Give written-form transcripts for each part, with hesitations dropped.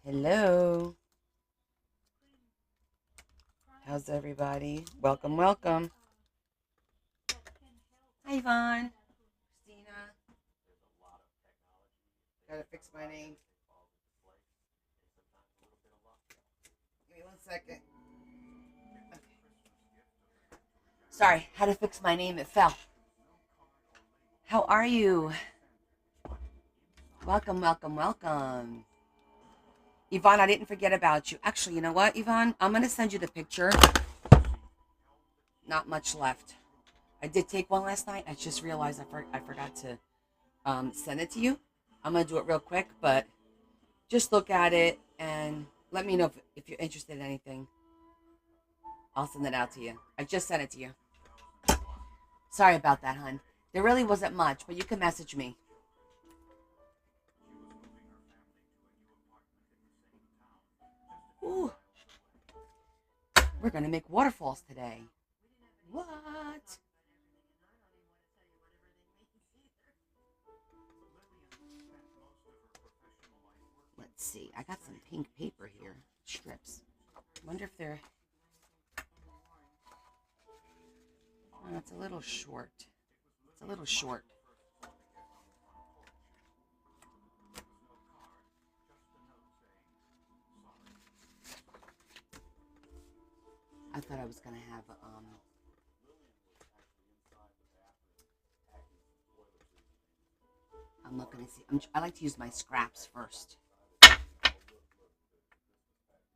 Hello. How's everybody? Welcome, welcome. Hi, Yvonne. Christina. Gotta fix my name. Give me 1 second. Okay. Sorry, had to fix my name. It fell. How are you? Welcome, welcome, welcome. Yvonne, I didn't forget about you. Actually, you know what, Yvonne? I'm going to send you the picture. Not much left. I did take one last night. I just realized I forgot to send it to you. I'm going to do it real quick, but just look at it and let me know if you're interested in anything. I'll send it out to you. I just sent it to you. Sorry about that, hun. There really wasn't much, but you can message me. Ooh. We're going to make waterfalls today. What? Let's see. I got some pink paper here. Strips. I wonder if they're... Oh, it's a little short. It's a little short. I thought I was going to have I'm looking to see. I like to use my scraps first.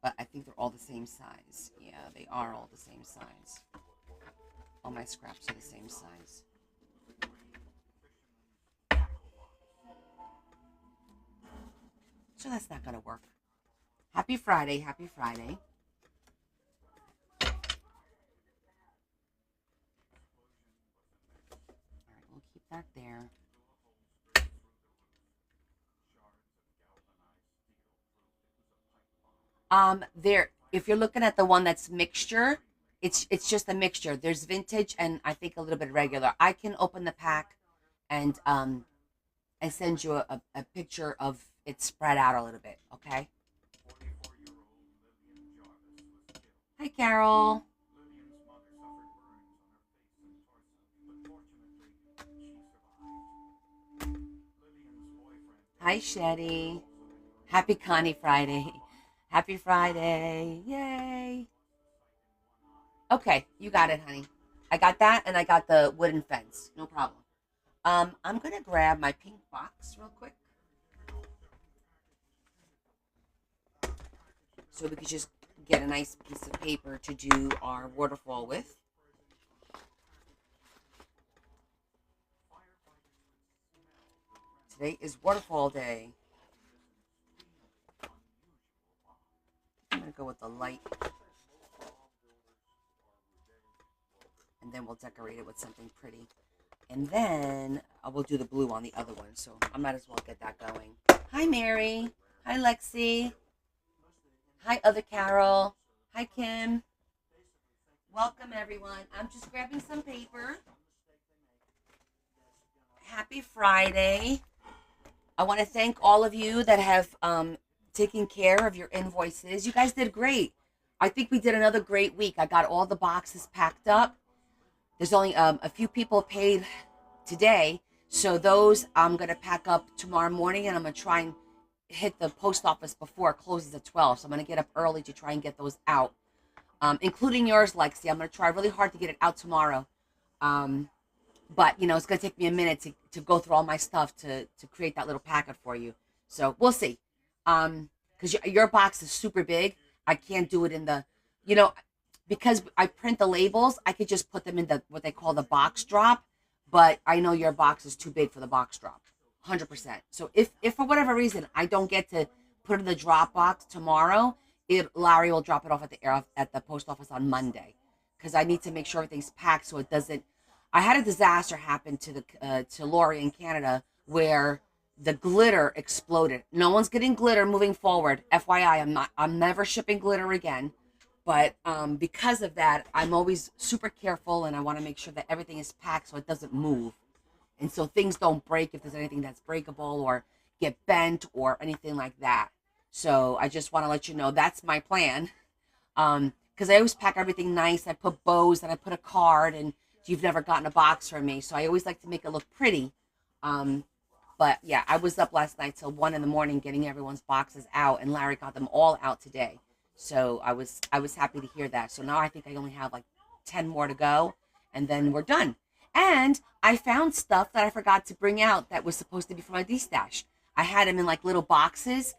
But I think they're all the same size. Yeah, they are all the same size. All my scraps are the same size. So that's not going to work. Happy Friday. Happy Friday. All right, we'll keep that there. There. If you're looking at the one that's mixture, it's just a mixture. There's vintage and I think a little bit regular. I can open the pack and send you a picture of it spread out a little bit. Okay. Hi, Carol. Hi, Shetty. Happy Connie Friday. Happy Friday. Yay. Okay, you got it, honey. I got that and I got the wooden fence. No problem. I'm gonna grab my pink box real quick so we could just get a nice piece of paper to do our waterfall with. Today is waterfall day. I'm gonna go with the light, and then we'll decorate it with something pretty. And then I will do the blue on the other one, so I might as well get that going. Hi, Mary. Hi, Lexi. Hi, other Carol. Hi, Kim. Welcome, everyone. I'm just grabbing some paper. Happy Friday. I want to thank all of you that have taken care of your invoices. You guys did great. I think we did another great week. I got all the boxes packed up. There's only a few people paid today. So those I'm going to pack up tomorrow morning and I'm going to try and hit the post office before it closes at 12. So I'm going to get up early to try and get those out, including yours, Lexi. I'm going to try really hard to get it out tomorrow. But, it's going to take me a minute to go through all my stuff to create that little packet for you. So we'll see. Because your box is super big. I can't do it in the, because I print the labels, I could just put them in the what they call the box drop. But I know your box is too big for the box drop, 100%. So if for whatever reason I don't get to put it in the drop box tomorrow, Larry will drop it off at the post office on Monday, because I need to make sure everything's packed so it doesn't. I had a disaster happen to Lori in Canada where the glitter exploded. No one's getting glitter moving forward. FYI, I'm never shipping glitter again. But because of that, I'm always super careful and I want to make sure that everything is packed so it doesn't move. And so things don't break if there's anything that's breakable or get bent or anything like that. So I just want to let you know that's my plan. Because I always pack everything nice. I put bows and I put a card, and you've never gotten a box from me, so I always like to make it look pretty. Um, but yeah, I was up last night till 1 in the morning getting everyone's boxes out, and Larry got them all out today. So I was happy to hear that. So now I think I only have like 10 more to go, and then we're done. And I found stuff that I forgot to bring out that was supposed to be for my D stash. I had them in like little boxes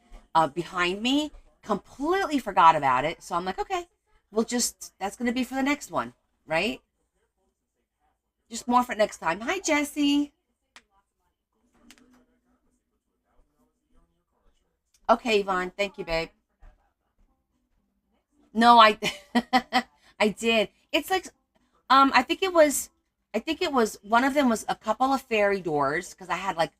behind me. Completely forgot about it. So I'm like, okay, we'll just that's gonna be for the next one, right? Just more for next time. Hi, Jesse. Okay, Yvonne. Thank you, babe. No, I I did. It's like I think it was one of them was a couple of fairy doors because I had like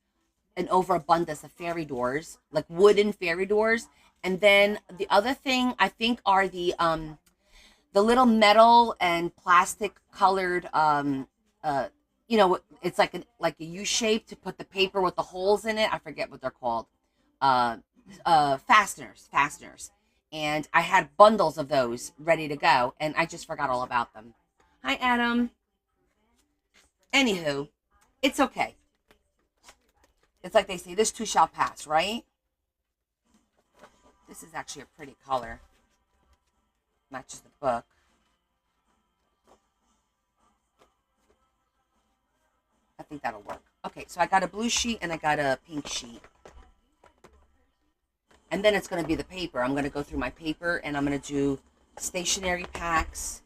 an overabundance of fairy doors, like wooden fairy doors. And then the other thing I think are the little metal and plastic colored uh it's like a U shape to put the paper with the holes in it. I forget what they're called. Uh fasteners. And I had bundles of those ready to go, and I just forgot all about them. Hi, Adam. Anywho, it's okay. It's like they say, this too shall pass, right? This is actually a pretty color. Matches the book. I think that'll work. Okay, so I got a blue sheet and I got a pink sheet. And then it's going to be the paper. I'm going to go through my paper and I'm going to do stationery packs.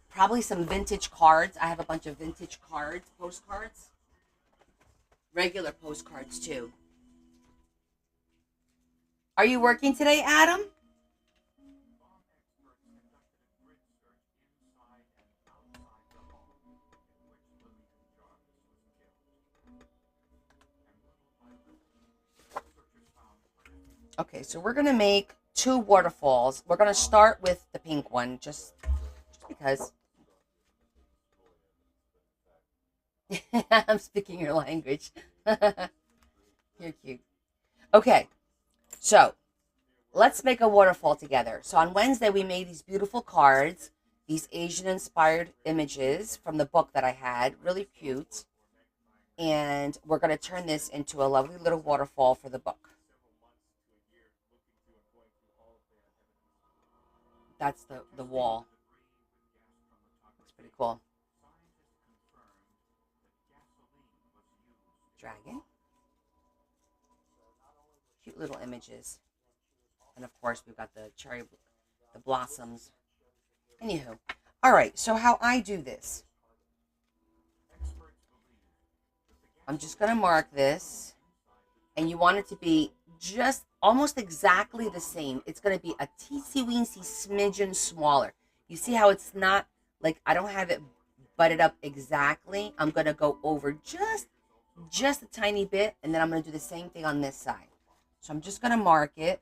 Probably some vintage cards. I have a bunch of vintage cards, postcards. Regular postcards too. Are you working today, Adam? Okay, so we're gonna make two waterfalls. We're gonna start with the pink one, just because I'm speaking your language. You're cute. Okay, so let's make a waterfall together. So on Wednesday, we made these beautiful cards, these Asian inspired images from the book that I had, really cute. And we're going to turn this into a lovely little waterfall for the book. That's the wall. It's pretty cool. Dragon. Cute little images. And of course, we've got the blossoms. Anywho. All right, so how I do this. I'm just going to mark this. And you want it to be just almost exactly the same. It's going to be a teensy weensy smidgen smaller. You see how it's not like I don't have it butted up exactly. I'm going to go over just a tiny bit, and then I'm going to do the same thing on this side. So I'm just going to mark it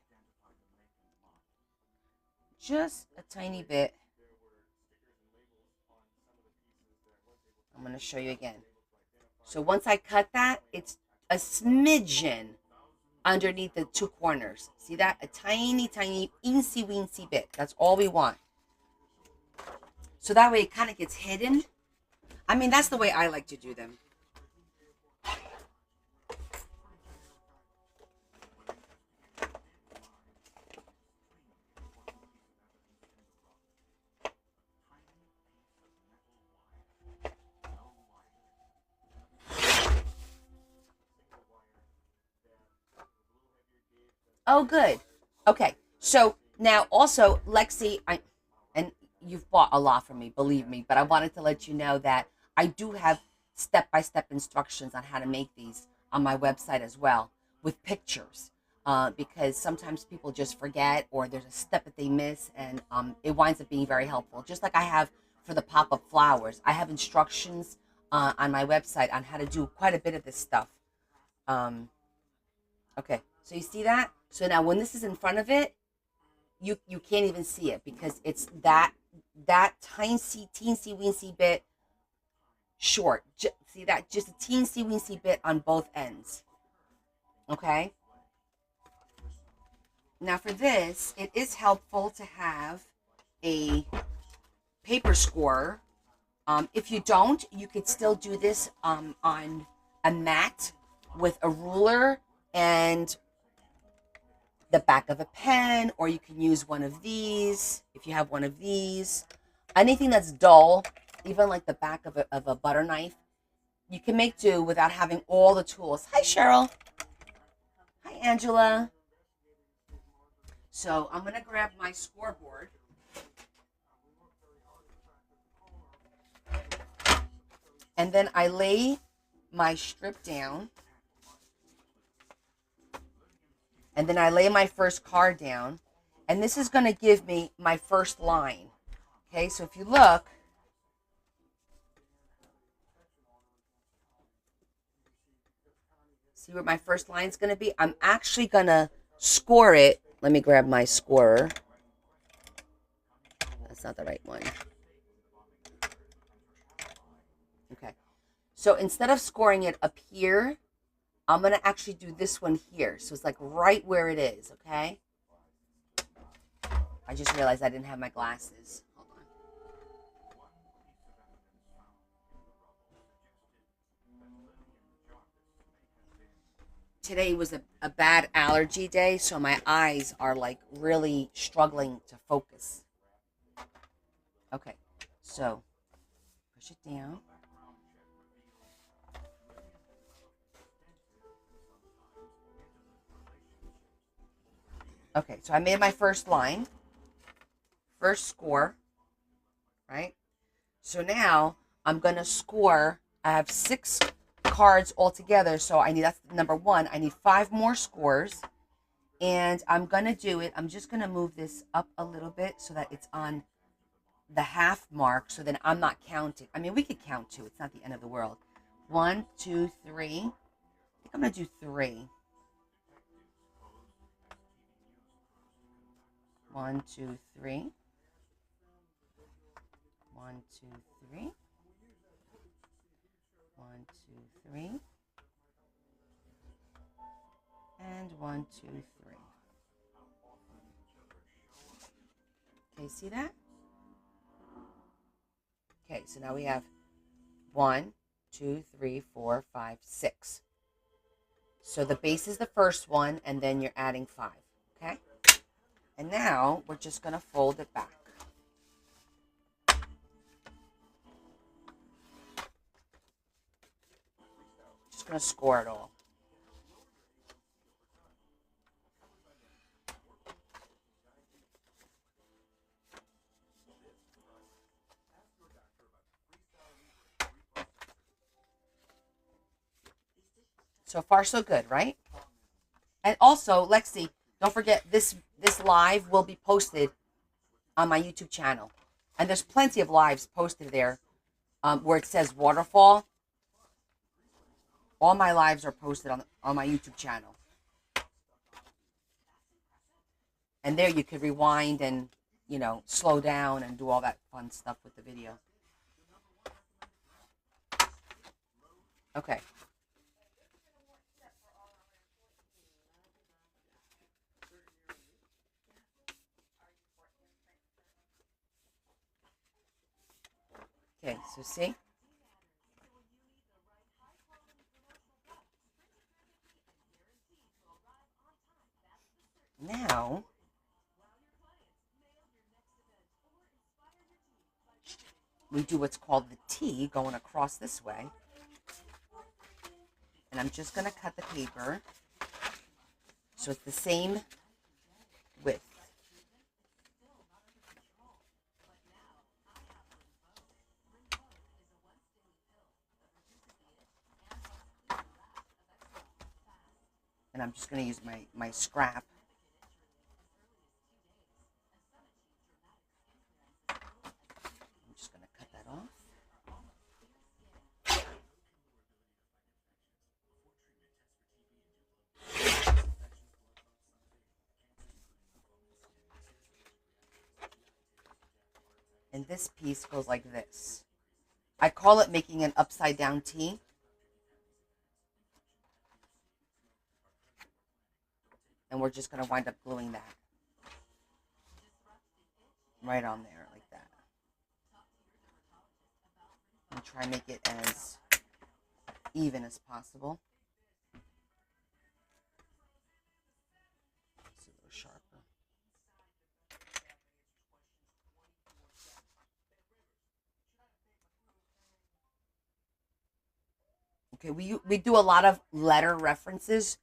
just a tiny bit. I'm going to show you again. So once I cut that, it's a smidgen underneath the two corners. See that? A tiny, tiny, eensy weensy bit. That's all we want. So that way it kind of gets hidden. I mean, that's the way I like to do them. Oh, good. Okay. So now also, Lexi, and you've bought a lot from me, believe me, but I wanted to let you know that I do have step-by-step instructions on how to make these on my website as well with pictures. Because sometimes people just forget or there's a step that they miss, and it winds up being very helpful. Just like I have for the pop-up flowers, I have instructions on my website on how to do quite a bit of this stuff. Um, Okay, so you see that? So now when this is in front of it, you can't even see it because it's that tiny teensy weensy bit short. See that? Just a teensy weensy bit on both ends. Okay. Now for this, it is helpful to have a paper scorer. If you don't, you could still do this on a mat with a ruler and the back of a pen, or you can use one of these if you have one of these. Anything that's dull, even like the back of a butter knife, you can make do without having all the tools. Hi, Cheryl. Hi, Angela. So I'm going to grab my scoreboard. And then I lay my strip down. And then I lay my first card down. And this is going to give me my first line. Okay, so if you look, see where my first line is going to be? I'm actually going to score it. Let me grab my scorer. That's not the right one. Okay. So instead of scoring it up here, I'm going to actually do this one here. So it's like right where it is, okay? I just realized I didn't have my glasses. Hold on. Today was a bad allergy day, so my eyes are like really struggling to focus. Okay, so push it down. Okay, so I made my first line, first score, right? So now I'm going to score. I have 6 cards altogether, so that's number 1. I need 5 more scores, and I'm going to do it. I'm just going to move this up a little bit so that it's on the half mark, so then I'm not counting. I mean, we could count 2. It's not the end of the world. 1, 2, 3. I think I'm going to do 3. 1, 2, 3. 1, 2, 3. 1, 2, 3. And 1, 2, 3. Okay, see that? Okay, so now we have 1, 2, 3, 4, 5, 6. So the base is the first one, and then you're adding 5. Okay? And now we're just going to fold it back. Just going to score it all. So far, so good, right? And also, Lexi, don't forget this live will be posted on my YouTube channel, and there's plenty of lives posted there where it says Waterfall. All my lives are posted on my YouTube channel, and there you could rewind and slow down and do all that fun stuff with the video. Okay. Okay, so see? Now, we do what's called the T going across this way. And I'm just going to cut the paper so it's the same width. And I'm just going to use my scrap. I'm just going to cut that off. And this piece goes like this. I call it making an upside down T. And we're just going to wind up gluing that right on there like that. And try and make it as even as possible. It's a little sharper. Okay, we do a lot of letter references.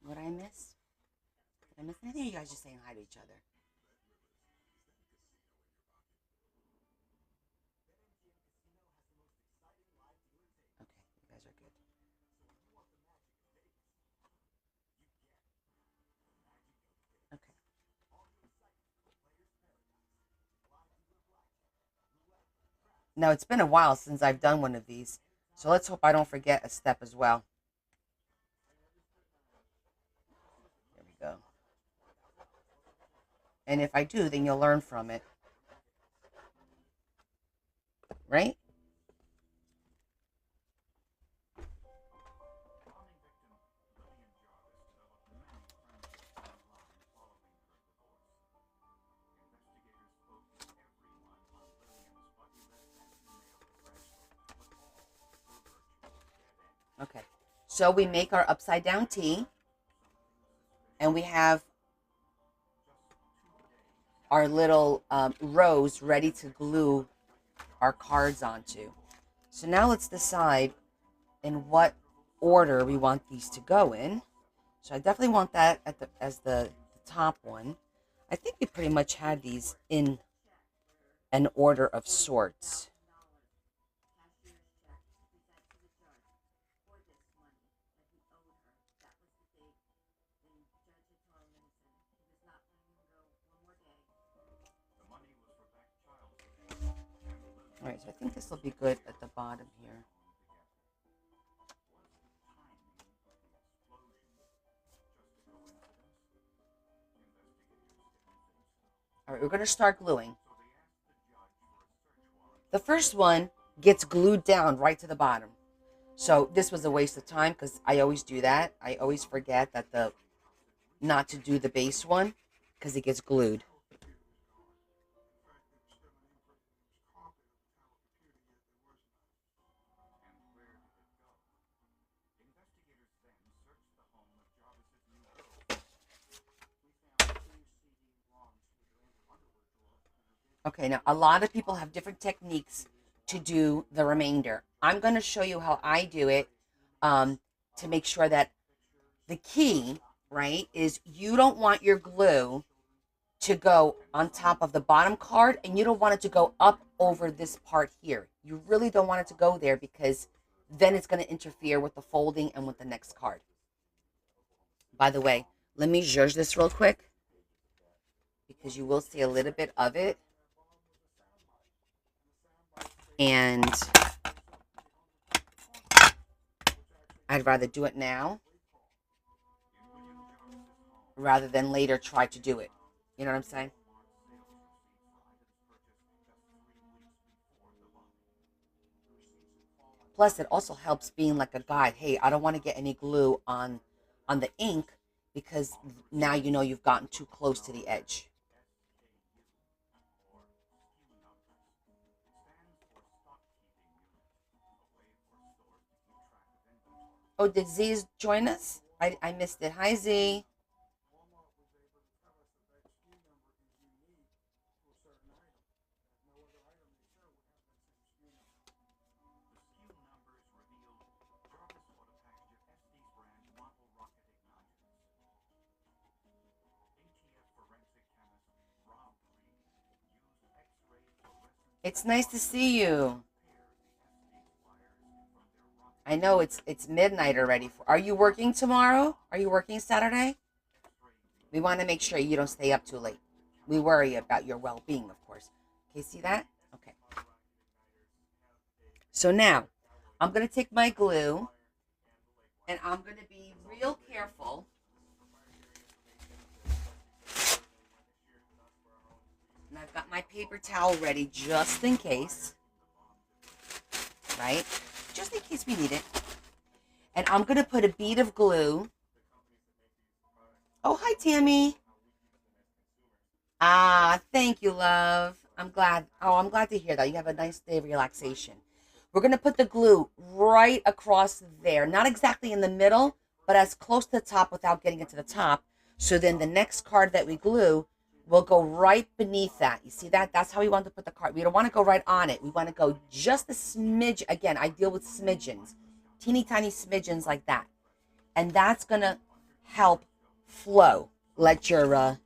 What did I miss? Did I miss anything? Or you guys just saying hi to each other? Okay, you guys are good. Okay. Now, it's been a while since I've done one of these, so let's hope I don't forget a step as well. There we go. And if I do, then you'll learn from it. Right? Okay. So we make our upside down T, and we have our little rows ready to glue our cards onto. So now let's decide in what order we want these to go in. So I definitely want that at as the top one. I think we pretty much had these in an order of sorts. All right, so I think this will be good at the bottom here. All right, we're going to start gluing. The first one gets glued down right to the bottom. So this was a waste of time because I always do that. I always forget that not to do the base one because it gets glued. Okay, now a lot of people have different techniques to do the remainder. I'm going to show you how I do it to make sure that the key, right, is you don't want your glue to go on top of the bottom card, and you don't want it to go up over this part here. You really don't want it to go there because then it's going to interfere with the folding and with the next card. By the way, let me zhuzh this real quick because you will see a little bit of it. And I'd rather do it now rather than later try to do it. You know what I'm saying? Plus, it also helps being like a guide. Hey, I don't want to get any glue on the ink because now you know you've gotten too close to the edge. Oh, did Z join us? I missed it. Hi, Z. It's nice to see you. I know it's midnight already. Are you working tomorrow? Are you working Saturday? We want to make sure you don't stay up too late. We worry about your well-being, of course. Okay, see that? Okay. So now, I'm going to take my glue, and I'm going to be real careful. And I've got my paper towel ready just in case. Right? just in case we need it. And I'm going to put a bead of glue. Oh, hi, Tammy. Ah, thank you, love. I'm glad. Oh, I'm glad to hear that. You have a nice day of relaxation. We're going to put the glue right across there. Not exactly in the middle, but as close to the top without getting it to the top. So then the next card that we glue will go right beneath that. You see that? That's how we want to put the card. We don't want to go right on it. We want to go just a smidge. Again, I deal with smidgens. Teeny tiny smidgens like that. And that's going to help flow. Let your...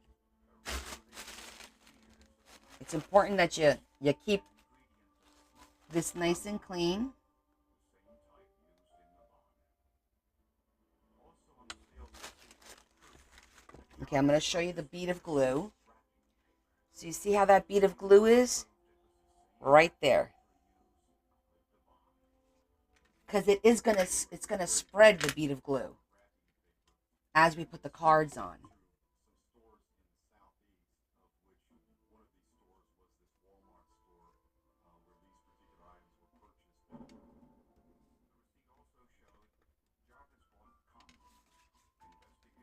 It's important that you keep this nice and clean. Okay, I'm going to show you the bead of glue. So you see how that bead of glue is? Right there. Because it's gonna spread the bead of glue as we put the cards on.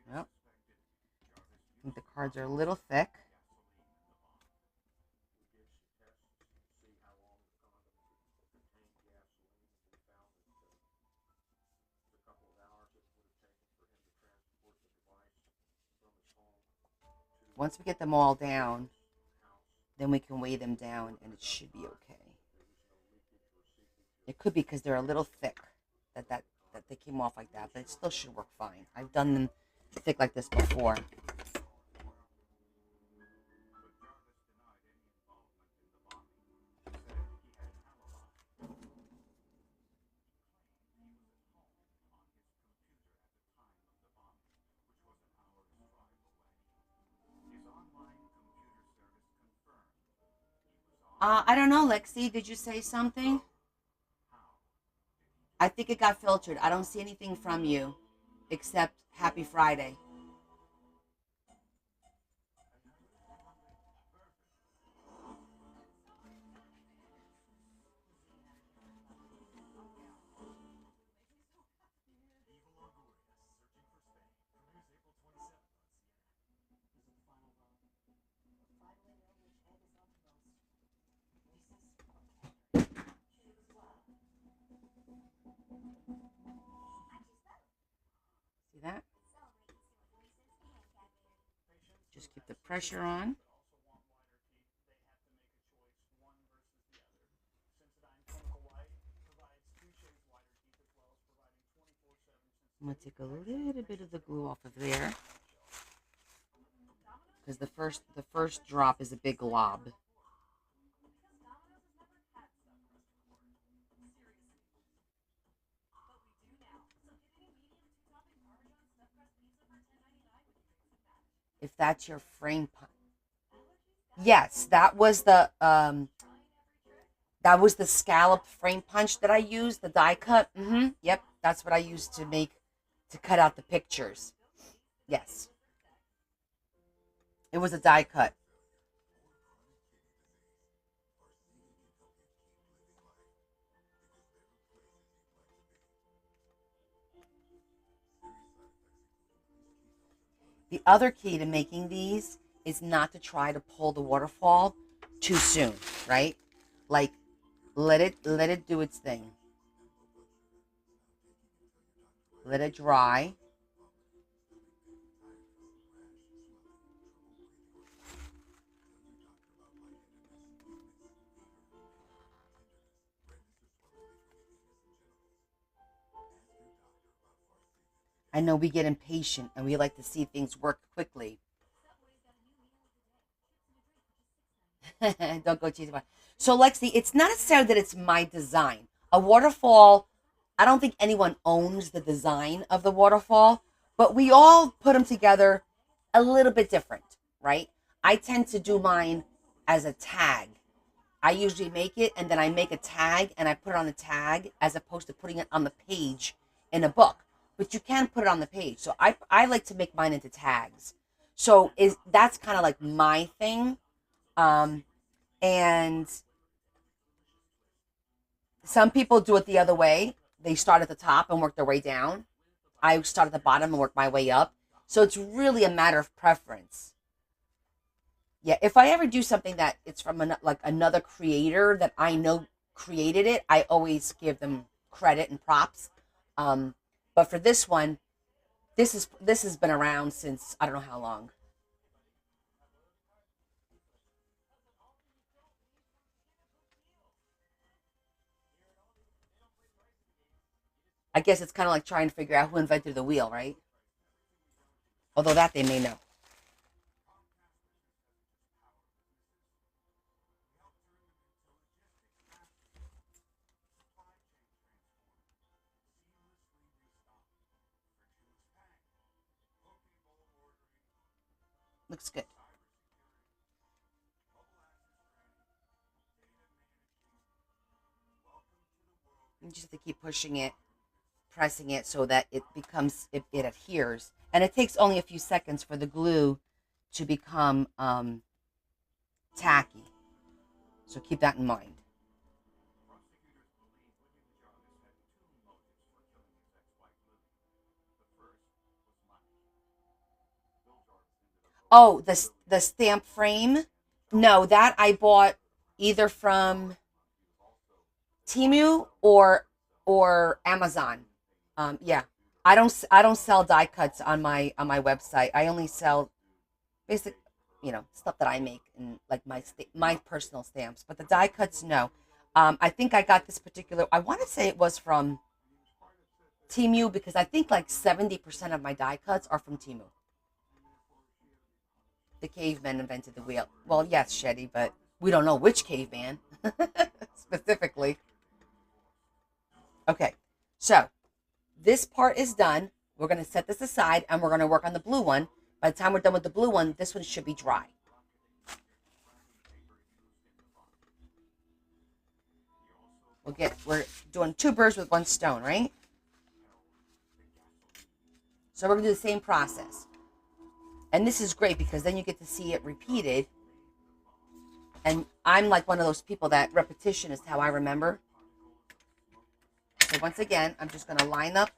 Yep. I think the cards are a little thick. Once we get them all down, then we can weigh them down and it should be okay. It could be because they're a little thick that they came off like that, but it still should work fine. I've done them thick like this before. I don't know, Lexi. Did you say something? I think it got filtered. I don't see anything from you except Happy Friday. See that? Just keep the pressure on. I'm going to take a little bit of the glue off of there because the first drop is a big glob. If that's your frame punch. Yes, that was the scallop frame punch that I used, the die cut. Yep, that's what I used to cut out the pictures. Yes. It was a die cut. The other key to making these is not to try to pull the waterfall too soon, right? Like let it do its thing. Let it dry. I know we get impatient and we like to see things work quickly. Don't go cheesy. So, Lexi, it's not necessarily that it's my design. A waterfall, I don't think anyone owns the design of the waterfall, but we all put them together a little bit different, right? I tend to do mine as a tag. I usually make it and then I make a tag and I put it on the tag as opposed to putting it on the page in a book. But you can put it on the page. So I like to make mine into tags. So is that's kind of like my thing. Um, and some people do it the other way. they start at the top and work their way down. I start at the bottom and work my way up. So it's really a matter of preference. Yeah, if I ever do something that it's from like another creator that I know created it, I always give them credit and props. Um, but for this one, this has been around since I don't know how long. I guess it's kind of like trying to figure out who invented the wheel, right? Although that they may know. Looks good. You just have to keep pushing it, pressing it so that it adheres. And it takes only a few seconds for the glue to become tacky. So keep that in mind. Oh, the stamp frame. No, that I bought either from Timu or Amazon. Yeah, I don't sell die cuts on my website. I only sell basic, stuff that I make and like my personal stamps. But the die cuts, no. I think I got this particular. I want to say it was from Timu because I think like 70% of my die cuts are from Timu. The caveman invented the wheel. Well, yes, Shetty, but we don't know which caveman specifically. Okay, so this part is done. We're going to set this aside and we're going to work on the blue one. By the time we're done with the blue one, this one should be dry. We're doing two birds with one stone, right? So we're going to do the same process. And this is great because then you get to see it repeated. And I'm like one of those people that repetition is how I remember. So once again, I'm just going to line up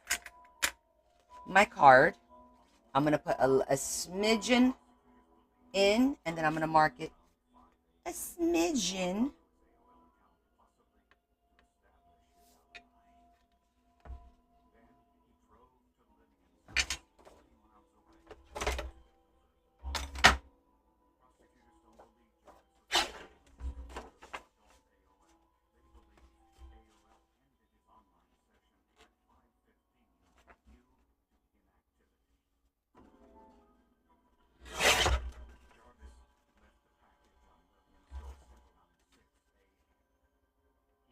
my card. I'm going to put a smidgen in, and then I'm going to mark it a smidgen.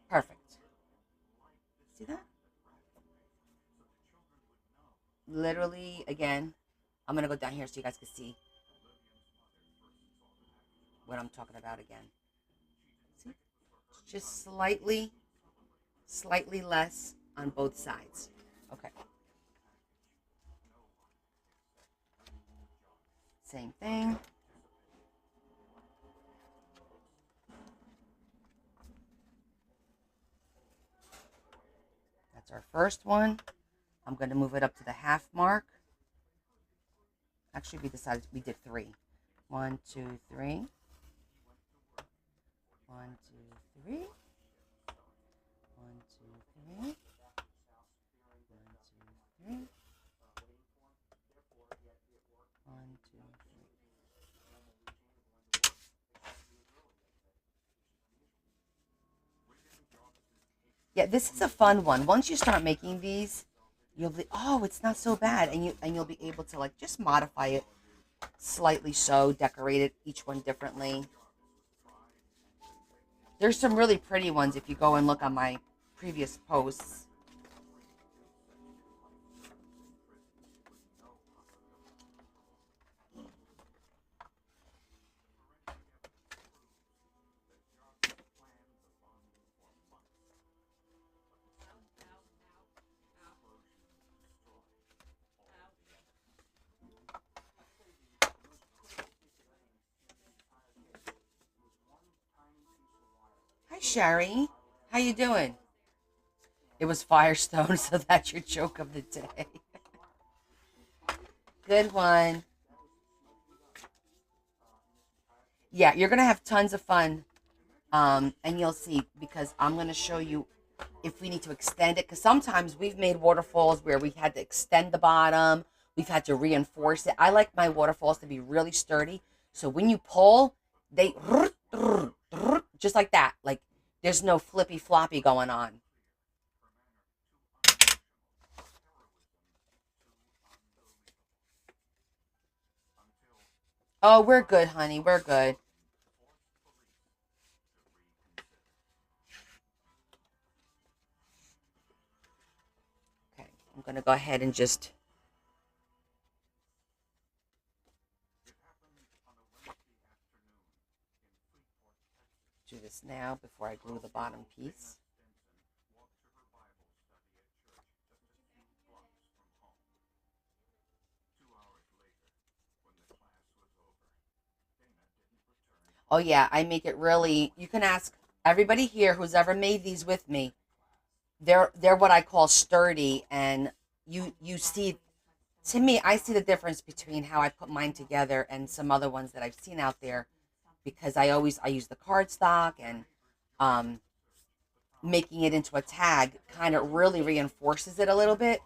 Perfect. See that? Literally, again, I'm going to go down here so you guys can see what I'm talking about again. See? Just slightly less on both sides. Okay. Same thing. That's our first one. I'm going to move it up to the half mark. Actually, we decided we did three. 1, 2, 3. 1, 2, 3. 1, 2, 3. 1, 2, 3. 1, 2, 3. Yeah, this is a fun one. Once you start making these, you'll be, oh, it's not so bad, and you'll be able to like just modify it slightly, so decorate it each one differently. There's some really pretty ones if you go and look on my previous posts. Hi, Sherry. How you doing? It was Firestone, so that's your joke of the day. Good one. Yeah, you're gonna have tons of fun. And you'll see because I'm gonna show you if we need to extend it. Because sometimes we've made waterfalls where we had to extend the bottom. We've had to reinforce it. I like my waterfalls to be really sturdy. So when you pull, they just like that. Like there's no flippy floppy going on. Oh, we're good, honey. We're good. Okay, I'm gonna go ahead and just do this now before I glue the bottom piece. Oh yeah, I make it really. You can ask everybody here who's ever made these with me. They're what I call sturdy, and you see. To me, I see the difference between how I put mine together and some other ones that I've seen out there because I use the cardstock and um, making it into a tag kind of really reinforces it a little bit.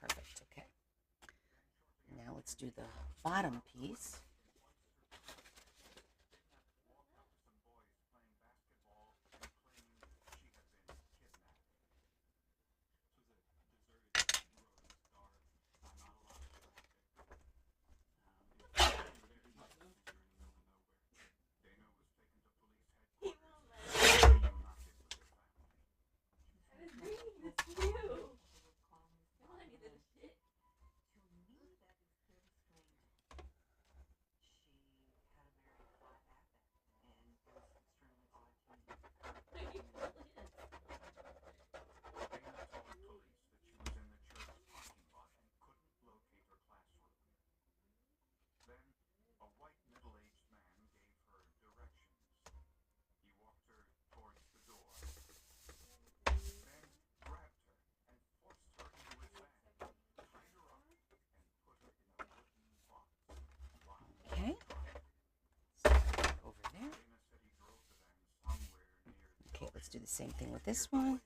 Perfect. Okay. Now let's do the bottom piece. Okay. Over there. Okay, let's do the same thing with this one.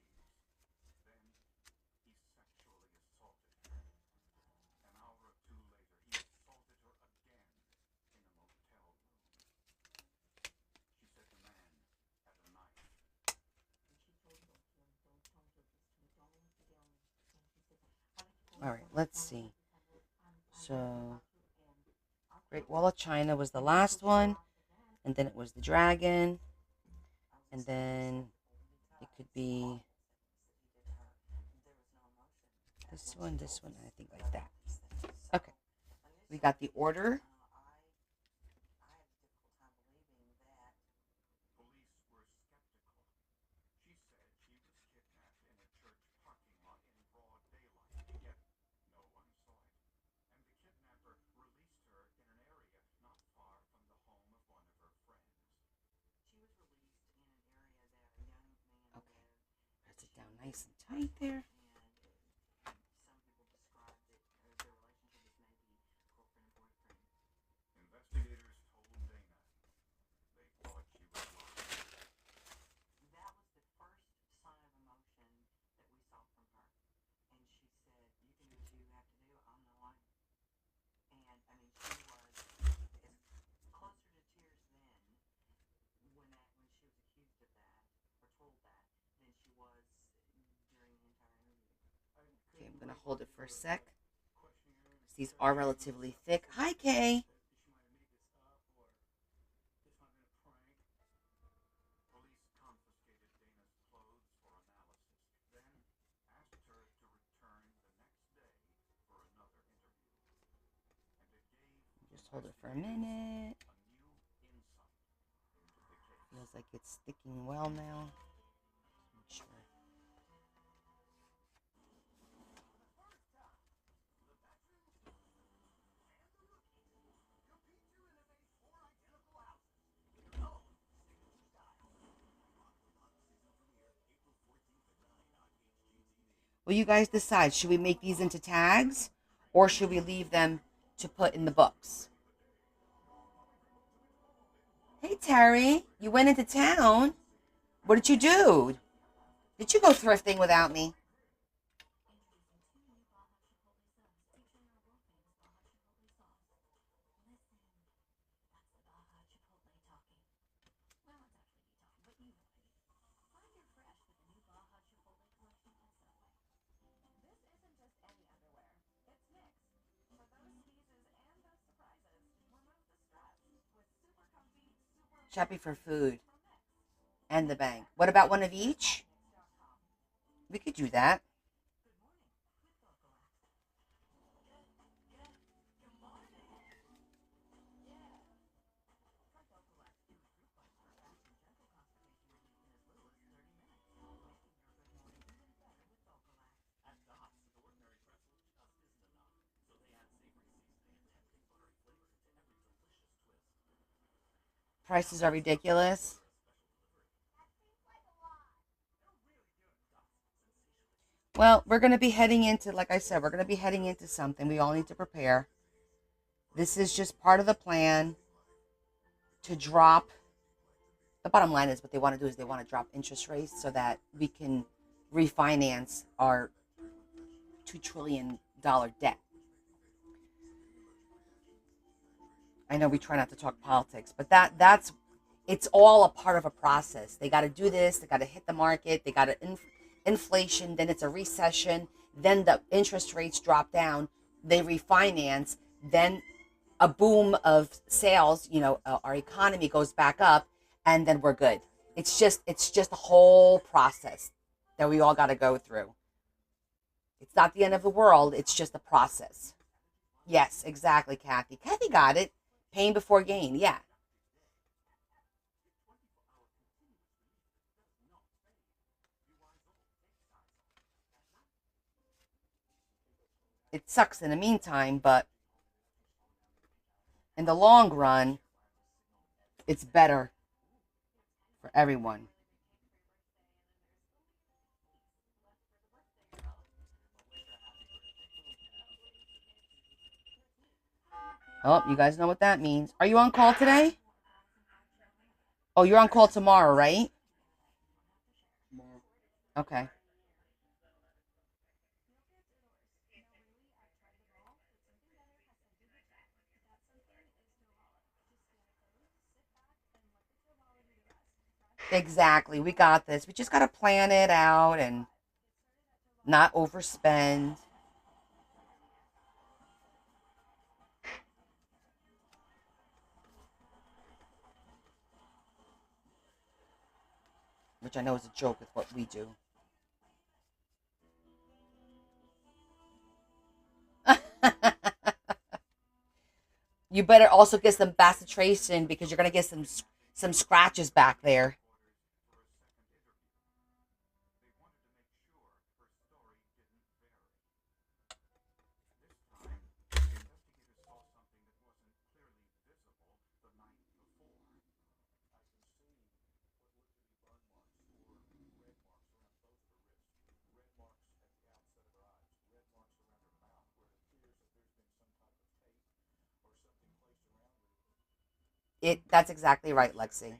All right, let's see. So, Great Wall of China was the last one, and then it was the dragon, and then it could be this one, and I think like that. Okay, we got the order. Okay, press it down nice and tight there. Okay, I'm gonna hold it for a sec. These are relatively thick. Hi, Kay. Just hold it for a minute. Feels like it's sticking well now. Well, you guys decide. Should we make these into tags or should we leave them to put in the books? Hey, Terry, you went into town. What did you do? Did you go thrifting without me? Shopping for food and the bank. What about one of each? We could do that. Prices are ridiculous. Well, we're going to be heading into, like I said, we're going to be heading into something. We all need to prepare. This is just part of the plan to drop. The bottom line is what they want to do is they want to drop interest rates so that we can refinance our $2 trillion debt. I know we try not to talk politics, but that's it's all a part of a process. They got to do this. They got to hit the market. They got to inflation. Then it's a recession. Then the interest rates drop down. They refinance. Then a boom of sales. Our economy goes back up, and then we're good. It's just a whole process that we all got to go through. It's not the end of the world. It's just a process. Yes, exactly, Kathy. Kathy got it. Pain before gain. Yeah. It sucks in the meantime, but in the long run, it's better for everyone. Oh, you guys know what that means. Are you on call today? Oh, you're on call tomorrow, right? Okay. Exactly. We got this. We just got to plan it out and not overspend. Which I know is a joke with what we do. You better also get some bacitration because you're gonna get some scratches back there. That's exactly right, Lexi.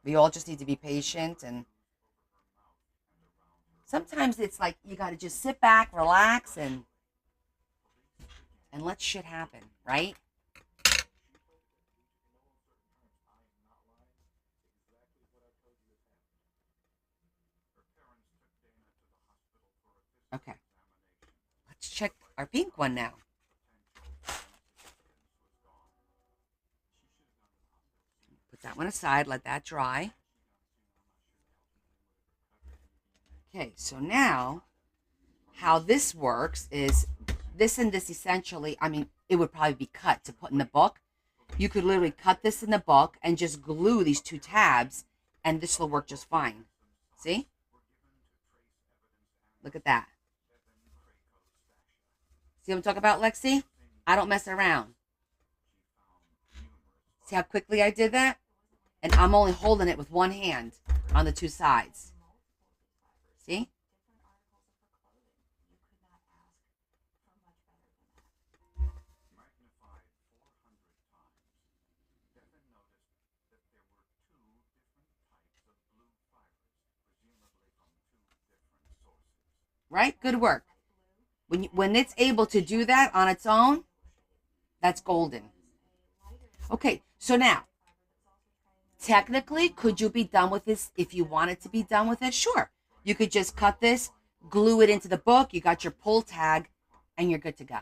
We all just need to be patient, and sometimes it's like you got to just sit back, relax, and let shit happen, right? Okay, let's check our pink one now. Put that one aside, let that dry. Okay, so now how this works is this and this essentially, I mean, it would probably be cut to put in the book. You could literally cut this in the book and just glue these two tabs, and this will work just fine. See? Look at that. See what I'm talking about, Lexi? I don't mess around. See how quickly I did that? And I'm only holding it with one hand on the two sides. See? right? Good work. When it's able to do that on its own, that's golden. Okay, so now, technically, could you be done with this if you wanted to be done with it? Sure. You could just cut this, glue it into the book, you got your pull tag, and you're good to go.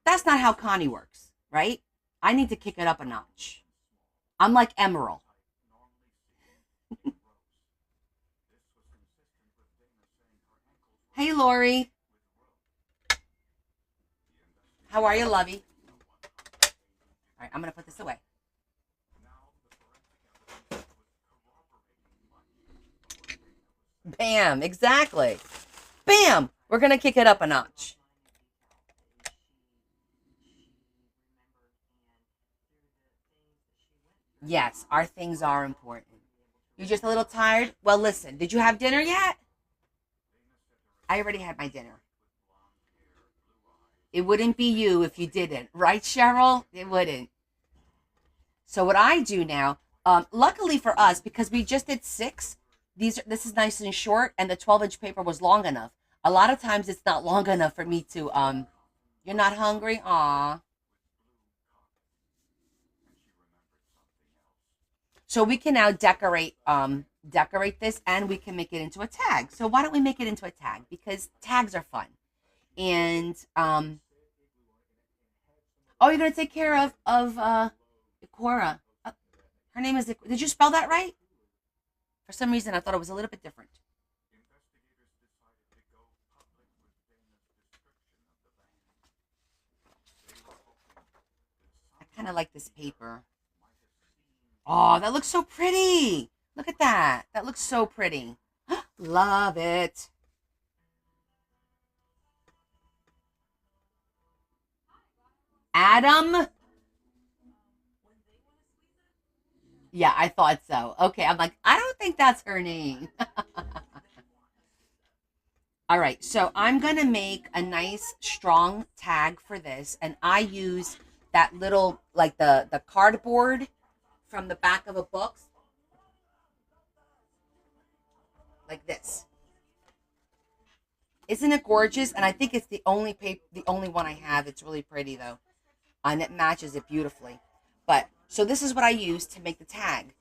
That's not how Connie works, right? I need to kick it up a notch. I'm like Emerald. Hey, Lori. How are you, lovey? All right, I'm going to put this away. Bam, exactly. Bam, we're going to kick it up a notch. Yes, our things are important. You're just a little tired? Well, listen, did you have dinner yet? I already had my dinner. It wouldn't be you if you didn't, right, Cheryl? It wouldn't. So what I do now, luckily for us, because we just did six, this is nice and short, and the 12-inch paper was long enough. A lot of times it's not long enough for me to. You're not hungry? Aw. So we can now decorate this, and we can make it into a tag. So why don't we make it into a tag? Because tags are fun. And oh, you're gonna take care of Ikora. Her name is. Did you spell that right? For some reason, I thought it was a little bit different. I kind of like this paper. Oh, that looks so pretty. Look at that. That looks so pretty. Love it. Adam? Yeah, I thought so. Okay, I'm like, I don't think that's her name. All right, so I'm going to make a nice strong tag for this, and I use that little, like the cardboard from the back of a book, like this. Isn't it gorgeous? And I think it's the only one I have. It's really pretty though, and it matches it beautifully. But so this is what I use to make the tag.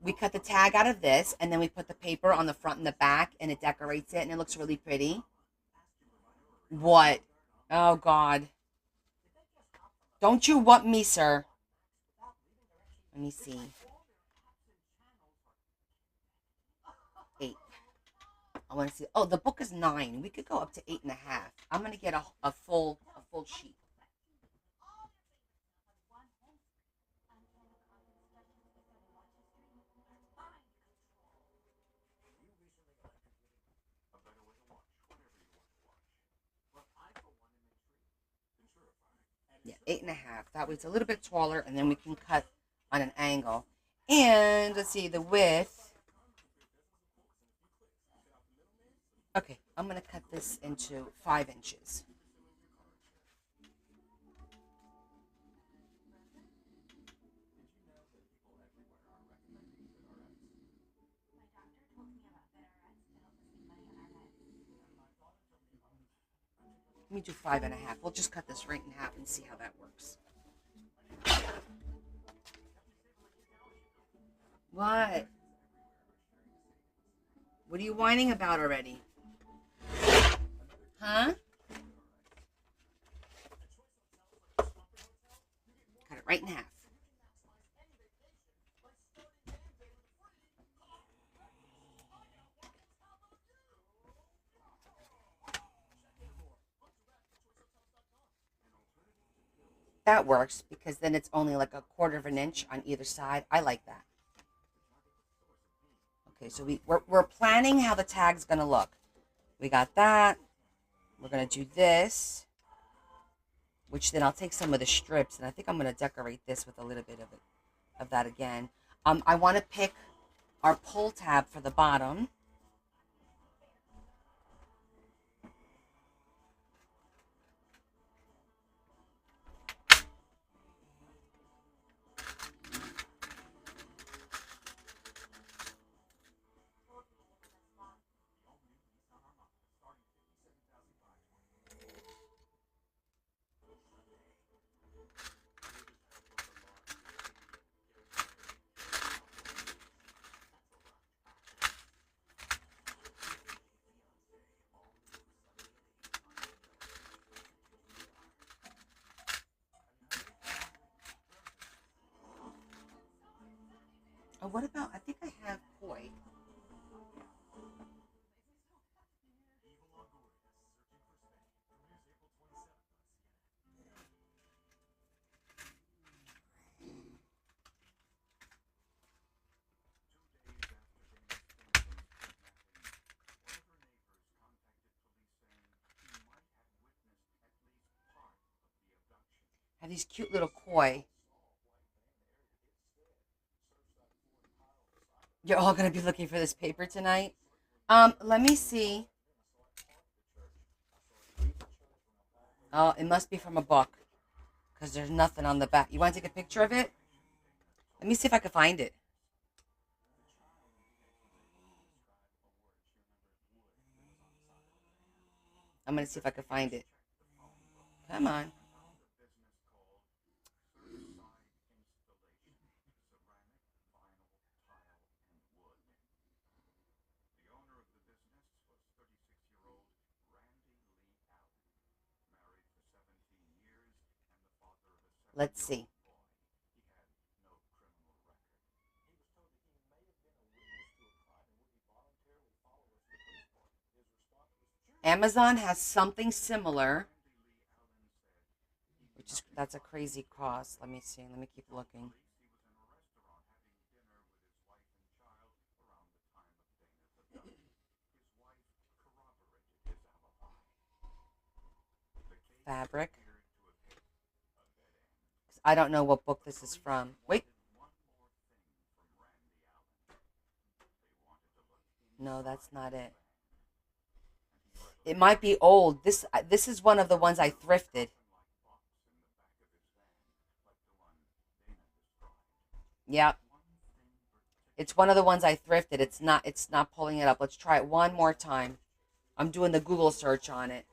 We cut the tag out of this, and then we put the paper on the front and the back, and it decorates it, and it looks really pretty. What? Oh God! Don't you want me, sir? Let me see. 8. I want to see. Oh, the book is 9. We could go up to 8.5. I'm gonna get a full sheet. Yeah, 8.5. That way it's a little bit taller, and then we can cut on an angle. And let's see the width. Okay, I'm gonna cut this into 5 inches. Let me do 5.5. We'll just cut this right in half and see how that works. What? What are you whining about already? Huh? Cut it right in half. That works because then it's only like a quarter of an inch on either side. I like that. Okay, so we're planning how the tag's gonna look. We got that. We're gonna do this, which then I'll take some of the strips, and I think I'm gonna decorate this with a little bit of that again. I want to pick our pull tab for the bottom. Oh, what about? I think I have koi. Have these cute little koi. You're all gonna be looking for this paper tonight. Let me see. Oh, it must be from a book because there's nothing on the back. You want to take a picture of it? Let me see if I can find it. I'm gonna see if I can find it. Come on. Let's see. Amazon has something similar, which is that's a crazy cost. Let me see. Let me keep looking. Fabric. I don't know what book this is from. Wait. No, that's not it. It might be old. This is one of the ones I thrifted. Yeah, it's one of the ones I thrifted. It's not pulling it up. Let's try it one more time. I'm doing the Google search on it.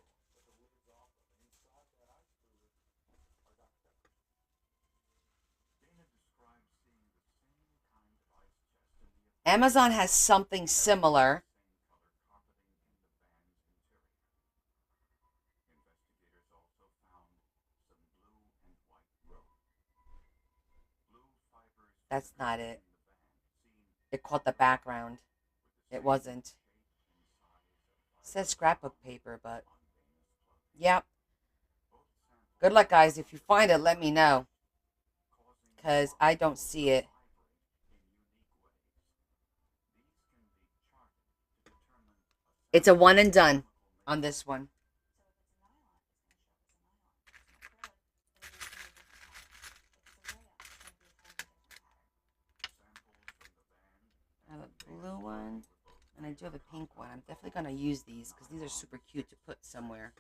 Amazon has something similar. That's not it. It caught the background. It wasn't. It says scrapbook paper, but yeah. Good luck, guys. If you find it, let me know because I don't see it. It's a one and done on this one. I have a blue one and I do have a pink one. I'm definitely going to use these because these are super cute to put somewhere.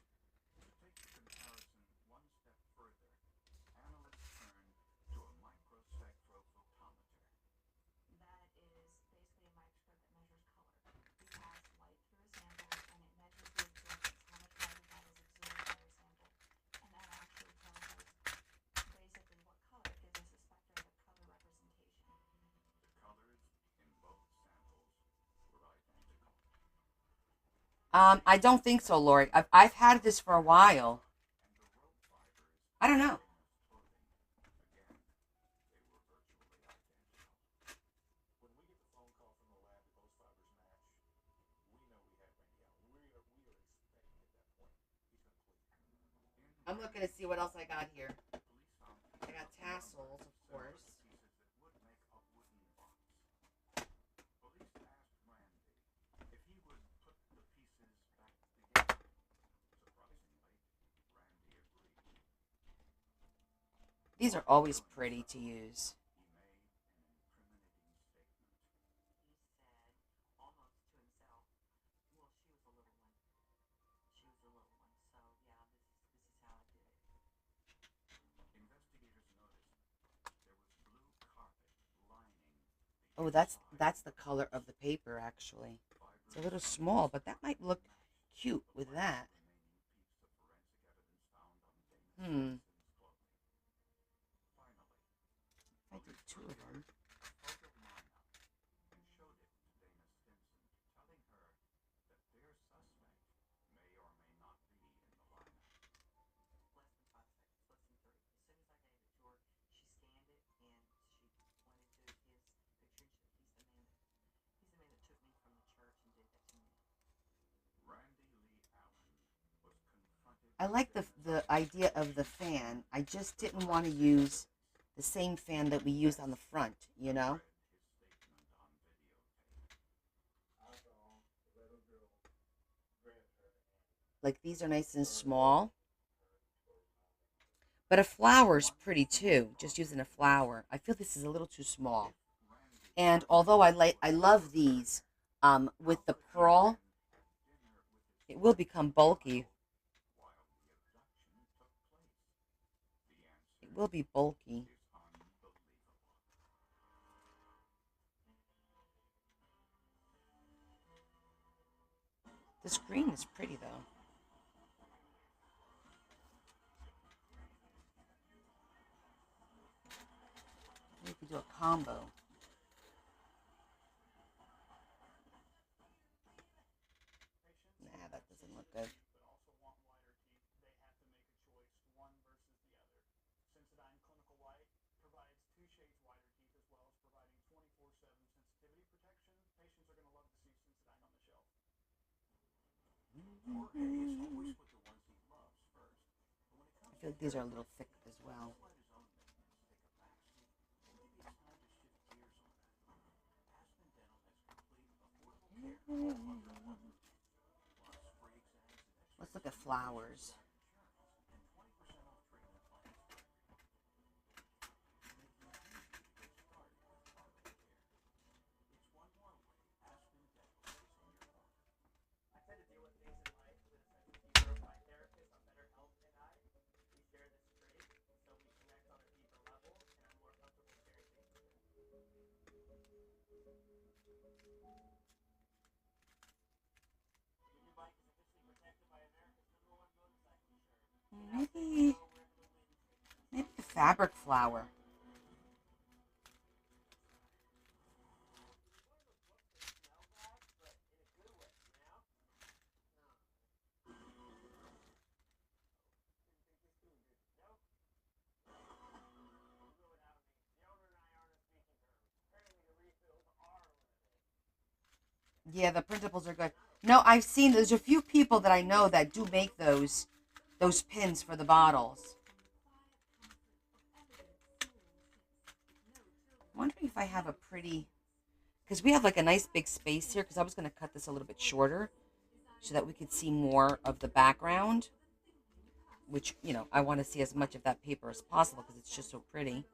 I don't think so, Lori. I've had this for a while. I don't know. I'm looking to see what else I got here. I got tassels, of course. These are always pretty to use. Oh, that's the color of the paper actually. It's a little small, but that might look cute with that. Hmm. I did two of them. I like the idea of the fan. I just didn't want to use the same fan that we used on the front, you know? Like these are nice and small. But a flower's pretty too, just using a flower. I feel this is a little too small. And although I love these, with the pearl, it will become bulky. It will be bulky. This green is pretty though. Maybe we could do a combo. Nah, that doesn't look good. I feel like these are a little thick as well. Let's look at flowers. Maybe, maybe the fabric flower. Yeah, the printables are good. No, I've seen there's a few people that I know that do make those pins for the bottles. I'm wondering if I have a pretty because we have like a nice big space here because I was going to cut this a little bit shorter so that we could see more of the background, which, I want to see as much of that paper as possible because it's just so pretty.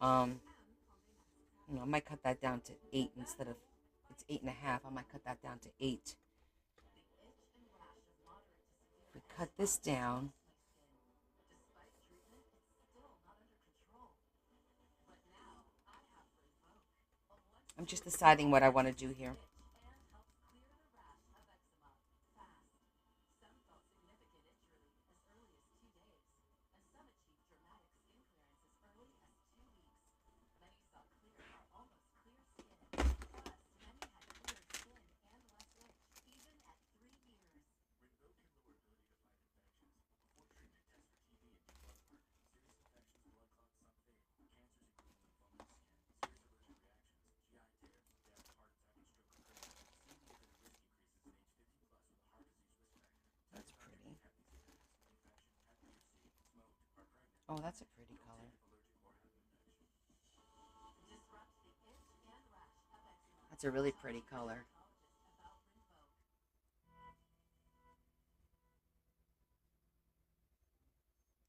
Um, I might cut that down to 8 instead of it's 8.5. I might cut that down to 8. If we cut this down, I'm just deciding what I want to do here. That's pretty. Oh, that's a pretty color. That's a really pretty color.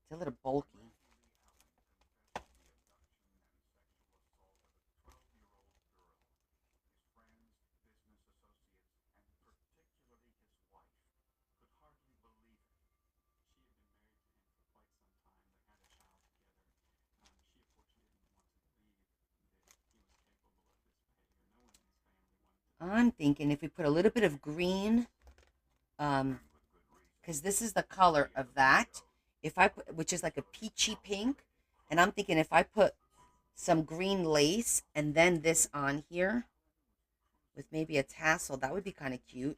It's a little bulky. I'm thinking if we put a little bit of green, um, because this is the color of that. If I put, which is like a peachy pink, and I'm thinking if I put some green lace and then this on here with maybe a tassel, that would be kind of cute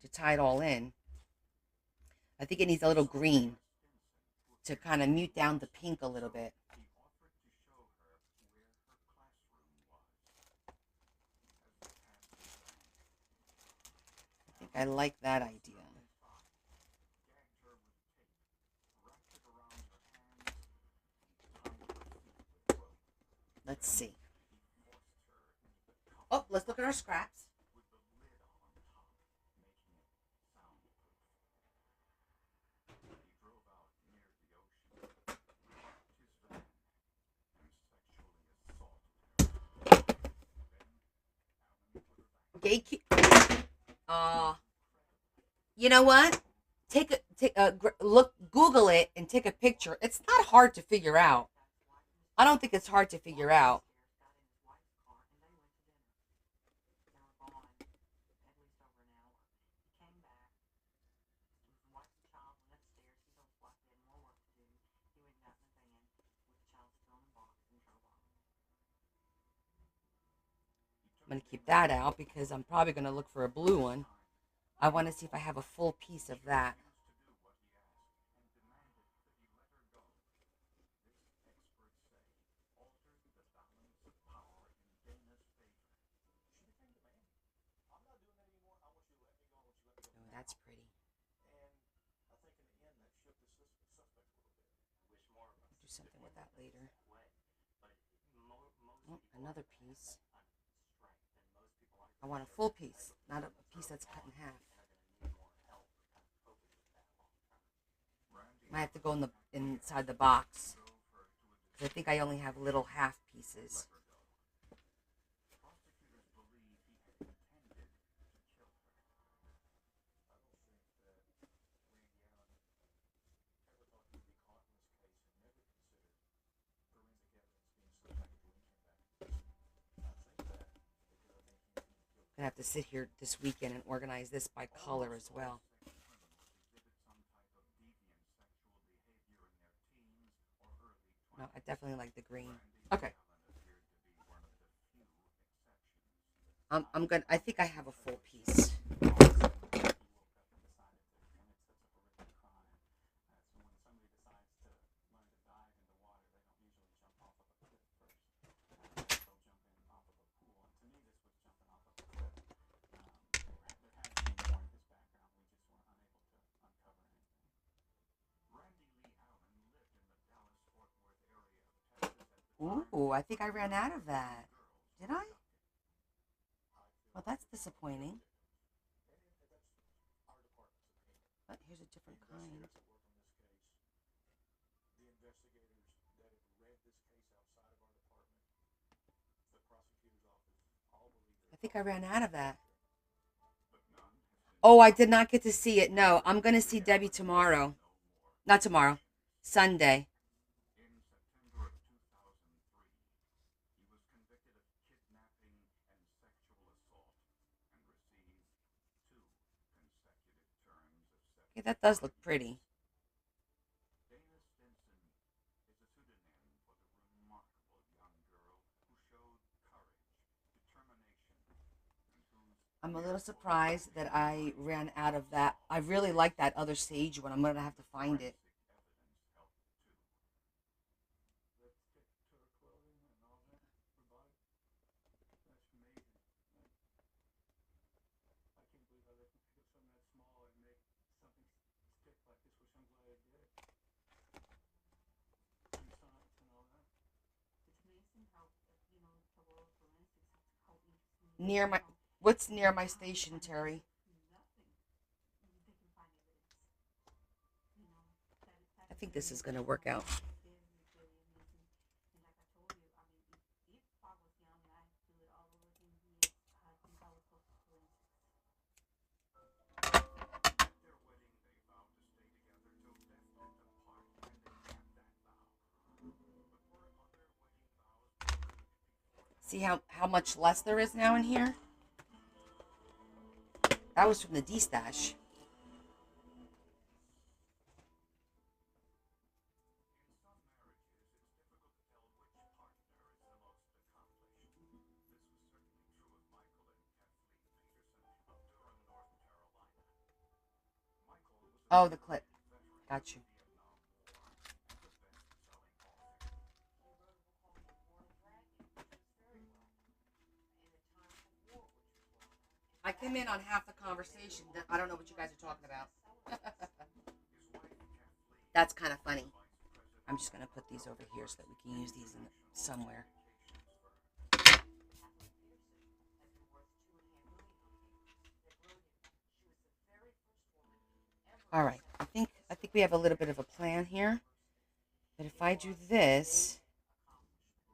to tie it all in. I think it needs a little green to kind of mute down the pink a little bit. I think I like that idea. Let's see. Oh, let's look at our scraps. Gatekeep. Uh, you know what? Look, Google it and take a picture. It's not hard to figure out. I don't think it's hard to figure out. I'm gonna keep that out because I'm probably gonna look for a blue one. I want to see if I have a full piece of that. Oh, that's pretty. Do something with that later. Oh, another piece. I want a full piece, not a piece that's cut in half. I have to go in the inside the box because I think I only have little half pieces. I'm gonna have to sit here this weekend and organize this by color as well. No, I definitely like the green. Okay. I'm gonna. I think I have a full piece. Ooh, I think I ran out of that. Did I? Well, that's disappointing. But here's a different kind. I think I ran out of that. Oh, I did not get to see it. No, I'm going to see Debbie tomorrow. Not tomorrow, Sunday. Okay, that does look pretty. I'm a little surprised that I ran out of that. I really like that other sage one. I'm going to have to find it. Near my, what's near my station, Terry? I think this is going to work out. See how much less there is now in here? That was from the D stash. Oh, the clip. Got you. I came in on half the conversation. I don't know what you guys are talking about. That's kind of funny. I'm just going to put these over here so that we can use these in somewhere. All right. I think we have a little bit of a plan here. But if I do this,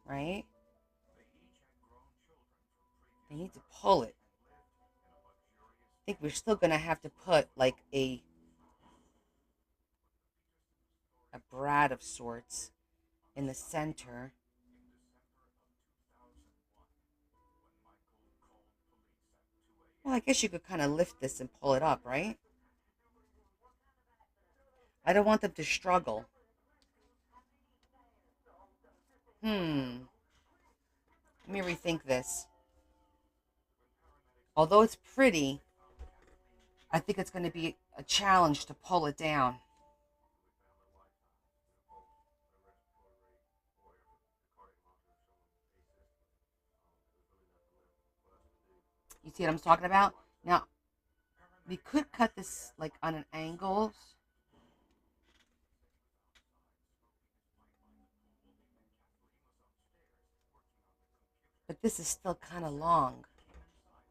right? I need to pull it. I think we're still gonna have to put like a brad of sorts in the center. Well, I guess you could kind of lift this and pull it up, right? I don't want them to struggle. Hmm. Let me rethink this. Although it's pretty, I think it's going to be a challenge to pull it down. You see what I'm talking about? Now, we could cut this like on an angle, but this is still kind of long.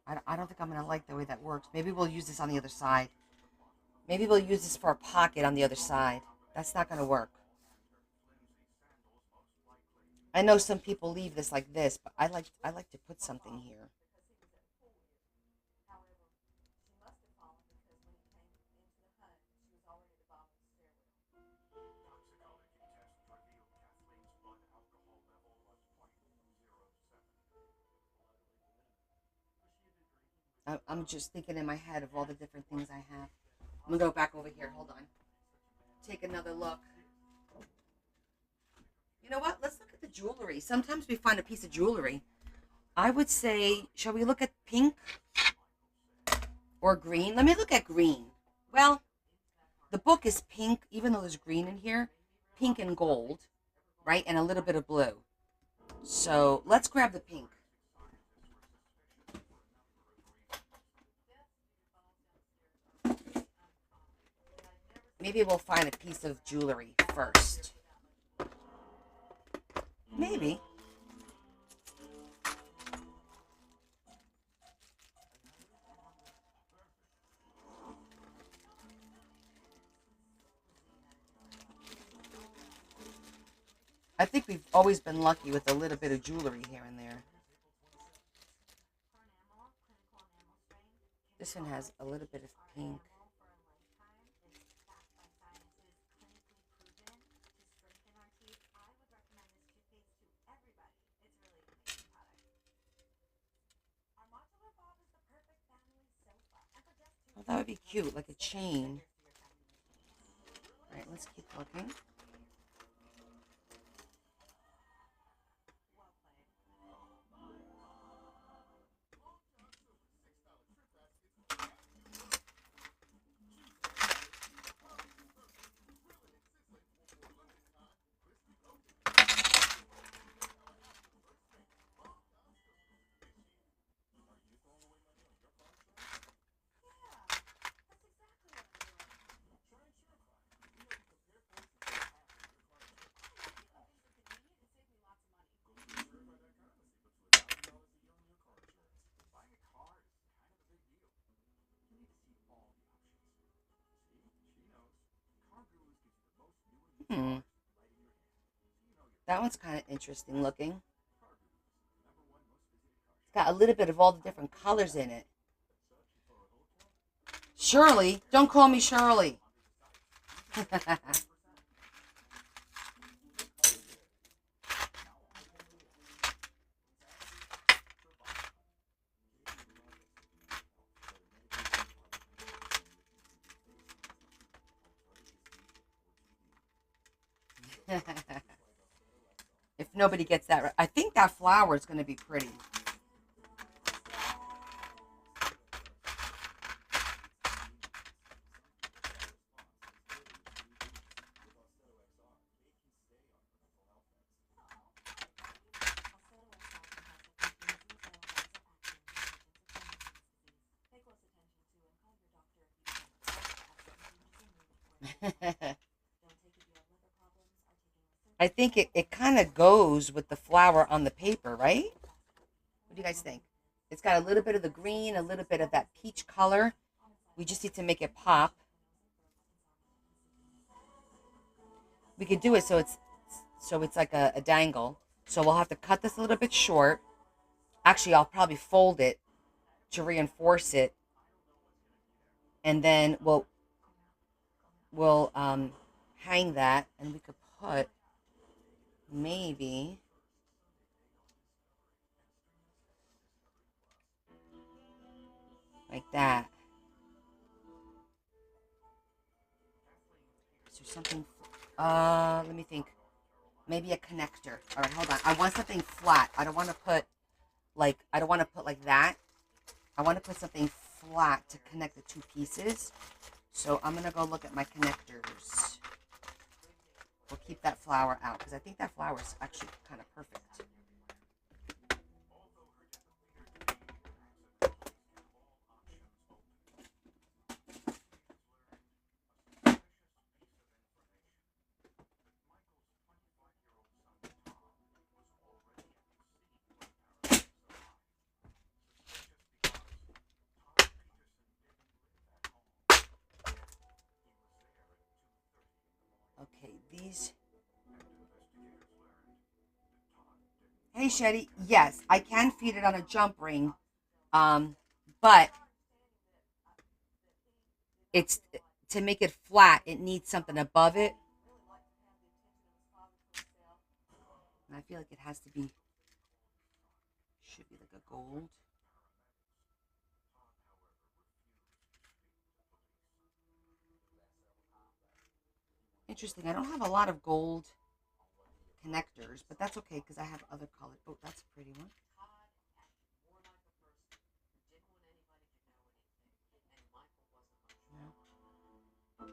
I don't think I'm going to like the way that works. Maybe we'll use this on the other side. Maybe we'll use this for a pocket on the other side. That's not going to work. I know some people leave this like this, but I like to put something here. I'm just thinking in my head of all the different things I have. I'm gonna go back over here. Hold on. Take another look. You know what? Let's look at the jewelry. Sometimes we find a piece of jewelry. I would say, shall we look at pink or green? Let me look at green. Well, the book is pink, even though there's green in here. Pink and gold, right? And a little bit of blue. So let's grab the pink. Maybe we'll find a piece of jewelry first. Maybe. I think we've always been lucky with a little bit of jewelry here and there. This one has a little bit of pink. Well, that would be cute, like a chain. All right, let's keep looking. Hmm. That one's kind of interesting looking. It's got a little bit of all the different colors in it. Shirley, don't call me Shirley. If nobody gets that right, I think that flower is going to be pretty. I think it kind of goes with the flower on the paper, right? What do you guys think? It's got a little bit of the green, a little bit of that peach color. We just need to make it pop. we could do it so it's like a dangle. So we'll have to cut this a little bit short. Actually, I'll probably fold it to reinforce it, and then we'll hang that, and we could put maybe like that. Is there something? Let me think. Maybe a connector. All right, hold on. I want something flat. I don't want to put like that. I want to put something flat to connect the two pieces. So I'm gonna go look at my connectors. We'll keep that flower out because I think that flower is actually kind of perfect. Okay, these. Hey, Shetty. Yes, I can feed it on a jump ring, but it's to make it flat. It needs something above it, and I feel like it has to be. Should be like a gold. Interesting. I don't have a lot of gold connectors, but that's okay because I have other colors. Oh, that's a pretty one. Yeah.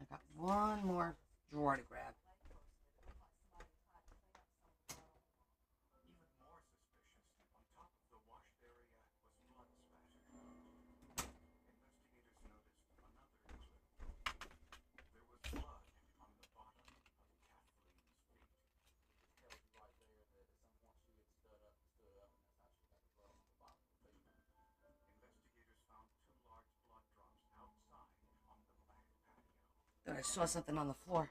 I got one more drawer to grab. Thought I saw something on the floor.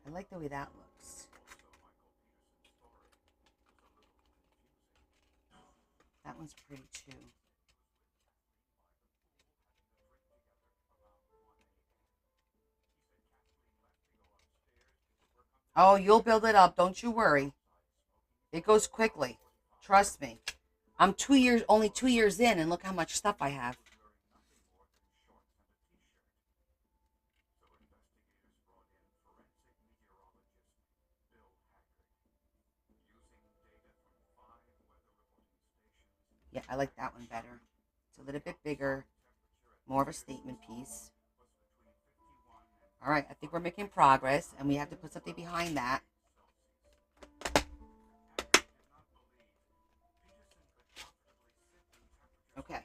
I like the way that looks. That one's pretty too. Oh, you'll build it up. Don't you worry. It goes quickly. Trust me. I'm only 2 years in, and look how much stuff I have. Yeah, I like that one better. It's a little bit bigger, more of a statement piece. All right, I think we're making progress, and we have to put something behind that. Okay.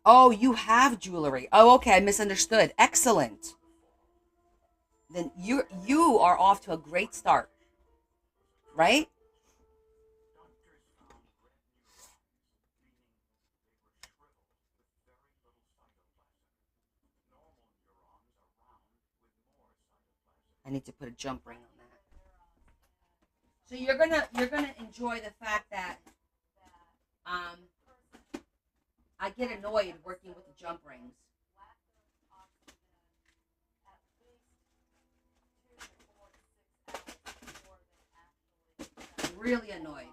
Oh, you have jewelry. Oh, okay, I misunderstood. Excellent. Then you are off to a great start, right? I need to put a jump ring on that. So you're gonna enjoy the fact that um I get annoyed working with the jump rings. Really annoyed.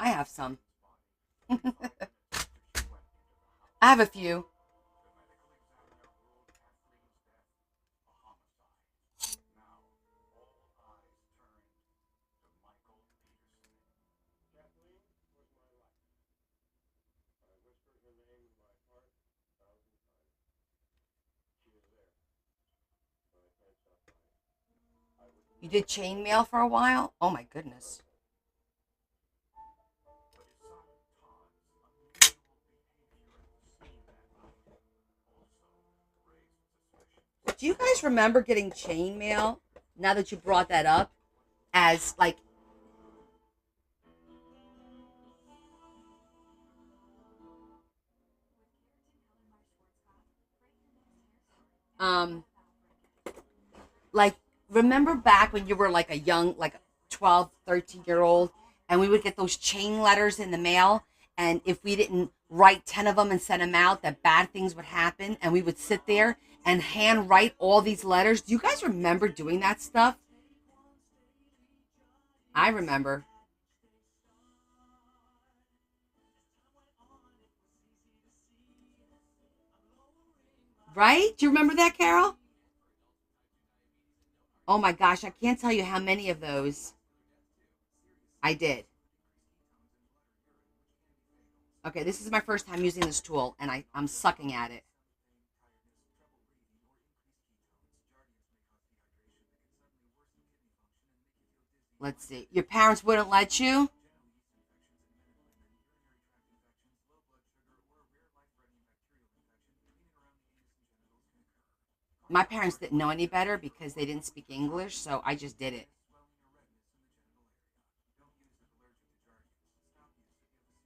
I have some. I have a few. You did chainmail for a while? Oh my goodness. Do you guys remember getting chainmail? Now that you brought that up, as like um like remember back when you were like a young like 12, 13-year old, and we would get those chain letters in the mail, and if we didn't write 10 of them and send them out, that bad things would happen, and we would sit there and hand write all these letters. Do you guys remember doing that stuff? I remember. Right? Do you remember that, Carol? Oh my gosh, I can't tell you how many of those I did. Okay, this is my first time using this tool, and I'm sucking at it. Let's see. Your parents wouldn't let you? My parents didn't know any better because they didn't speak English, so I just did it.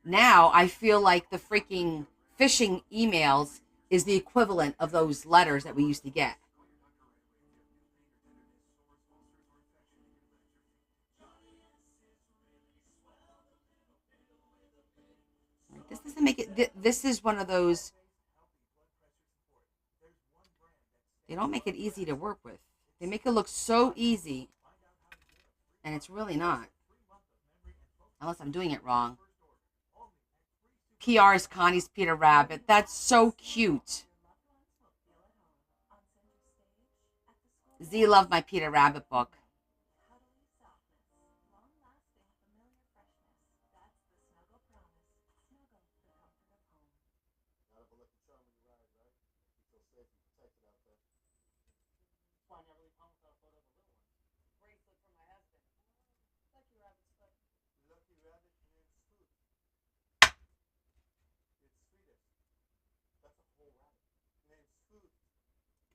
Now I feel like the freaking phishing emails is the equivalent of those letters that we used to get. This doesn't make it. This is one of those. They don't make it easy to work with. They make it look so easy, and it's really not. Unless I'm doing it wrong. PR is Connie's Peter Rabbit. That's so cute. Z loved my Peter Rabbit book.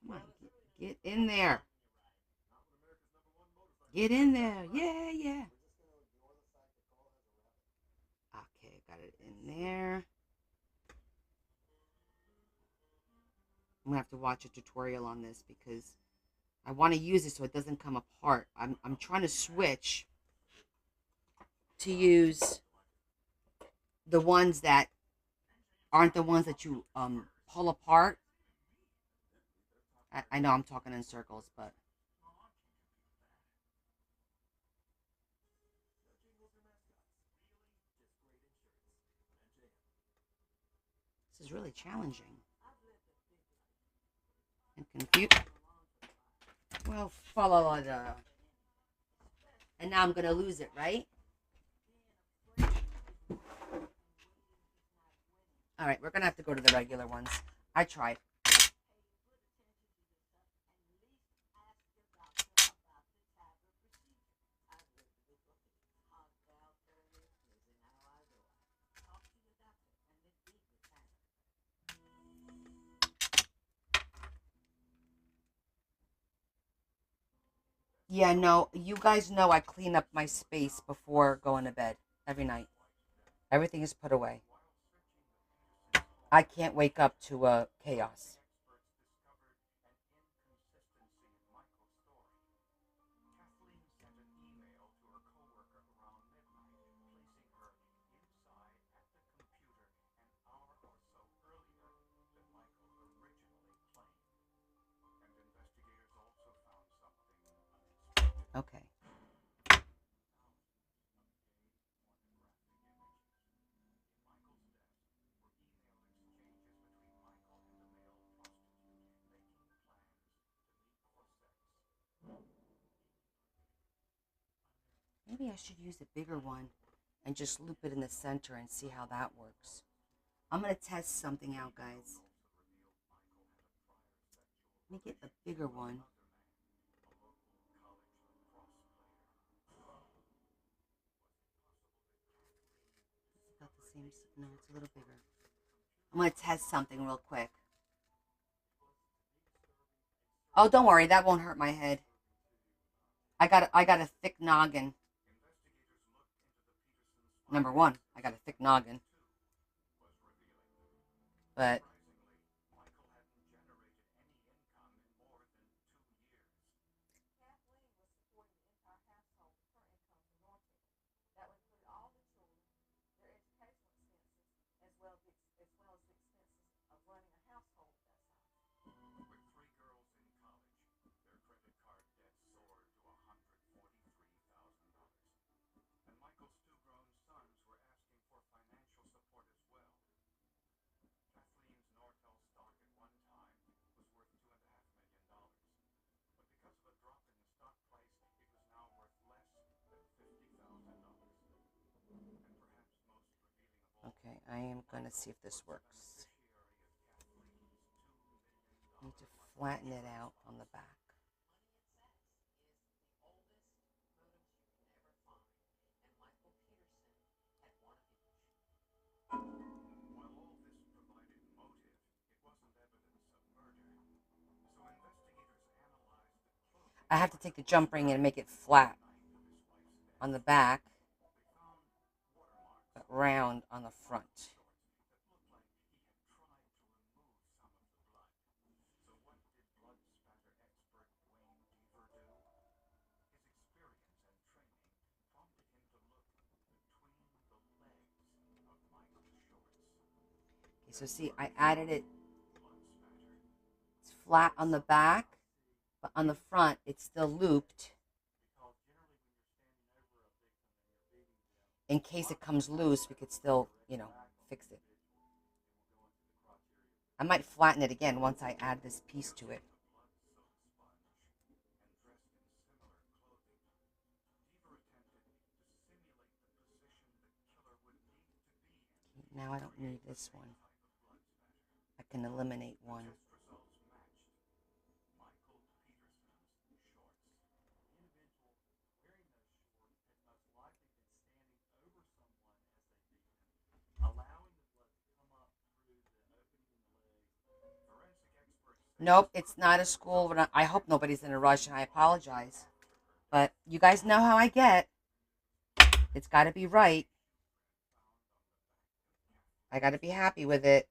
Come on, get in there. Get in there. Yeah, yeah. Okay, got it in there. I'm gonna have to watch a tutorial on this because I want to use it so it doesn't come apart. I'm trying to switch to use the ones that aren't the ones that you pull apart. I know I'm talking in circles, but this is really challenging and confusing. Well, follow it. And now I'm gonna lose it, right? All right, we're gonna have to go to the regular ones. I tried. Yeah, no, you guys know I clean up my space before going to bed every night. Everything is put away. I can't wake up to chaos. Okay. Maybe I should use a bigger one and just loop it in the center and see how that works. I'm going to test something out, guys. Let me get a bigger one. It's about the same. No, it's a little bigger. I'm going to test something real quick. Oh, don't worry. That won't hurt my head. I got a thick noggin. Number one, I got a thick noggin. But okay, I am going to see if this works. I need to flatten it out on the back. I have to take the jump ring and make it flat on the back, but round on the front. Okay, so see, I added it. It's flat on the back, but on the front, it's still looped. In case it comes loose, we could still, fix it. I might flatten it again once I add this piece to it. Now I don't need this one. I can eliminate one. Nope, it's not a school. But I hope nobody's in a rush, and I apologize. But you guys know how I get. It's got to be right. I got to be happy with it.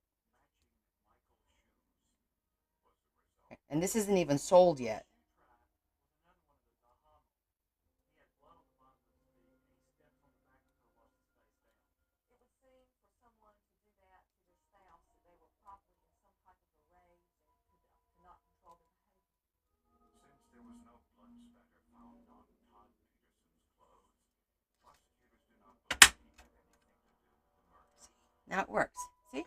And this isn't even sold yet. Now it works. See?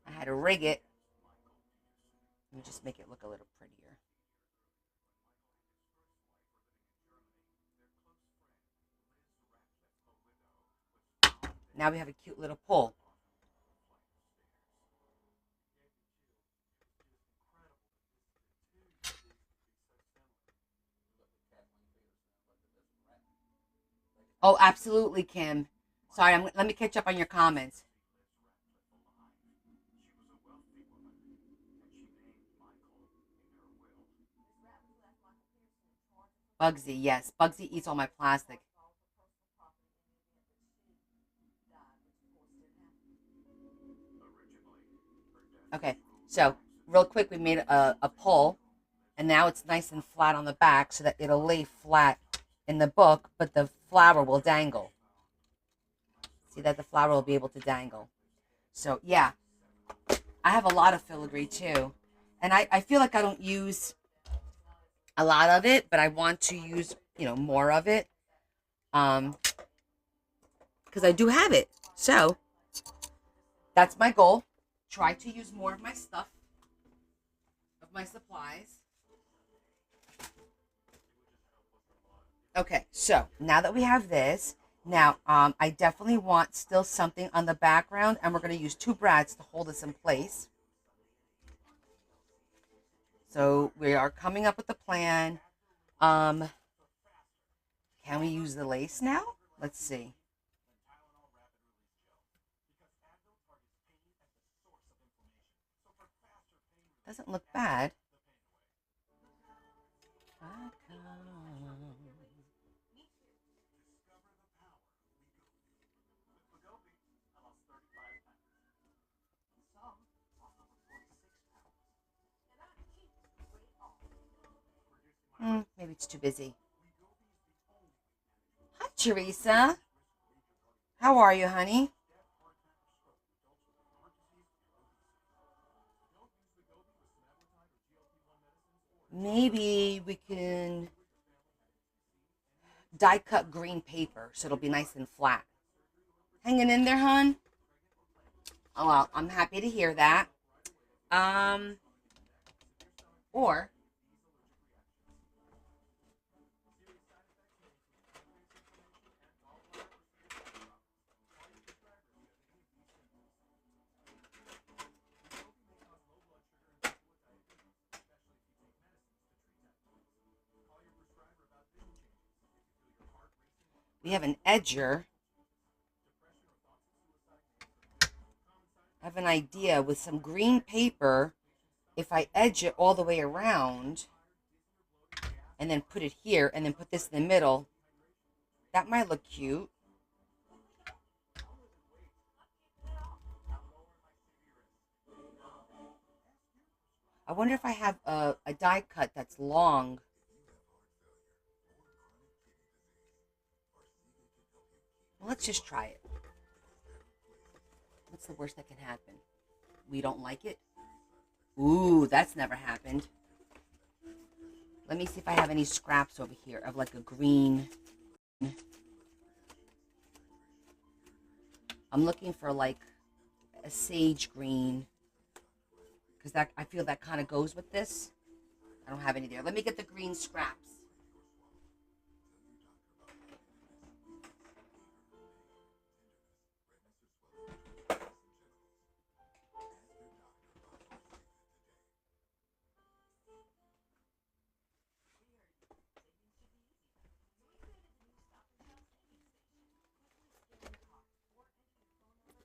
I had to rig it. Let me just make it look a little prettier. Now we have a cute little pull. Oh, absolutely, Kim. Sorry, let me catch up on your comments. Bugsy, yes. Bugsy eats all my plastic. Okay, so real quick, we made a pull, and now it's nice and flat on the back so that it'll lay flat in the book, but the flower will dangle. See that the flower will be able to dangle. So, yeah, I have a lot of filigree too. And I feel like I don't use a lot of it, but I want to use, more of it. Because I do have it. So, that's my goal. Try to use more of my stuff, of my supplies. Okay, so now that we have this, now I definitely want still something on the background, and we're going to use two brads to hold us in place. So we are coming up with a plan. Can we use the lace now? Let's see. Doesn't look bad. Maybe it's too busy. Hi, Teresa. How are you, honey? Maybe we can die cut green paper so it'll be nice and flat. Hanging in there, hon? Oh, well, I'm happy to hear that. Um, or we have an edger. I have an idea with some green paper. If I edge it all the way around and then put it here and then put this in the middle, that might look cute. I wonder if I have a die cut that's long. Well, let's just try it. What's the worst that can happen? We don't like it? Ooh, that's never happened. Let me see if I have any scraps over here of like a green. I'm looking for like a sage green because that I feel that kind of goes with this. I don't have any there. Let me get the green scraps.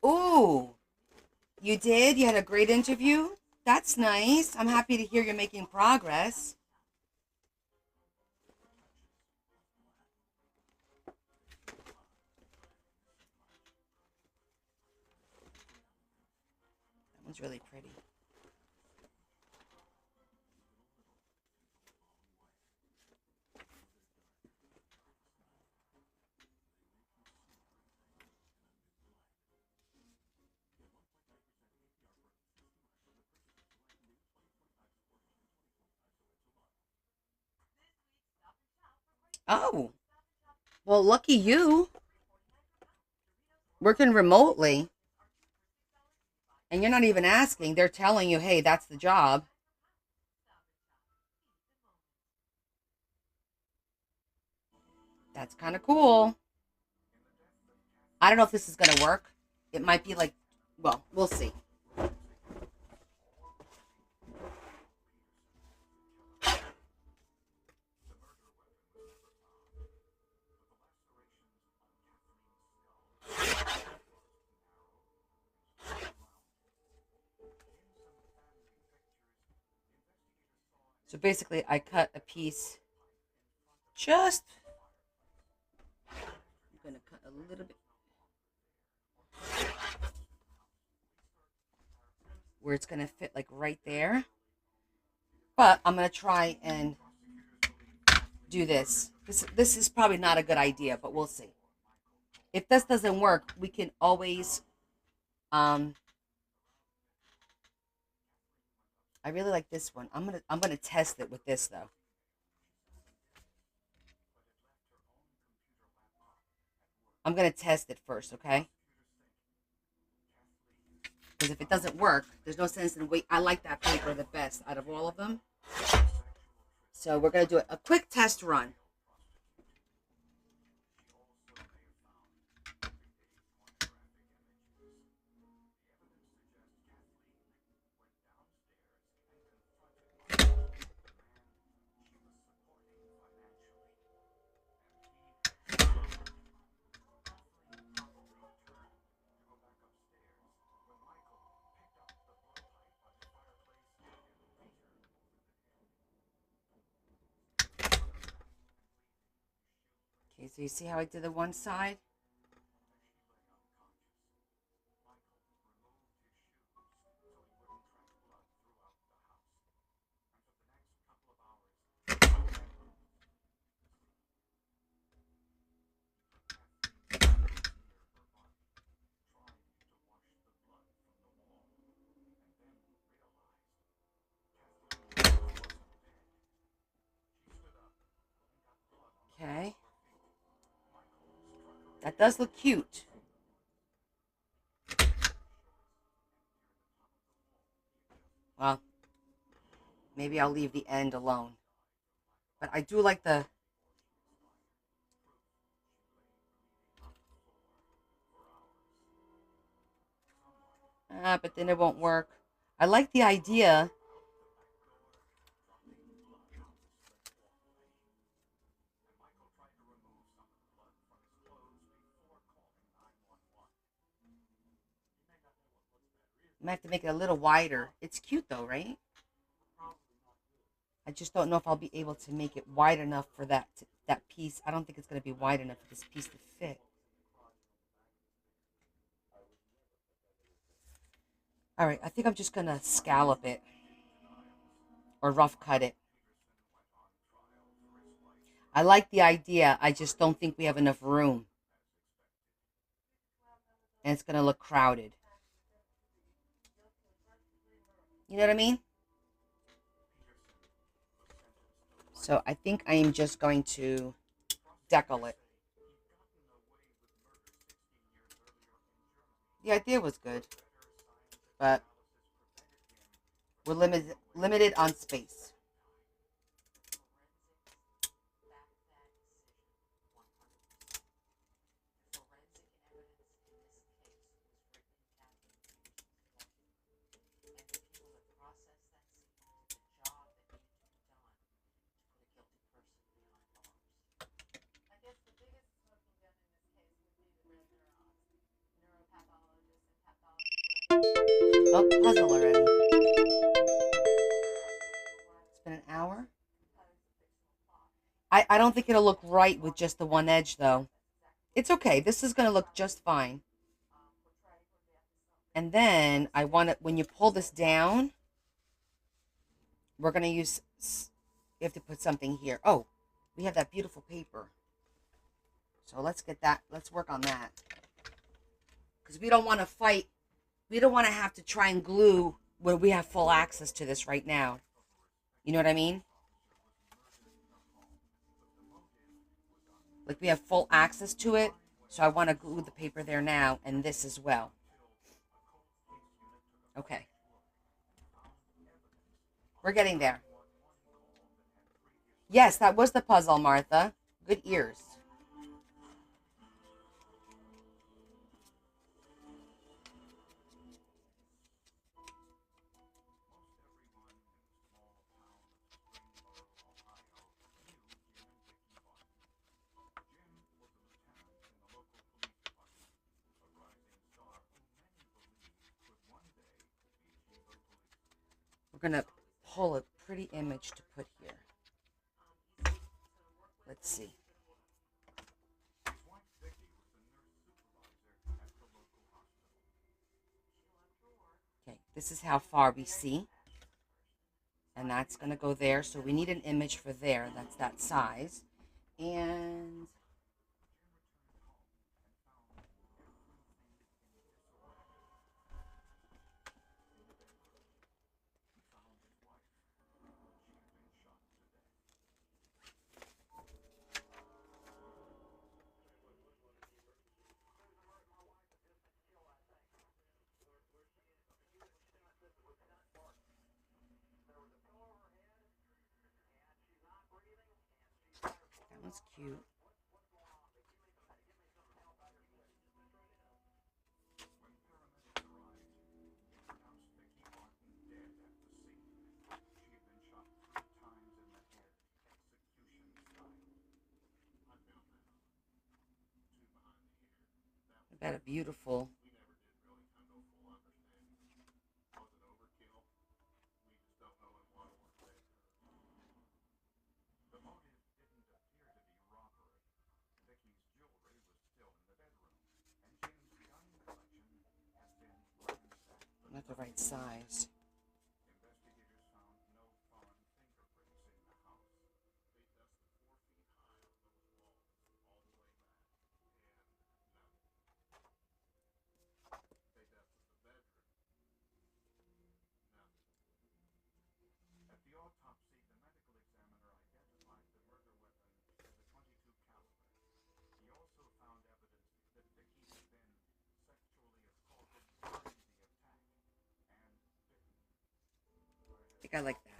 Ooh, you did? You had a great interview? That's nice. I'm happy to hear you're making progress. That one's really pretty. Oh, well, lucky you. Working remotely. And you're not even asking. They're telling you, hey, that's the job. That's kind of cool. I don't know if this is going to work. It might be like, well, we'll see. So basically, I cut a piece just, I'm going to cut a little bit where it's going to fit like right there. But I'm going to try and do this. This is probably not a good idea, but we'll see. If this doesn't work, we can always um I really like this one. I'm gonna test it with this though. I'm gonna test it first, okay? Because if it doesn't work. There's no sense in wait. I like that paper the best out of all of them. So we're going to do a quick test run. Okay, so you see how I did the one side? Okay. That does look cute. Well, maybe I'll leave the end alone. But I do like the... but then it won't work. I like the idea. I might have to make it a little wider. It's cute though, right? I just don't know if I'll be able to make it wide enough for that piece. I don't think it's going to be wide enough for this piece to fit. All right, I think I'm just going to scallop it or rough cut it. I like the idea. I just don't think we have enough room. And it's going to look crowded. You know what I mean? So I think I am just going to decal it. The idea was good, but we're limited on space. Oh, puzzle already. It's been an hour. I don't think it'll look right with just the one edge, though. It's okay. This is going to look just fine. And then I want it, when you pull this down, we're going to use, you have to put something here. Oh, we have that beautiful paper. So let's get that. Let's work on that. Because we don't want to fight. We don't want to have to try and glue when we have full access to this right now. You know what I mean? Like we have full access to it. So I want to glue the paper there now and this as well. Okay. We're getting there. Yes, that was the puzzle, Martha. Good ears. We're going to pull a pretty image to put here. Let's see. Okay, this is how far we see. And that's going to go there. So we need an image for there. That's that size. And That's cute. Got a beautiful. Not the right size. I think I like that.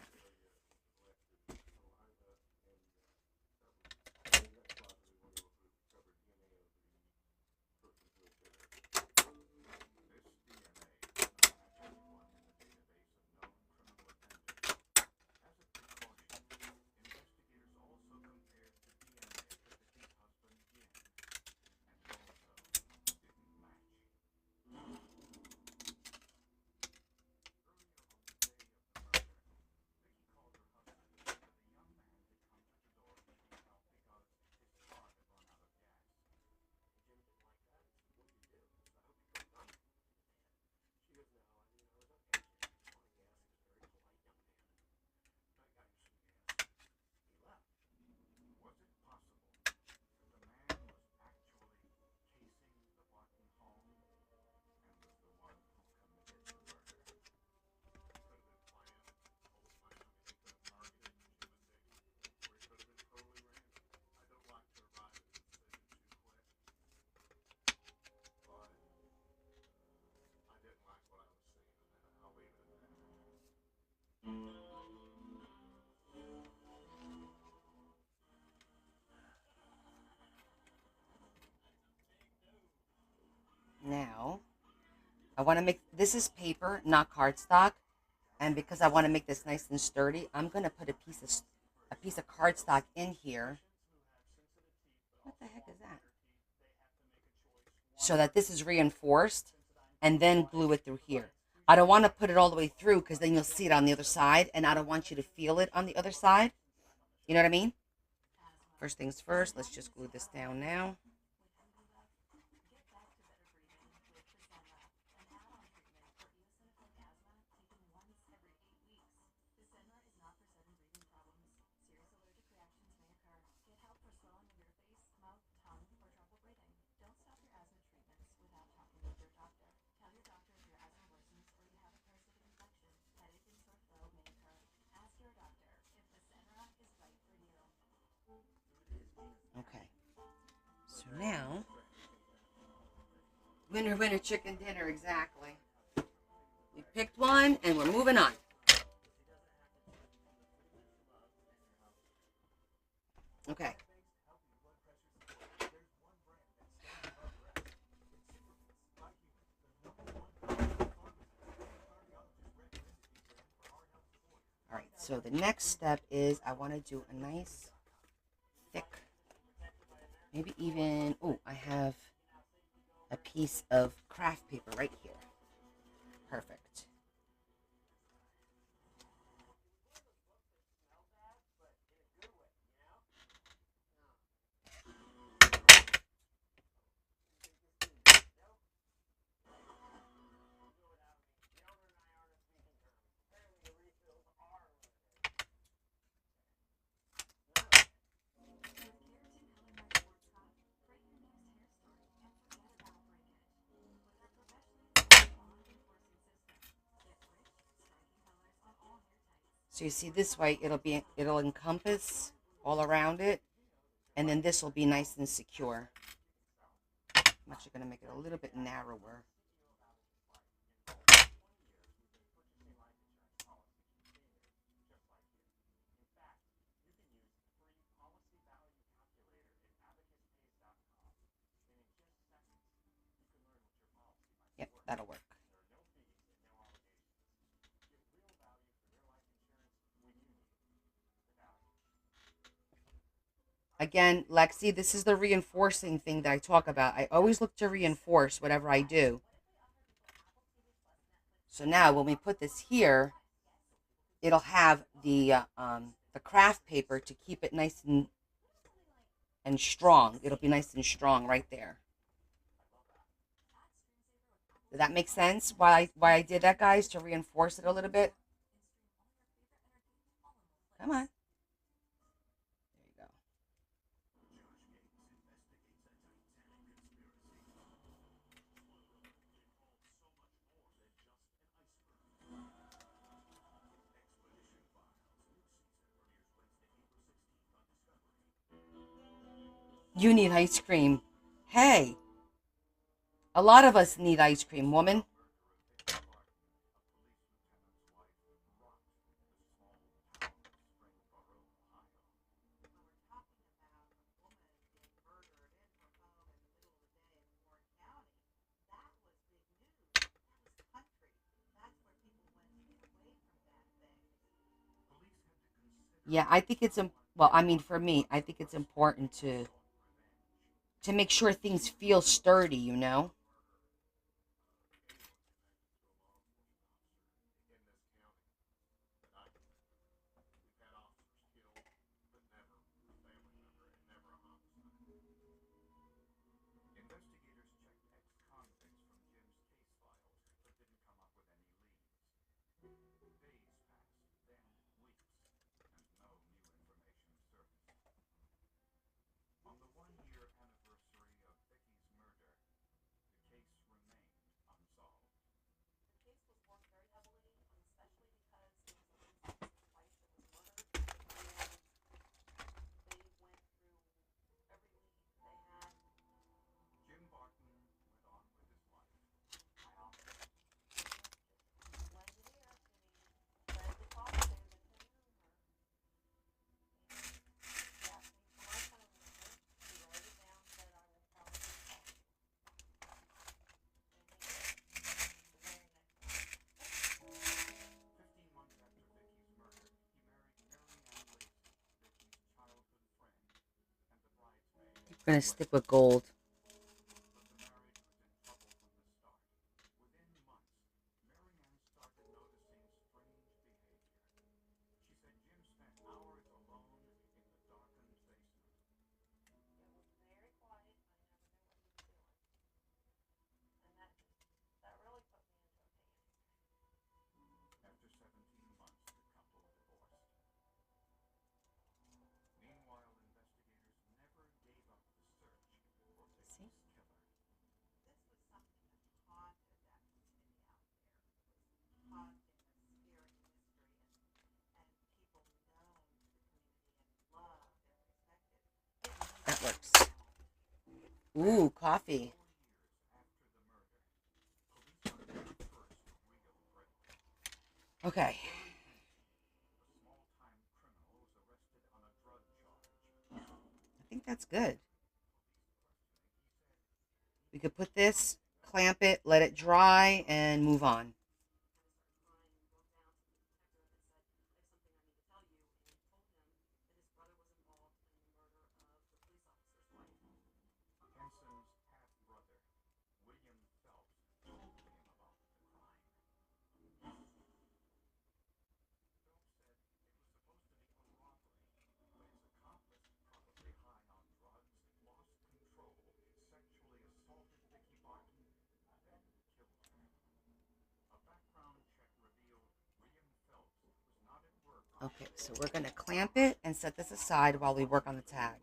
Now, I want to make, this is paper, not cardstock. And because I want to make this nice and sturdy, I'm going to put a piece of cardstock in here. What the heck is that? So that this is reinforced, and then glue it through here. I don't want to put it all the way through because then you'll see it on the other side, and I don't want you to feel it on the other side. You know what I mean? First things first, let's just glue this down now. Okay. So now, winner, winner, chicken dinner, exactly. We picked one, and we're moving on. Okay. All right, so the next step is I want to do a nice, thick, maybe even, oh, I have a piece of craft paper right here. Perfect. So you see this way, it'll encompass all around it, and then this will be nice and secure. I'm actually going to make it a little bit narrower. Again, Lexi, this is the reinforcing thing that I talk about. I always look to reinforce whatever I do. So now when we put this here, it'll have the craft paper to keep it nice and strong. It'll be nice and strong right there. Did that make sense? Why I did that, guys, to reinforce it a little bit? Come on. There you go. You need ice cream. Hey, a lot of us need ice cream, woman. Yeah, I think well, I mean, for me, I think it's important to make sure things feel sturdy, you know? I'm gonna stick with gold. See? That works. Ooh, coffee. Okay. I think that's good. We could put this, clamp it, let it dry, and move on. Okay, so we're gonna clamp it and set this aside while we work on the tag.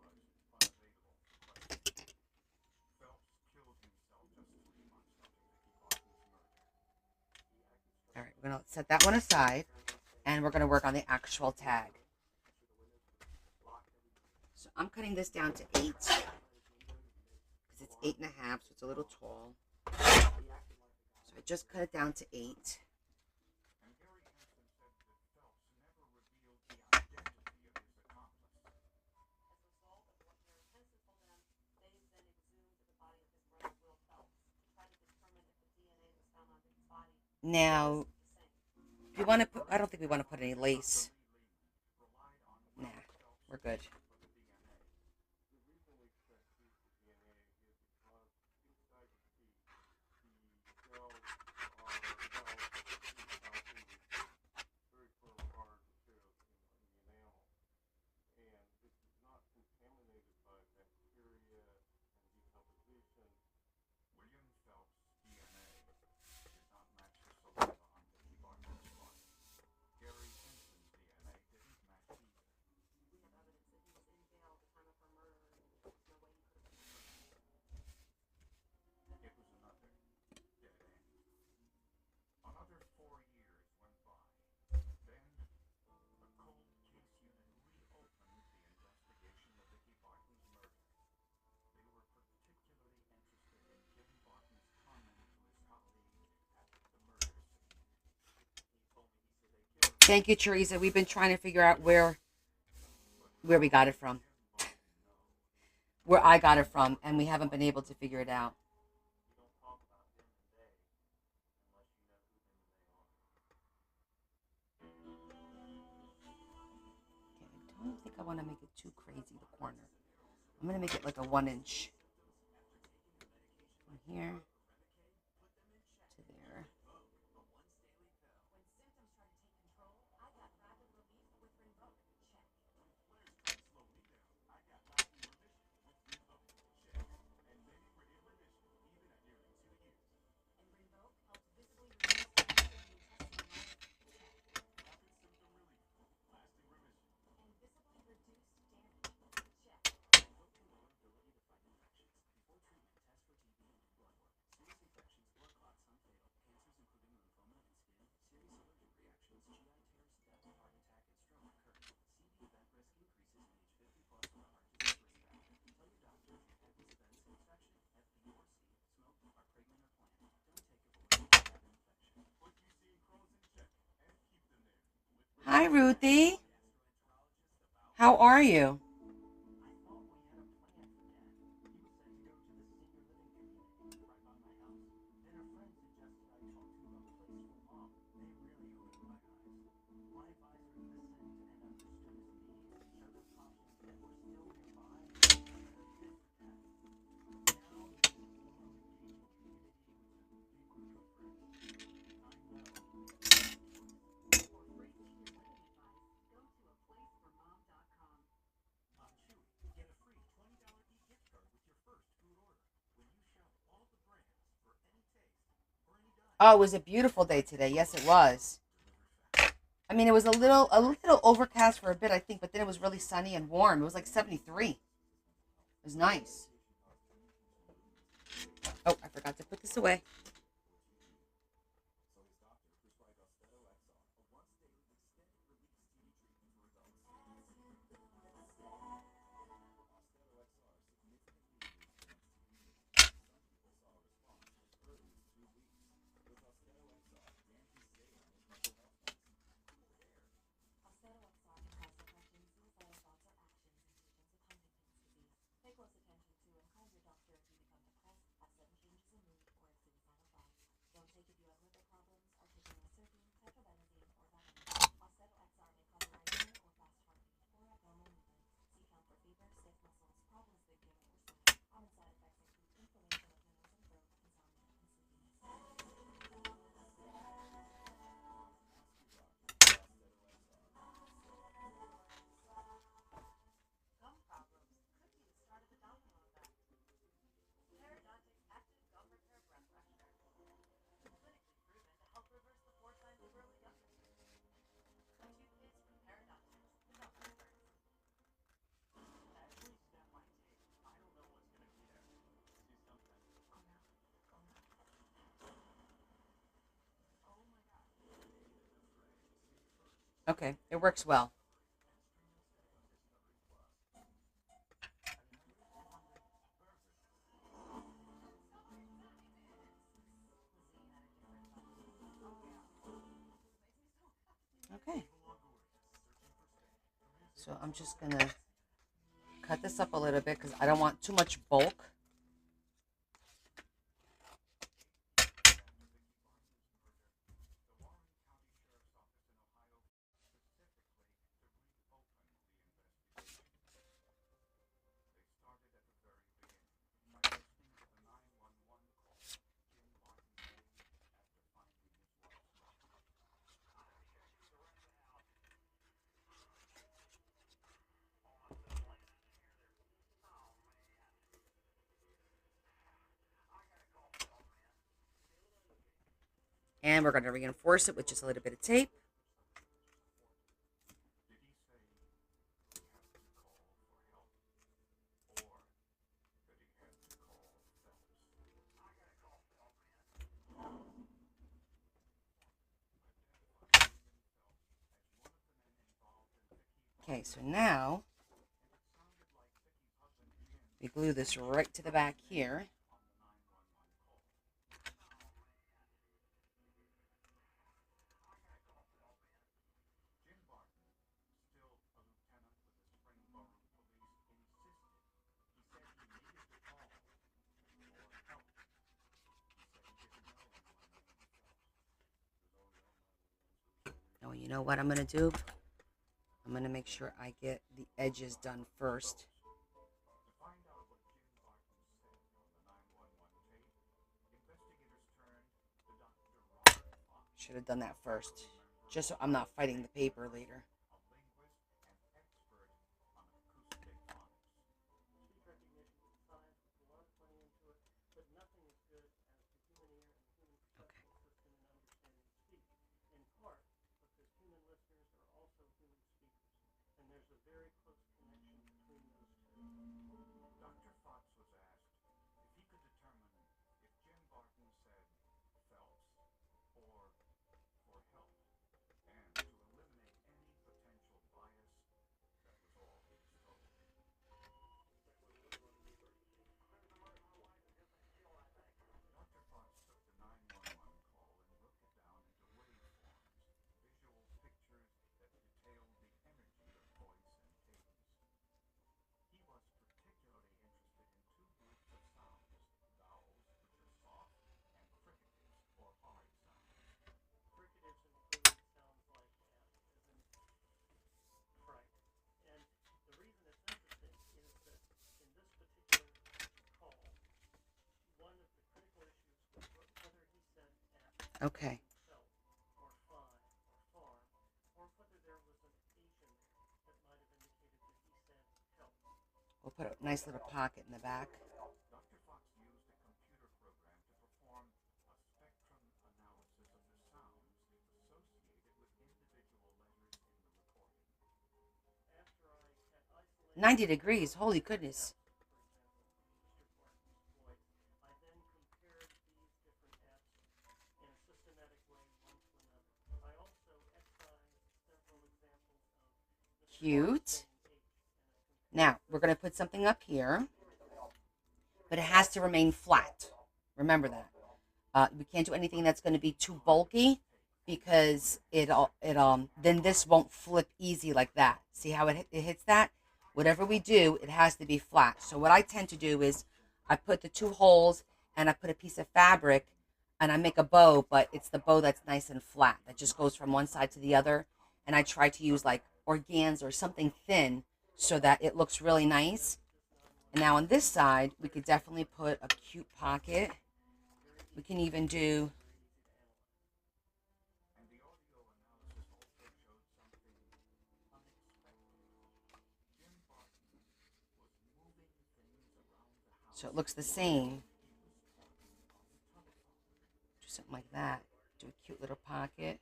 All right, we're gonna set that one aside and we're gonna work on the actual tag. So I'm cutting this down to 8 because it's 8.5, so it's a little tall. So I just cut it down to 8. Now, if you want to put, I don't think we want to put any lace. Nah, we're good. Thank you, Teresa. We've been trying to figure out where we got it from, where I got it from, and we haven't been able to figure it out. Okay, I don't think I want to make it too crazy, the corner. I'm going to make it like a 1 inch from here to there. Hi, Ruthie. How are you? Oh, it was a beautiful day today. Yes, it was. I mean, it was a little overcast for a bit, I think, but then it was really sunny and warm. It was like 73. It was nice. Oh, I forgot to put this away. Okay, it works well. Okay, so I'm just gonna cut this up a little bit because I don't want too much bulk. And we're gonna reinforce it with just a little bit of tape. Okay, so now we glue this right to the back here. you know what I'm going to do? I'm going to make sure I get the edges done first. Should have done that first, just so I'm not fighting the paper later. Okay. We'll put a nice little pocket in the back. $90. Holy goodness. Cute. Now, we're going to put something up here, but it has to remain flat. Remember that. We can't do anything that's going to be too bulky because then this won't flip easy like that. See how it hits that? Whatever we do, it has to be flat. So what I tend to do is I put the 2 holes and I put a piece of fabric and I make a bow, but it's the bow that's nice and flat. That just goes from one side to the other. And I try to use like organza or something thin so that it looks really nice. And now on this side, we could definitely put a cute pocket. We can even do so it looks the same. Do something like that. Do a cute little pocket.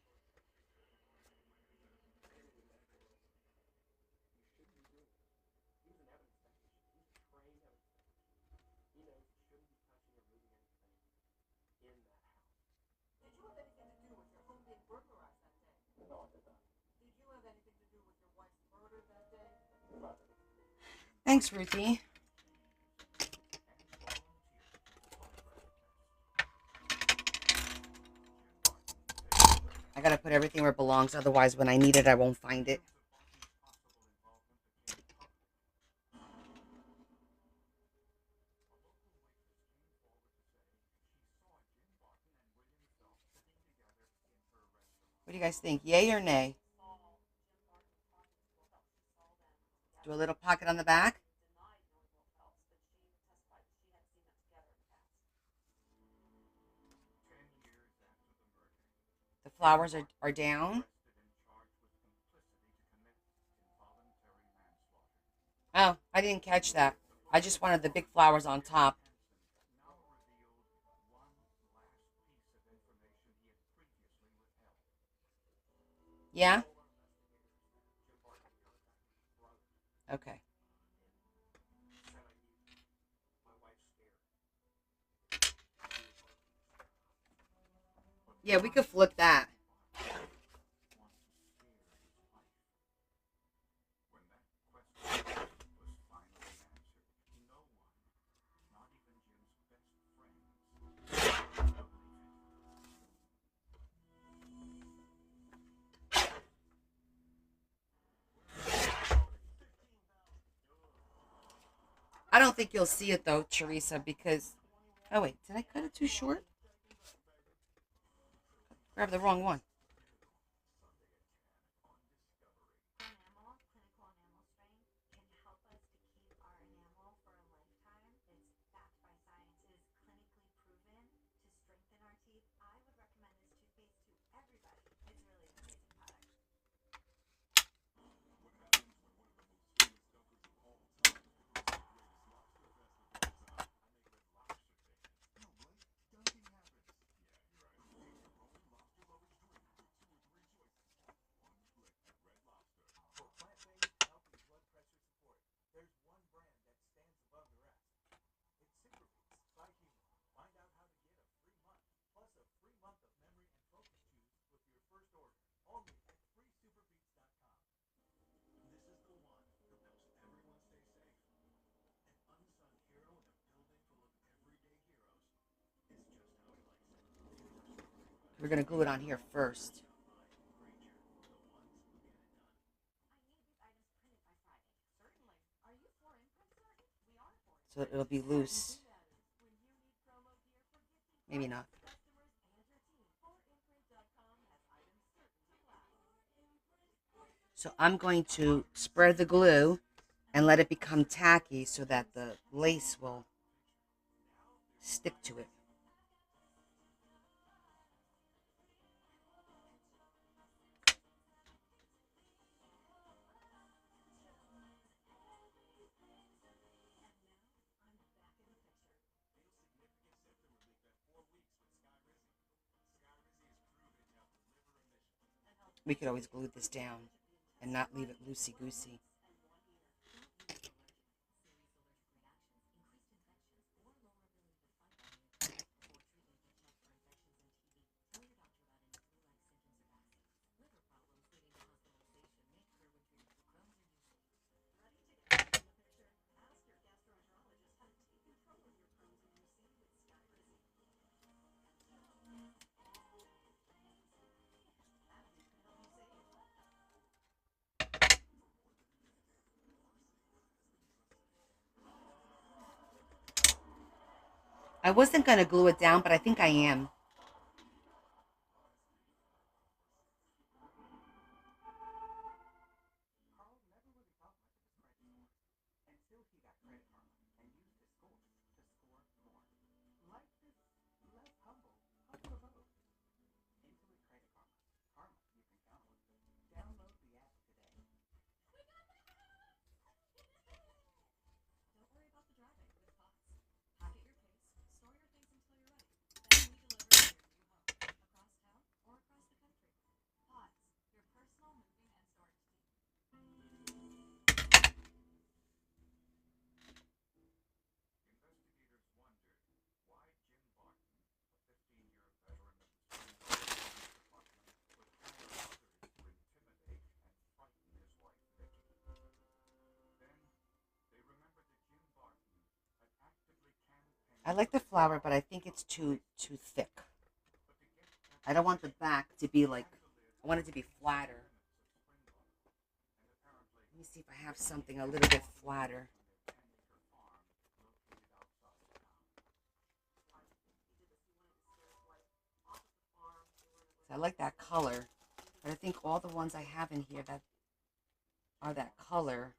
Thanks, Ruthie. I gotta put everything where it belongs, otherwise when I need it, I won't find it. What do you guys think? Yay or nay? Do a little pocket on the back? The flowers are down. Oh, I didn't catch that. I just wanted the big flowers on top. Yeah? Okay. Yeah, we could flip that. I don't think you'll see it though, Teresa, because oh wait, did I cut it too short? Grab the wrong one. We're going to glue it on here first. So it'll be loose. Maybe not. So I'm going to spread the glue and let it become tacky so that the lace will stick to it. We could always glue this down and not leave it loosey-goosey. I wasn't going to glue it down, but I think I am. I like the flower, but I think it's too thick. I don't want the back to be like, I want it to be flatter. Let me see if I have something a little bit flatter. I like that color, but I think all the ones I have in here that are that color.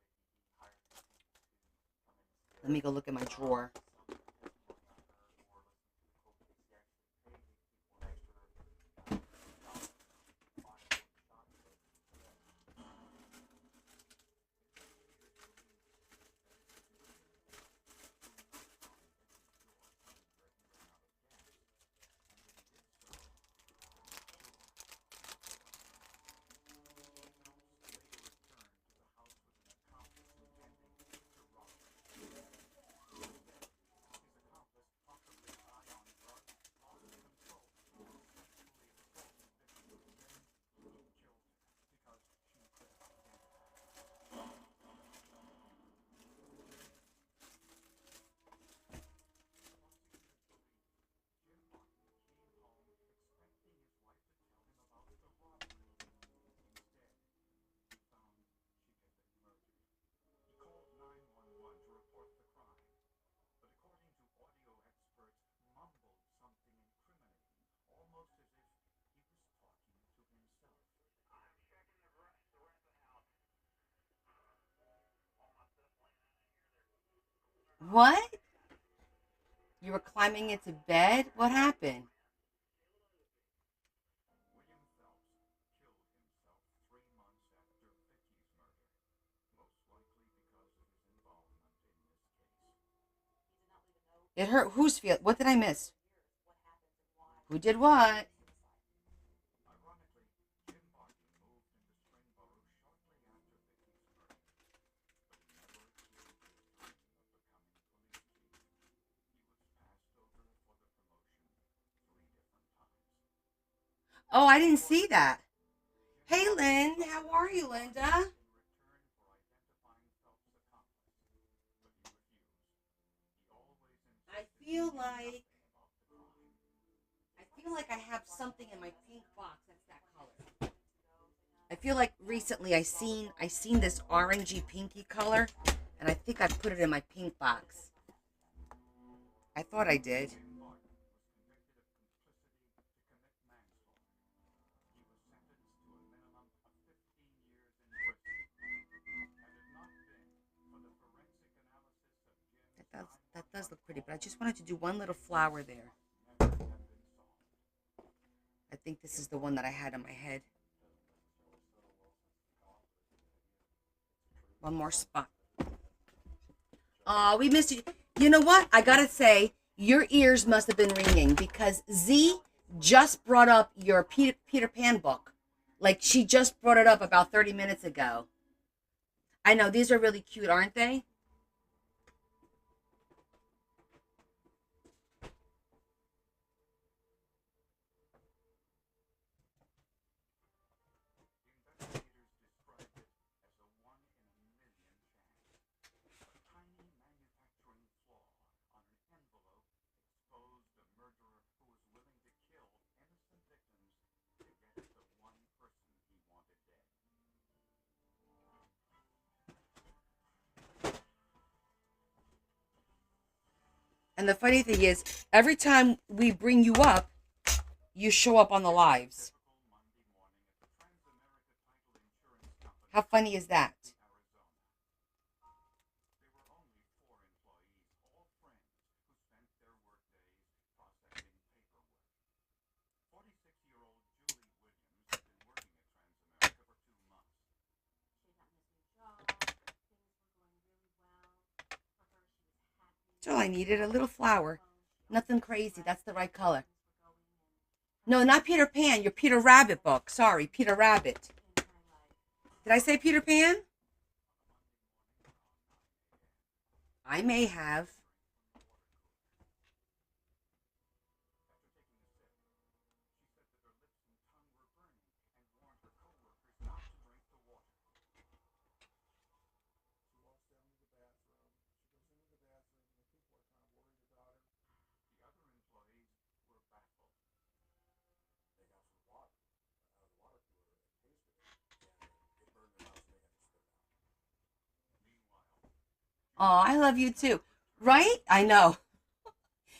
Let me go look at my drawer. What? You were climbing into bed? What happened? It hurt whose feel? What did I miss? Who did what? Oh, I didn't see that. Hey, Lynn. How are you, Linda? I feel like feel like I have something in my pink box that's that color. I feel like recently I seen this orangey pinky color, and I think I put it in my pink box. I thought I did. That does that does look pretty, but I just wanted to do one little flower there. I think this is the one that I had in my head. One more spot. Oh, we missed you. You know what? I gotta say, your ears must have been ringing because Z just brought up your Peter Pan book. Like she just brought it up about 30 minutes ago. I know these are really cute, aren't they? And the funny thing is, every time we bring you up, you show up on the lives. How funny is that? That's all I needed, a little flower. Nothing crazy. That's the right color. No, not Peter Pan. Your Peter Rabbit book. Sorry, Peter Rabbit. Did I say Peter Pan? I may have. Oh, I love you too. Right? I know.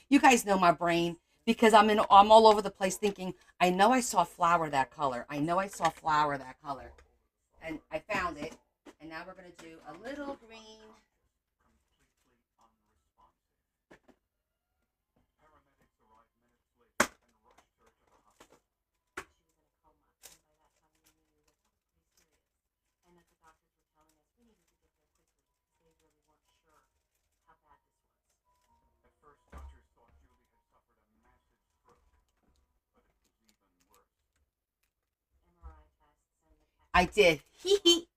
You guys know my brain because I'm all over the place thinking, I know I saw flower that color. I know I saw flower that color. And I found it. And now we're gonna do a little green. I did. Hee hee.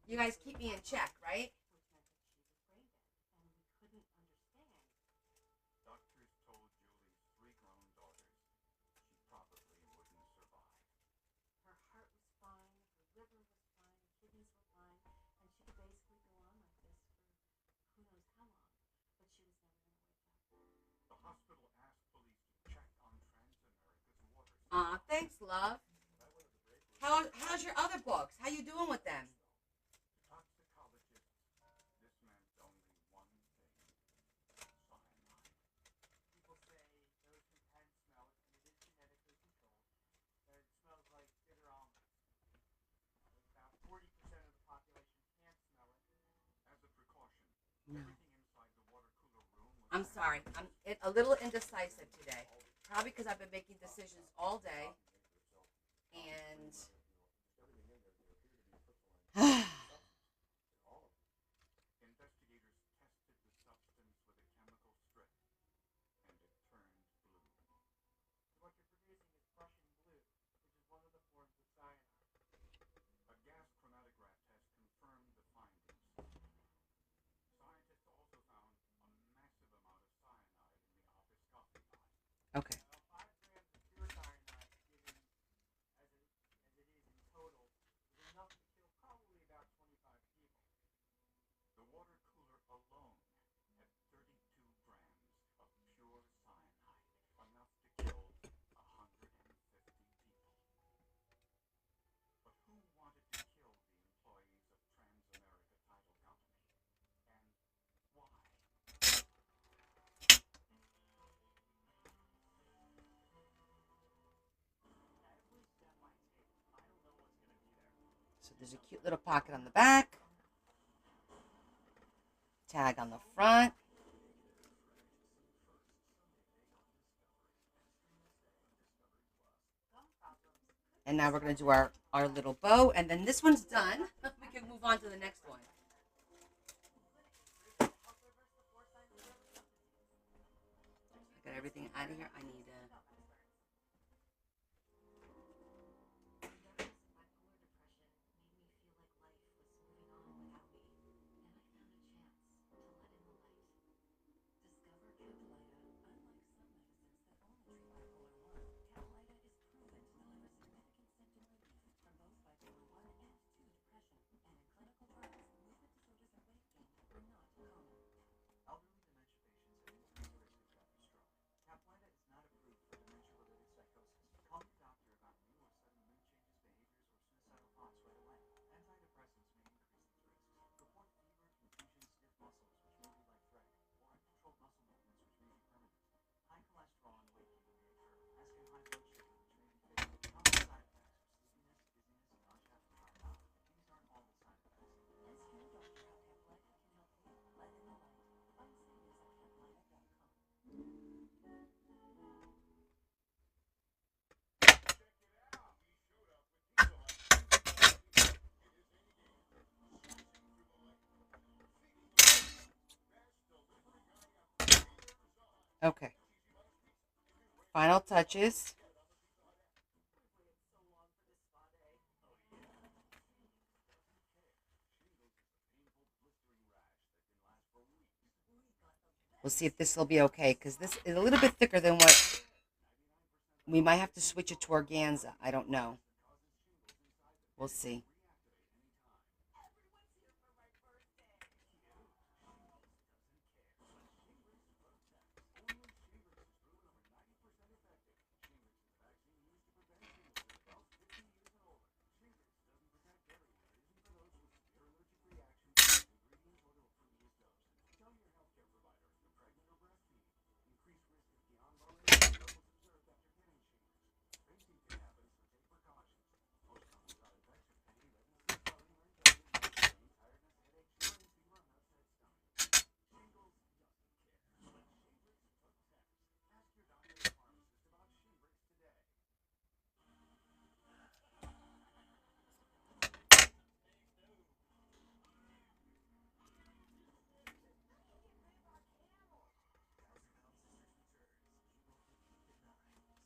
You guys keep me in check, right? Thanks, love. How's your other books? How you doing with them? No. I'm sorry. I'm a little indecisive today. Probably because I've been making decisions all day, and okay. There's a cute little pocket on the back. Tag on the front. And now we're going to do our little bow. And then this one's done. We can move on to the next one. I got everything out of here. I need okay. Final touches. We'll see if this will be okay, because this is a little bit thicker than what we might have to switch it to organza. I don't know. We'll see.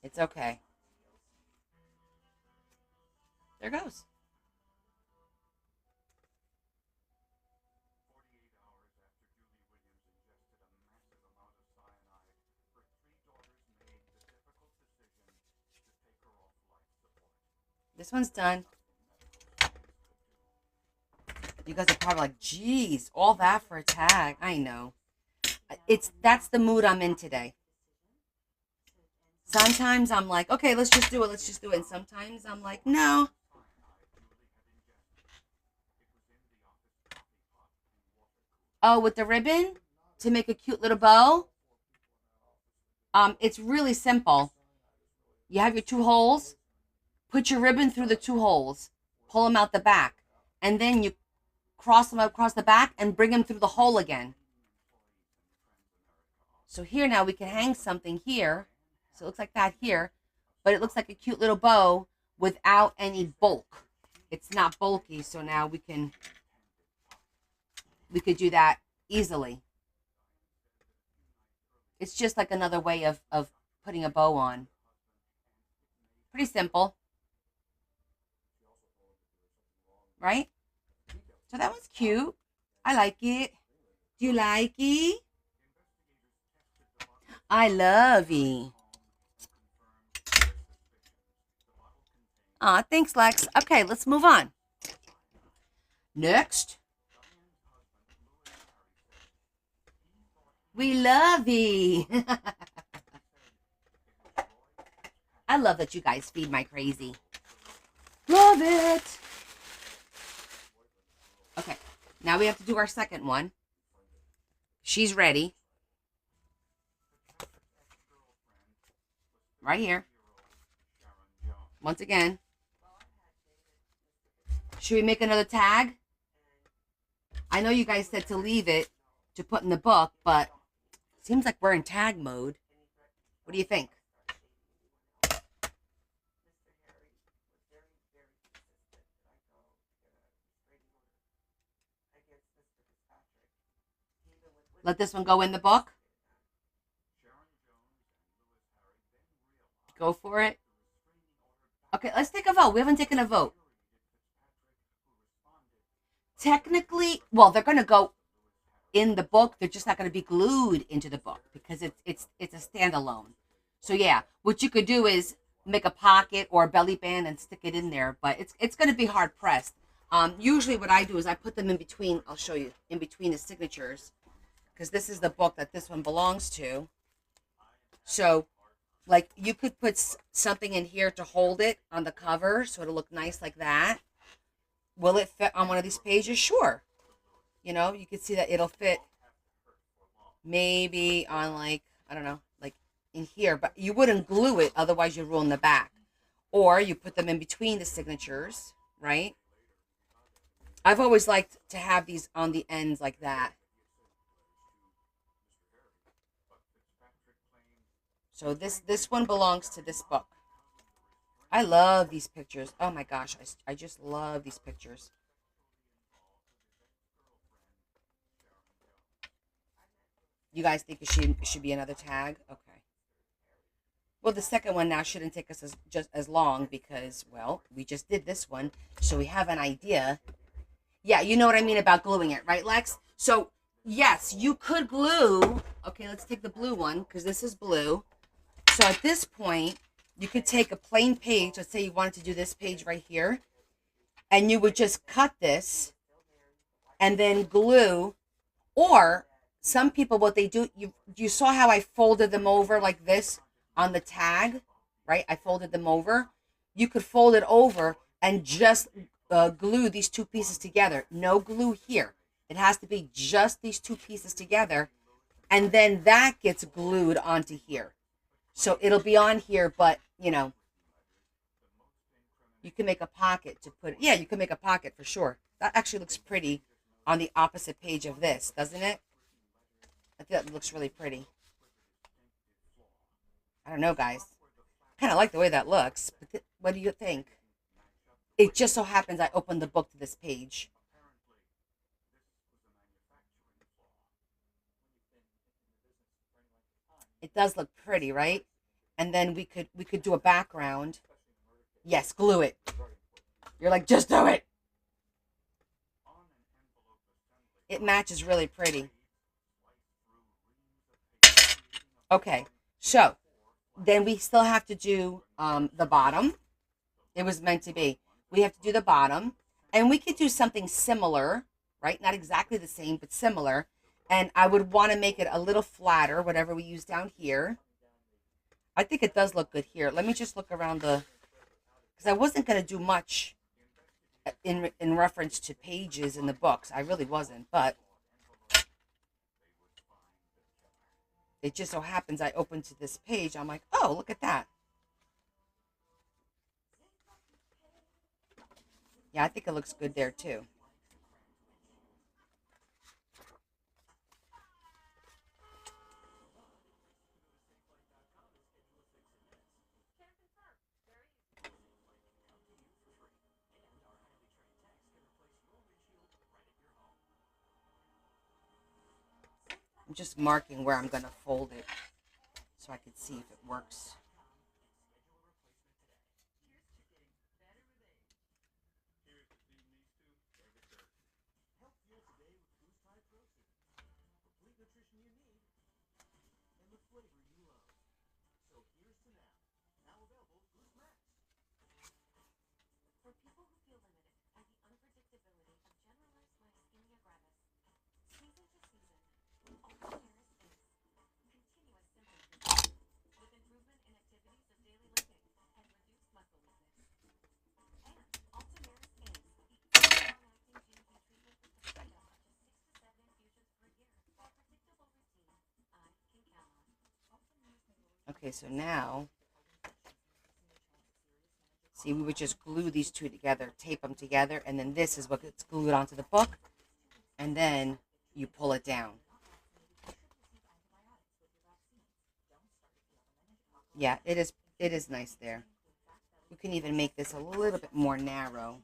It's okay. There goes. This one's done. You guys are probably like, geez, all that for a tag. I know. That's the mood I'm in today. Sometimes I'm like, okay, let's just do it. Let's just do it. And sometimes I'm like, no. Oh, with the ribbon to make a cute little bow. It's really simple. You have your two holes. Put your ribbon through the two holes. Pull them out the back. And then you cross them across the back and bring them through the hole again. So here now we can hang something here. So it looks like that here. But it looks like a cute little bow without any bulk. It's not bulky. So now we could do that easily. It's just like another way of putting a bow on. Pretty simple. Right? So that one's cute. I like it. Do you like it? I love it. Aw, thanks, Lex. Okay, let's move on. Next. We love it. I love that you guys feed my crazy. Love it. Okay, now we have to do our second one. She's ready. Right here. Once again. Should we make another tag? I know you guys said to leave it to put in the book, but it seems like we're in tag mode. What do you think? Let this one go in the book. Go for it. Okay, let's take a vote. We haven't taken a vote. Technically, well, they're going to go in the book. They're just not going to be glued into the book because it's a standalone. So yeah, what you could do is make a pocket or a belly band and stick it in there, but it's going to be hard pressed. Usually what I do is I put them in between. I'll show you in between the signatures because this is the book that this one belongs to. So like you could put something in here to hold it on the cover so it'll look nice like that. Will it fit on one of these pages? Sure. You know, you can see that it'll fit maybe on like, I don't know, like in here, but you wouldn't glue it. Otherwise you ruin the back. Or you put them in between the signatures, right? I've always liked to have these on the ends like that. So this one belongs to this book. I love these pictures. Oh my gosh, I just love these pictures. You guys think it should be another tag? Okay. Well, the second one now shouldn't take us just as long because, well, we just did this one, so we have an idea. Yeah, you know what I mean about gluing it, right, Lex? So, yes, you could glue. Okay, let's take the blue one because this is blue. So at this point, you could take a plain page. Let's say you wanted to do this page right here. And you would just cut this and then glue. Or some people, what they do, you saw how I folded them over like this on the tag, right? I folded them over. You could fold it over and just glue these two pieces together. No glue here. It has to be just these two pieces together. And then that gets glued onto here. So it'll be on here, but, you know, you can make a pocket to put it. Yeah, you can make a pocket for sure. That actually looks pretty on the opposite page of this, doesn't it? I think that looks really pretty. I don't know, guys. I kind of like the way that looks. But what do you think? It just so happens I opened the book to this page. It does look pretty, right? And then we could do a background. Yes, glue it. You're like, just do it. It matches really pretty. Okay, so then we still have to do the bottom. It was meant to be. We have to do the bottom. And we could do something similar, right? Not exactly the same, but similar. And I would want to make it a little flatter, whatever we use down here. I think it does look good here. Let me just look around because I wasn't going to do much in reference to pages in the books. I really wasn't, but it just so happens I opened to this page. I'm like, oh, look at that. Yeah, I think it looks good there too. I'm just marking where I'm going to fold it so I can see if it works. Okay, so now, See, we would just glue these two together, tape them together, and then this is what gets glued onto the book, and then you pull it down. Yeah, it is nice there. You can even make this a little bit more narrow.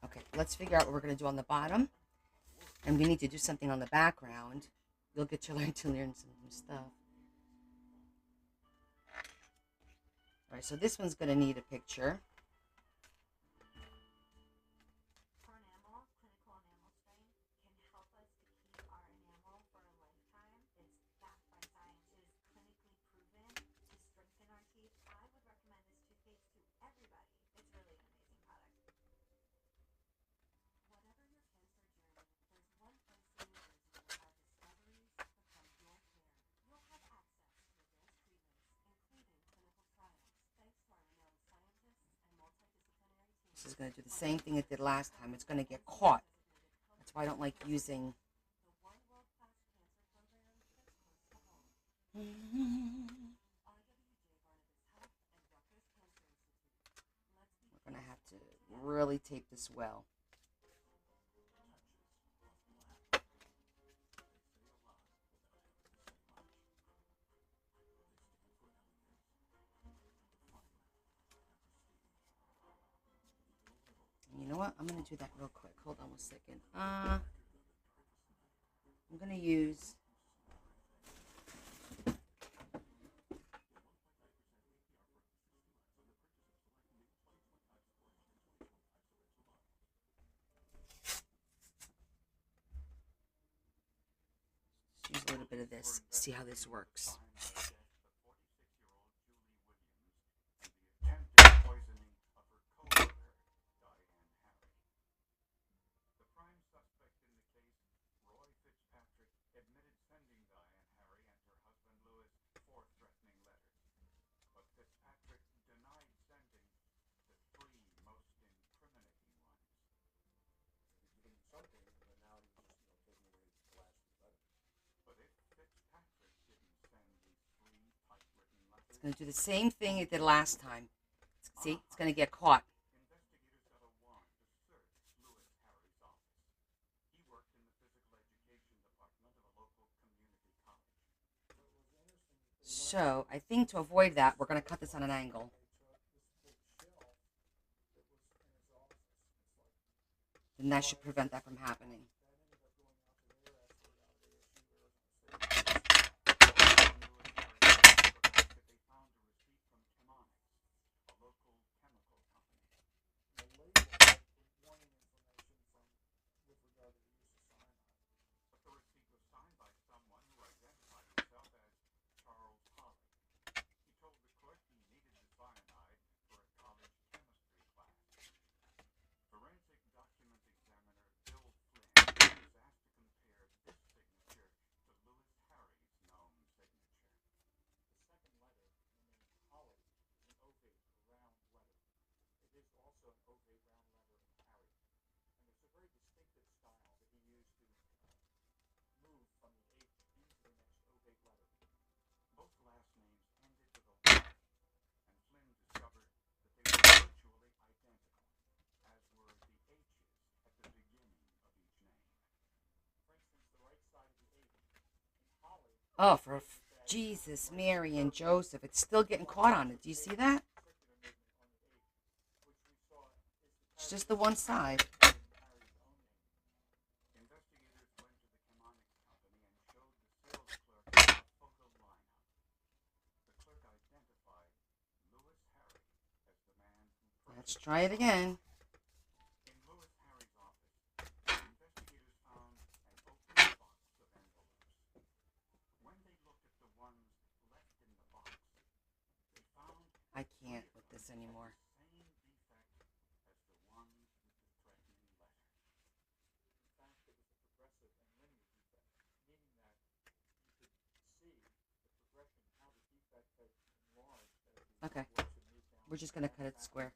Okay, let's figure out what we're going to do on the bottom. And we need to do something on the background. You'll get to learn some new stuff. All right, so this one's going to need a picture. This is going to do the same thing it did last time. It's going to get caught. That's why I don't like using... We're going to have to really tape this well. You know what? I'm going to do that real quick. Hold on 1 second. I'm going to use... use a little bit of this. See how this works. It's going to do the same thing it did last time. See, it's going to get caught. So, I think to avoid that, we're going to cut this on an angle. And that should prevent that from happening. Oh, for Jesus, Mary, and Joseph. It's still getting caught on it. Do you see that? It's just the one side. Let's try it again. I can't with this anymore. Okay. We're just going to cut it square.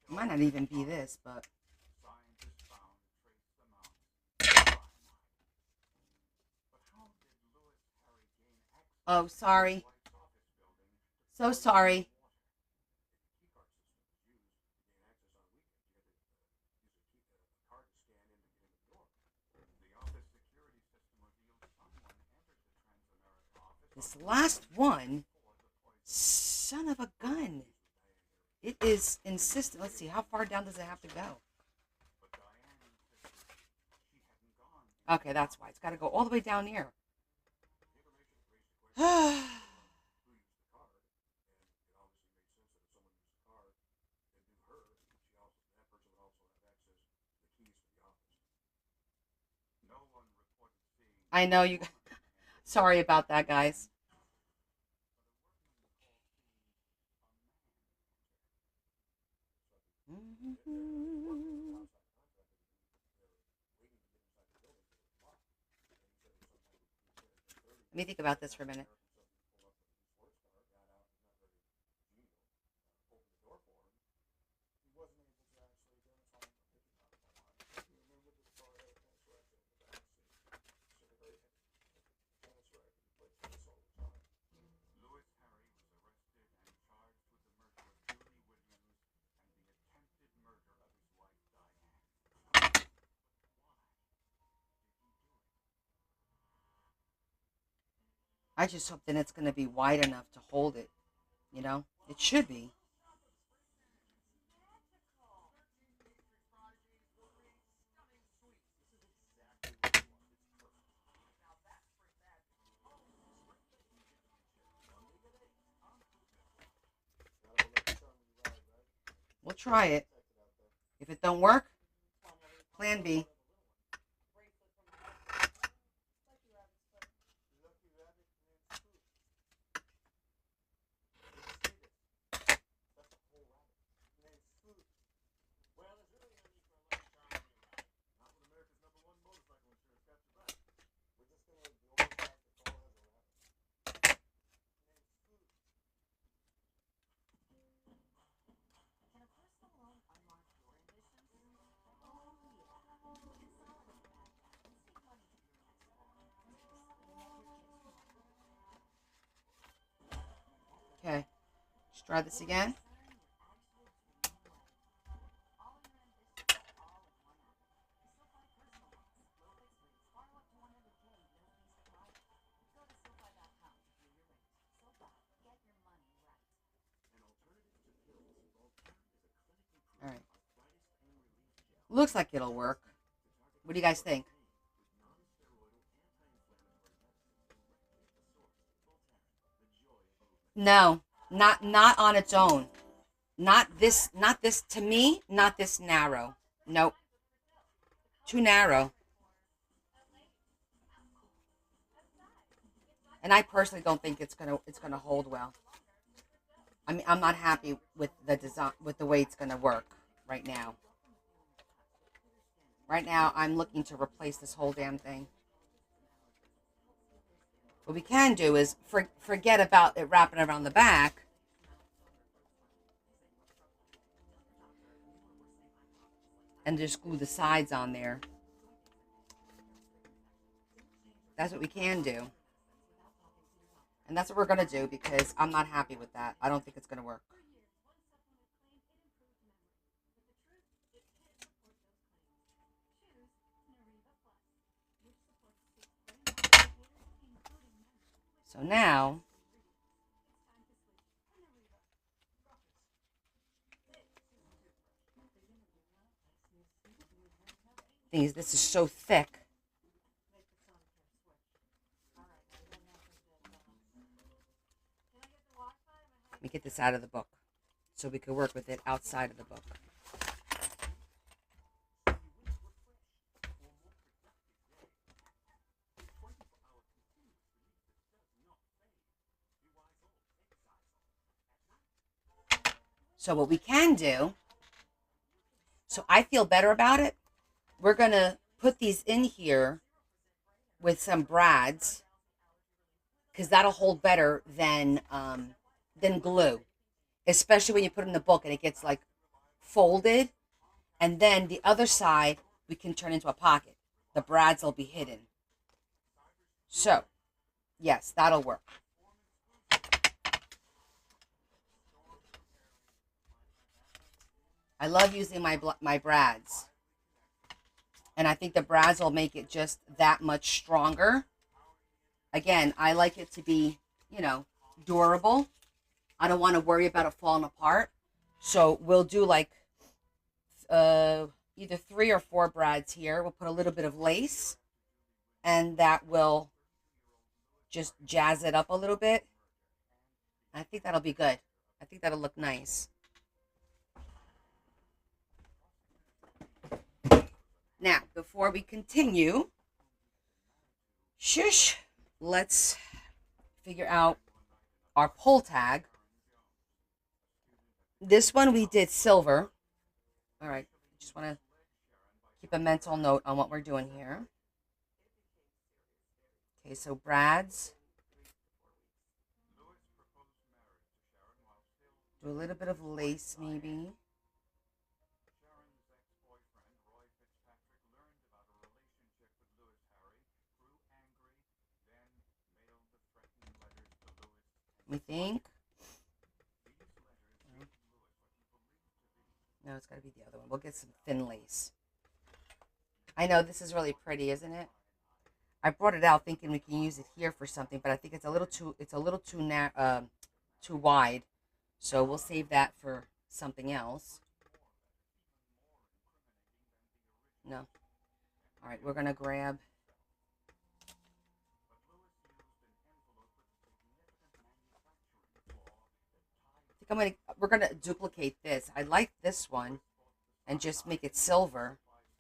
It might not even be this, but... Oh, sorry. So sorry. This last one, son of a gun. It is insistent. Let's see, how far down does it have to go? Okay, that's why. It's got to go all the way down here. I know you... Sorry about that, guys. Let me think about this for a minute. I just hope that it's going to be wide enough to hold it. You know? It should be. We'll try it. If it don't work, plan B. Okay, let's try this again. All right. Looks like it'll work. What do you guys think? No, not on its own. Not this to me, not this narrow. Nope. Too narrow. And I personally don't think it's gonna hold well. I mean, I'm not happy with the design, with the way it's gonna work right now. Right now, I'm looking to replace this whole damn thing. What we can do is forget about it wrapping around the back. And just glue the sides on there. That's what we can do. And that's what we're going to do because I'm not happy with that. I don't think it's going to work. So now, this is so thick. Let me get this out of the book so we can work with it outside of the book. So what we can do, so I feel better about it. We're going to put these in here with some brads because that'll hold better than glue, especially when you put it in the book and it gets like folded. And then the other side we can turn into a pocket. The brads will be hidden. So, yes, that'll work. I love using my brads. And I think the brads will make it just that much stronger. Again, I like it to be, durable. I don't want to worry about it falling apart. So we'll do like either 3 or 4 brads here. We'll put a little bit of lace, and that will just jazz it up a little bit. I think that'll be good. I think that'll look nice. Now, before we continue, let's figure out our pull tag. This one we did silver. All right, just want to keep a mental note on what we're doing here. Okay, so brads. Do a little bit of lace maybe. We think. No, it's got to be the other one. We'll get some thin lace. I know this is really pretty, isn't it? I brought it out thinking we can use it here for something, but I think it's a little too wide. So we'll save that for something else. No. All right, we're going to grab. We're going to duplicate this. I like this one and just make it silver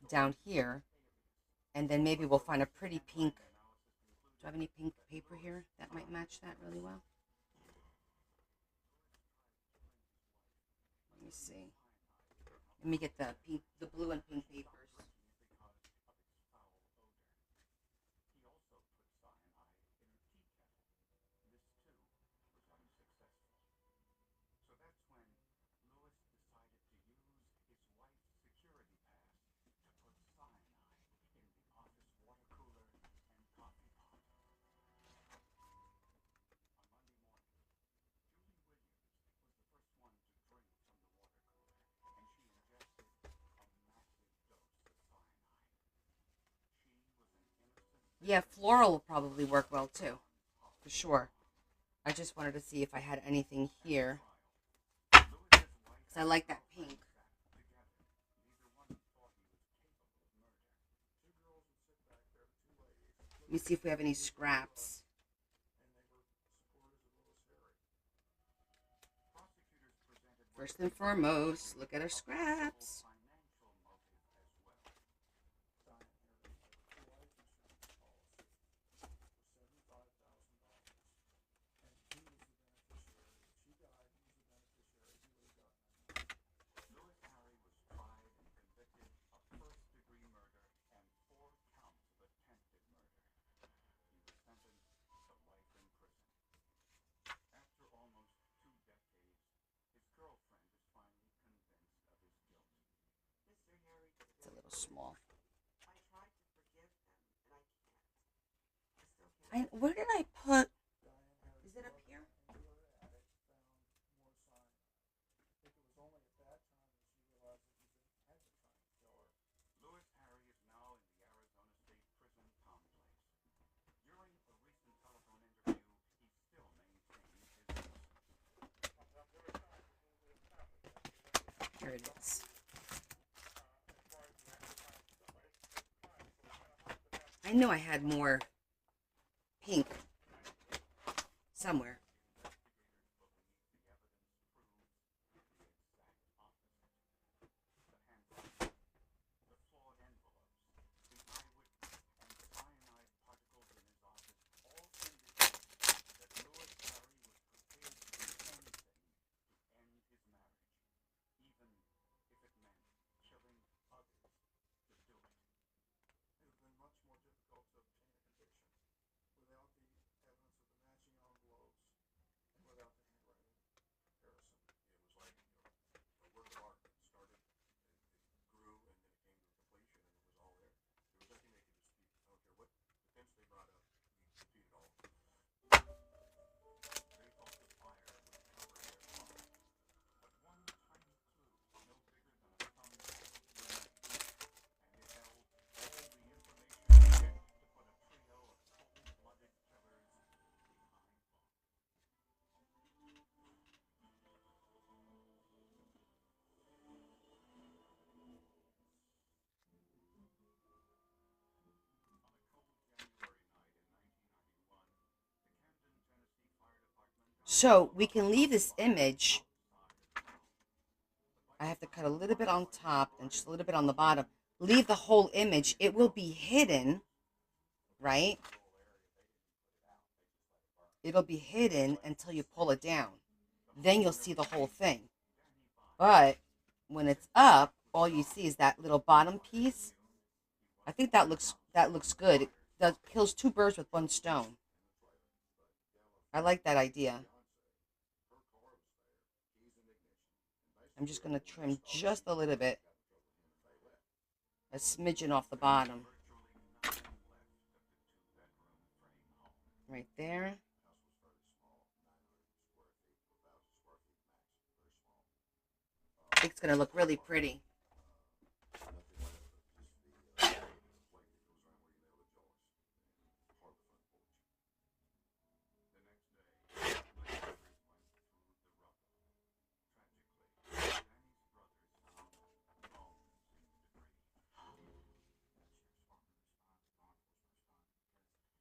down here. And then maybe we'll find a pretty pink. Do I have any pink paper here that might match that really well? Let me see. Let me get the blue and pink papers. Yeah, floral will probably work well too, for sure. I just wanted to see if I had anything here, because I like that pink. Let me see if we have any scraps. First and foremost, look at our scraps. It's a little small. Where did I put? Is it up here? Here it is. I know I had more pink somewhere. So we can leave this image. I have to cut a little bit on top and just a little bit on the bottom. Leave the whole image. It will be hidden, right? It'll be hidden until you pull it down. Then you'll see the whole thing. But when it's up, all you see is that little bottom piece. I think that looks good. It kills two birds with one stone. I like that idea. I'm just going to trim just a little bit, a smidgen off the bottom. Right there. I think it's going to look really pretty.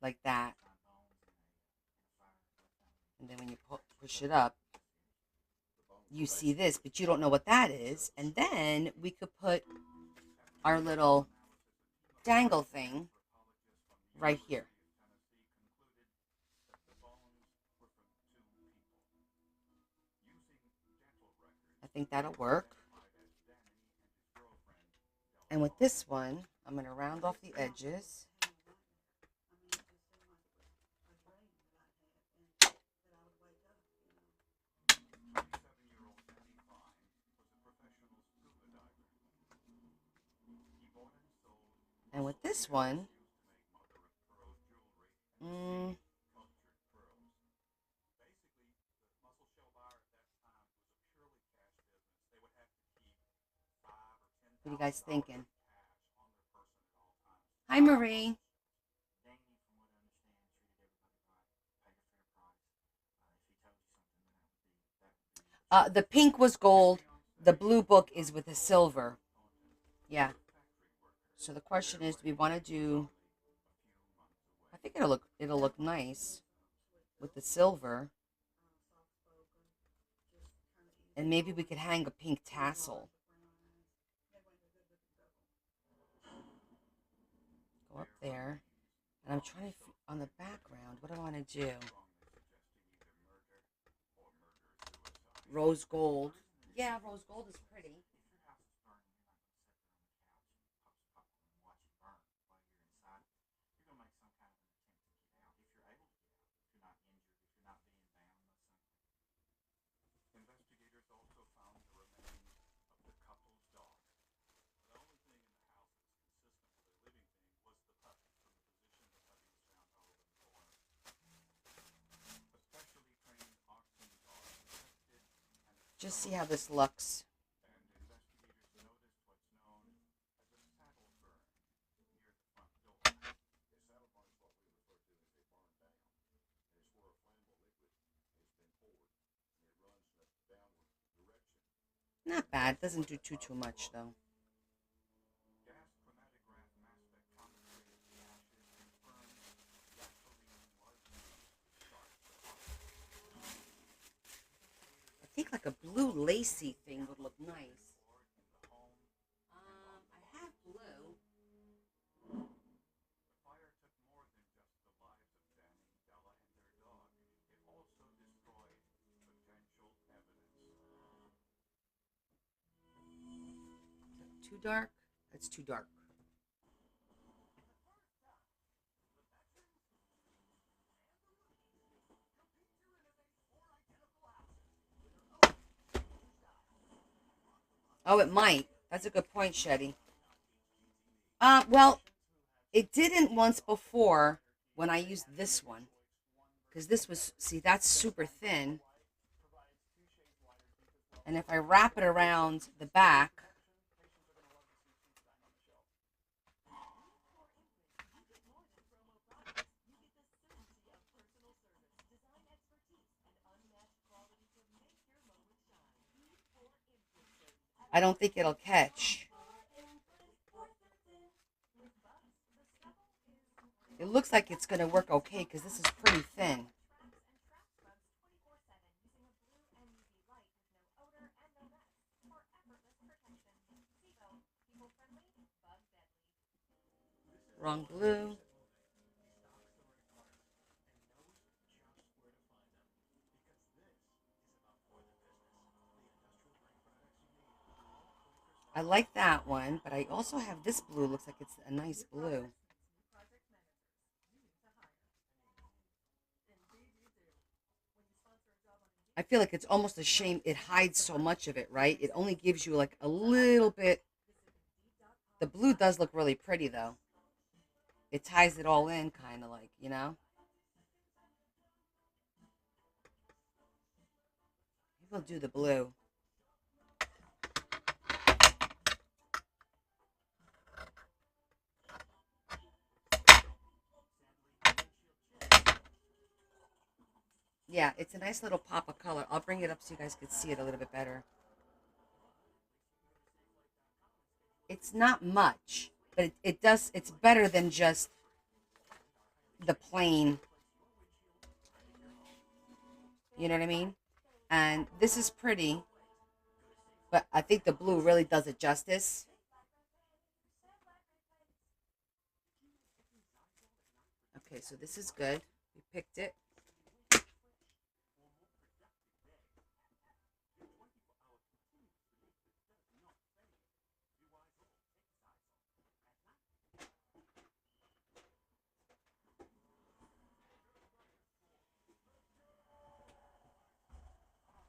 Like that. And then when you push it up, you see this, but you don't know what that is. And then we could put our little dangle thing right here. I think that'll work. And with this one, I'm going to round off the edges. And with this one, what are you guys thinking? Hi, Marie. The pink was gold. The blue book is with the silver. Yeah. So the question is, do we want to do? I think it'll look nice with the silver, and maybe we could hang a pink tassel. Go up there, and I'm trying to on the background. What do I want to do? Rose gold. Yeah, rose gold is pretty. Just see how this looks. Not bad. Doesn't do too much though. I think like a blue lacy thing would look nice. I have blue. Too dark? That's too dark. Oh, it might. That's a good point, Shetty. Well, it didn't once before when I used this one. Because this was, see, that's super thin. And if I wrap it around the back, I don't think it'll catch. It looks like it's going to work okay because this is pretty thin. Wrong blue. I like that one, but I also have this blue. Looks like it's a nice blue. I feel like it's almost a shame it hides so much of it, right? It only gives you like a little bit. The blue does look really pretty though. It ties it all in, kind of like, you know? Maybe we'll do the blue. Yeah, it's a nice little pop of color. I'll bring it up so you guys can see it a little bit better. It's not much, but it does, it's better than just the plain, you know what I mean? And this is pretty, but I think the blue really does it justice. Okay, so this is good. We picked it.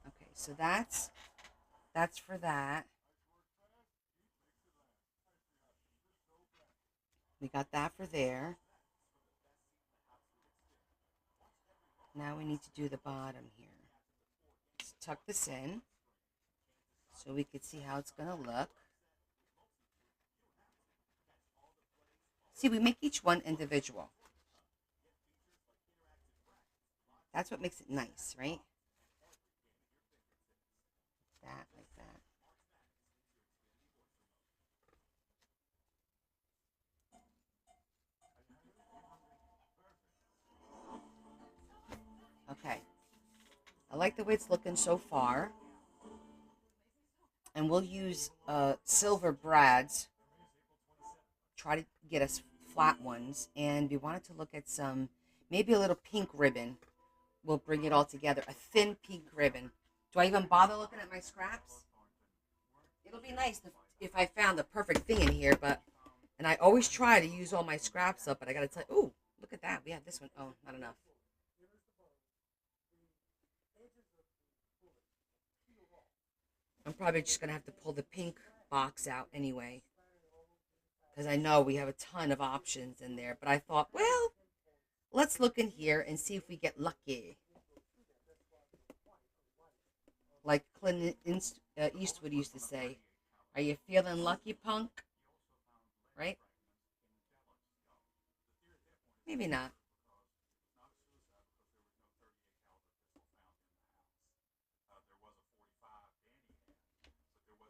Okay, so that's for that. We got that for there. Now we need to do the bottom here. Let's tuck this in so we can see how it's going to look. See, we make each one individual. That's what makes it nice, right? That, like that. Okay. I like the way it's looking so far. And we'll use silver brads. Try to get us flat ones. And we wanted to look at some, maybe a little pink ribbon. We'll bring it all together. A thin pink ribbon. Do I even bother looking at my scraps? It'll be nice if I found the perfect thing in here, but, and I always try to use all my scraps up, but I gotta tell you, ooh, look at that. We have this one. Oh, not enough. I'm probably just gonna have to pull the pink box out anyway, because I know we have a ton of options in there, but I thought, well, let's look in here and see if we get lucky. Like Clint Eastwood used to say, are you feeling lucky, punk? Right? Maybe not.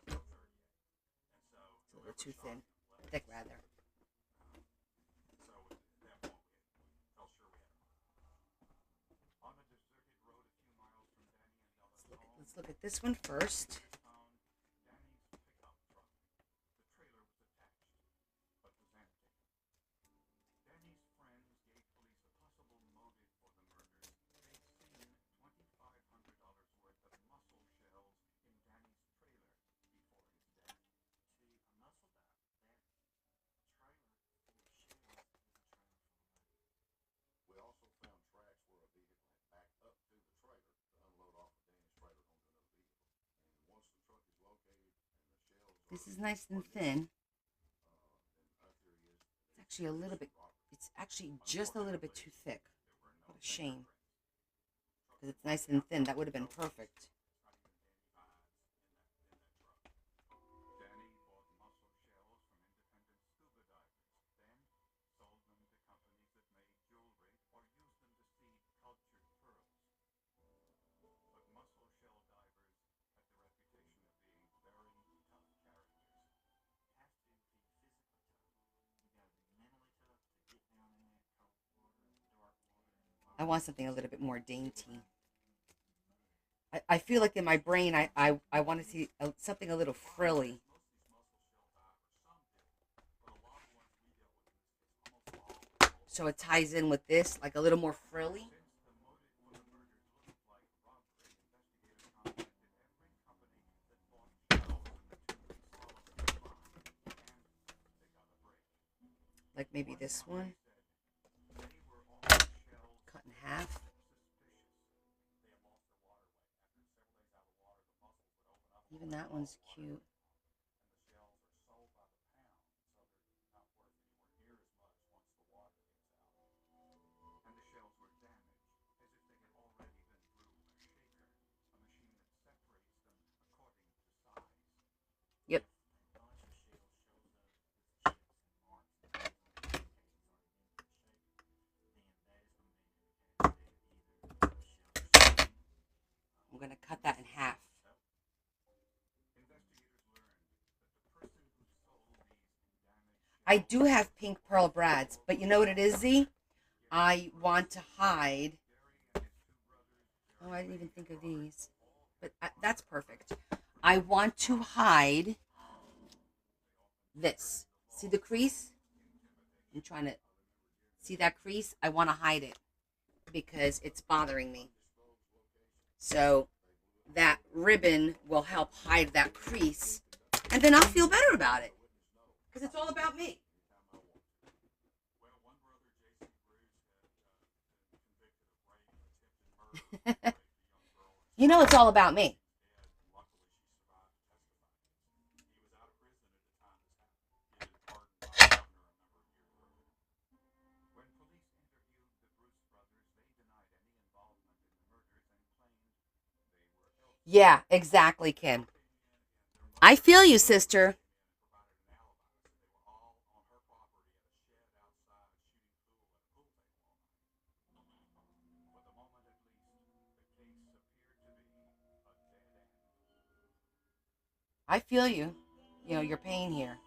It's a little too thin. Thick, rather. Let's look at this one first. This is nice and thin. It's actually a little bit, it's actually just a little bit too thick. What a shame. Because it's nice and thin. That would have been perfect. I want something a little bit more dainty. I feel like in my brain, I want to see something a little frilly. so it ties in with this, like a little more frilly. Like maybe this one, cut in half. Even that one's cute. Yep. I'm going to cut that in half. I do have pink pearl brads, but you know what it is, Z? I want to hide. Oh, I didn't even think of these. But that's perfect. I want to hide this. See the crease? I'm trying to see that crease. I want to hide it because it's bothering me. So that ribbon will help hide that crease. And then I'll feel better about it because it's all about me. You know, it's all about me. Yeah, exactly, Kim. I feel you, sister. I feel you. You know, your pain here.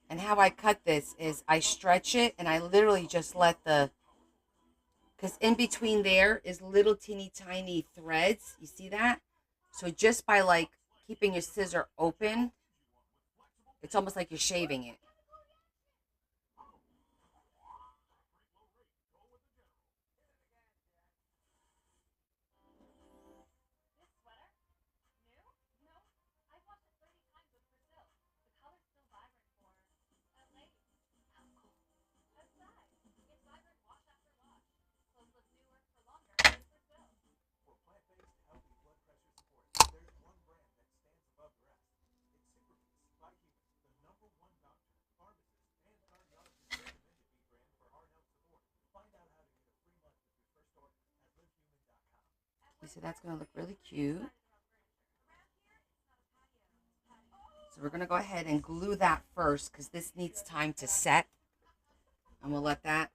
And how I cut this is I stretch it and I literally just let the, because in between there is little teeny tiny threads. You see that? So just by like keeping your scissor open, it's almost like you're shaving it. You see, that's going to look really cute. So we're going to go ahead and glue that first because this needs time to set. And we'll let that.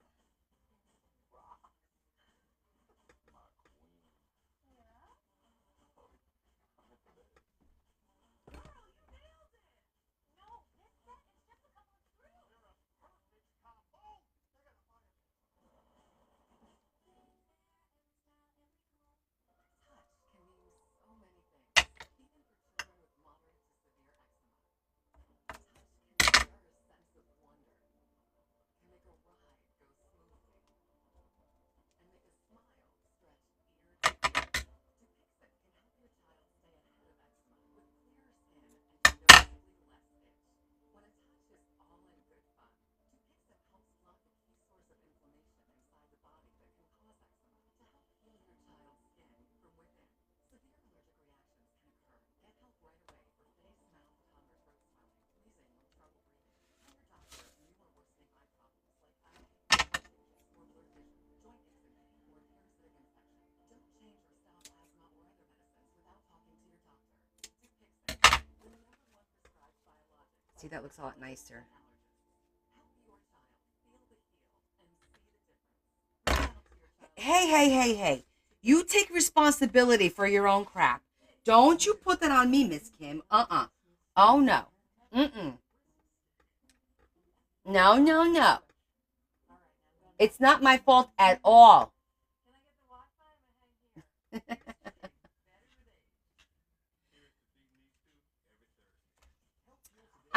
See, that looks a lot nicer. Hey, hey, hey, hey. You take responsibility for your own crap. Don't you put that on me, Miss Kim. Uh-uh. Oh, no. Mm-mm. No, no, no. It's not my fault at all.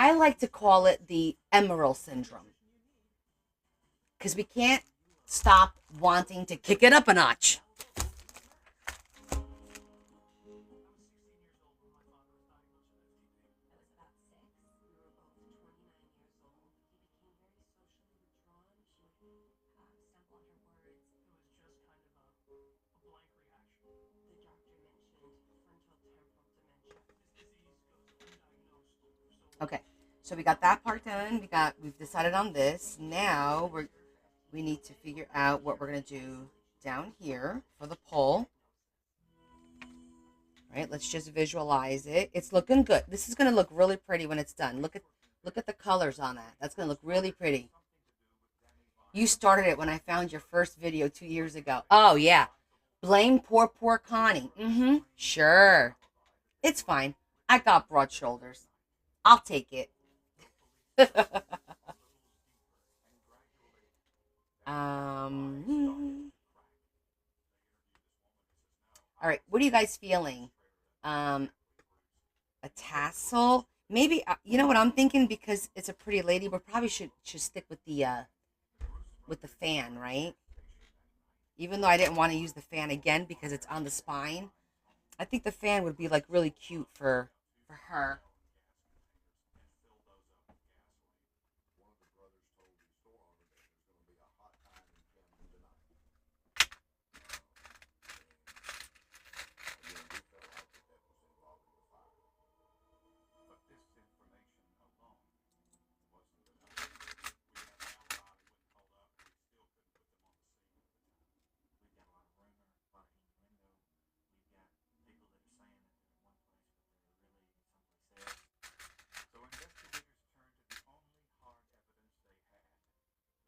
I like to call it the Emerald syndrome because we can't stop wanting to kick it up a notch. Okay, so we got that part done. We've decided on this. Now we need to figure out what we're gonna do down here for the pole. All right, let's just visualize it. It's looking good. This is gonna look really pretty when it's done. Look at the colors on that. That's gonna look really pretty. You started it when I found your first video 2 years ago. Oh yeah. Blame poor Connie. Mm-hmm. Sure. It's fine. I got broad shoulders. I'll take it. um all right, what are you guys feeling? Um a tassel? Maybe you know what I'm thinking, because it's a pretty lady, we probably should stick with the fan, right? Even though I didn't want to use the fan again because it's on the spine. I think the fan would be like really cute for her.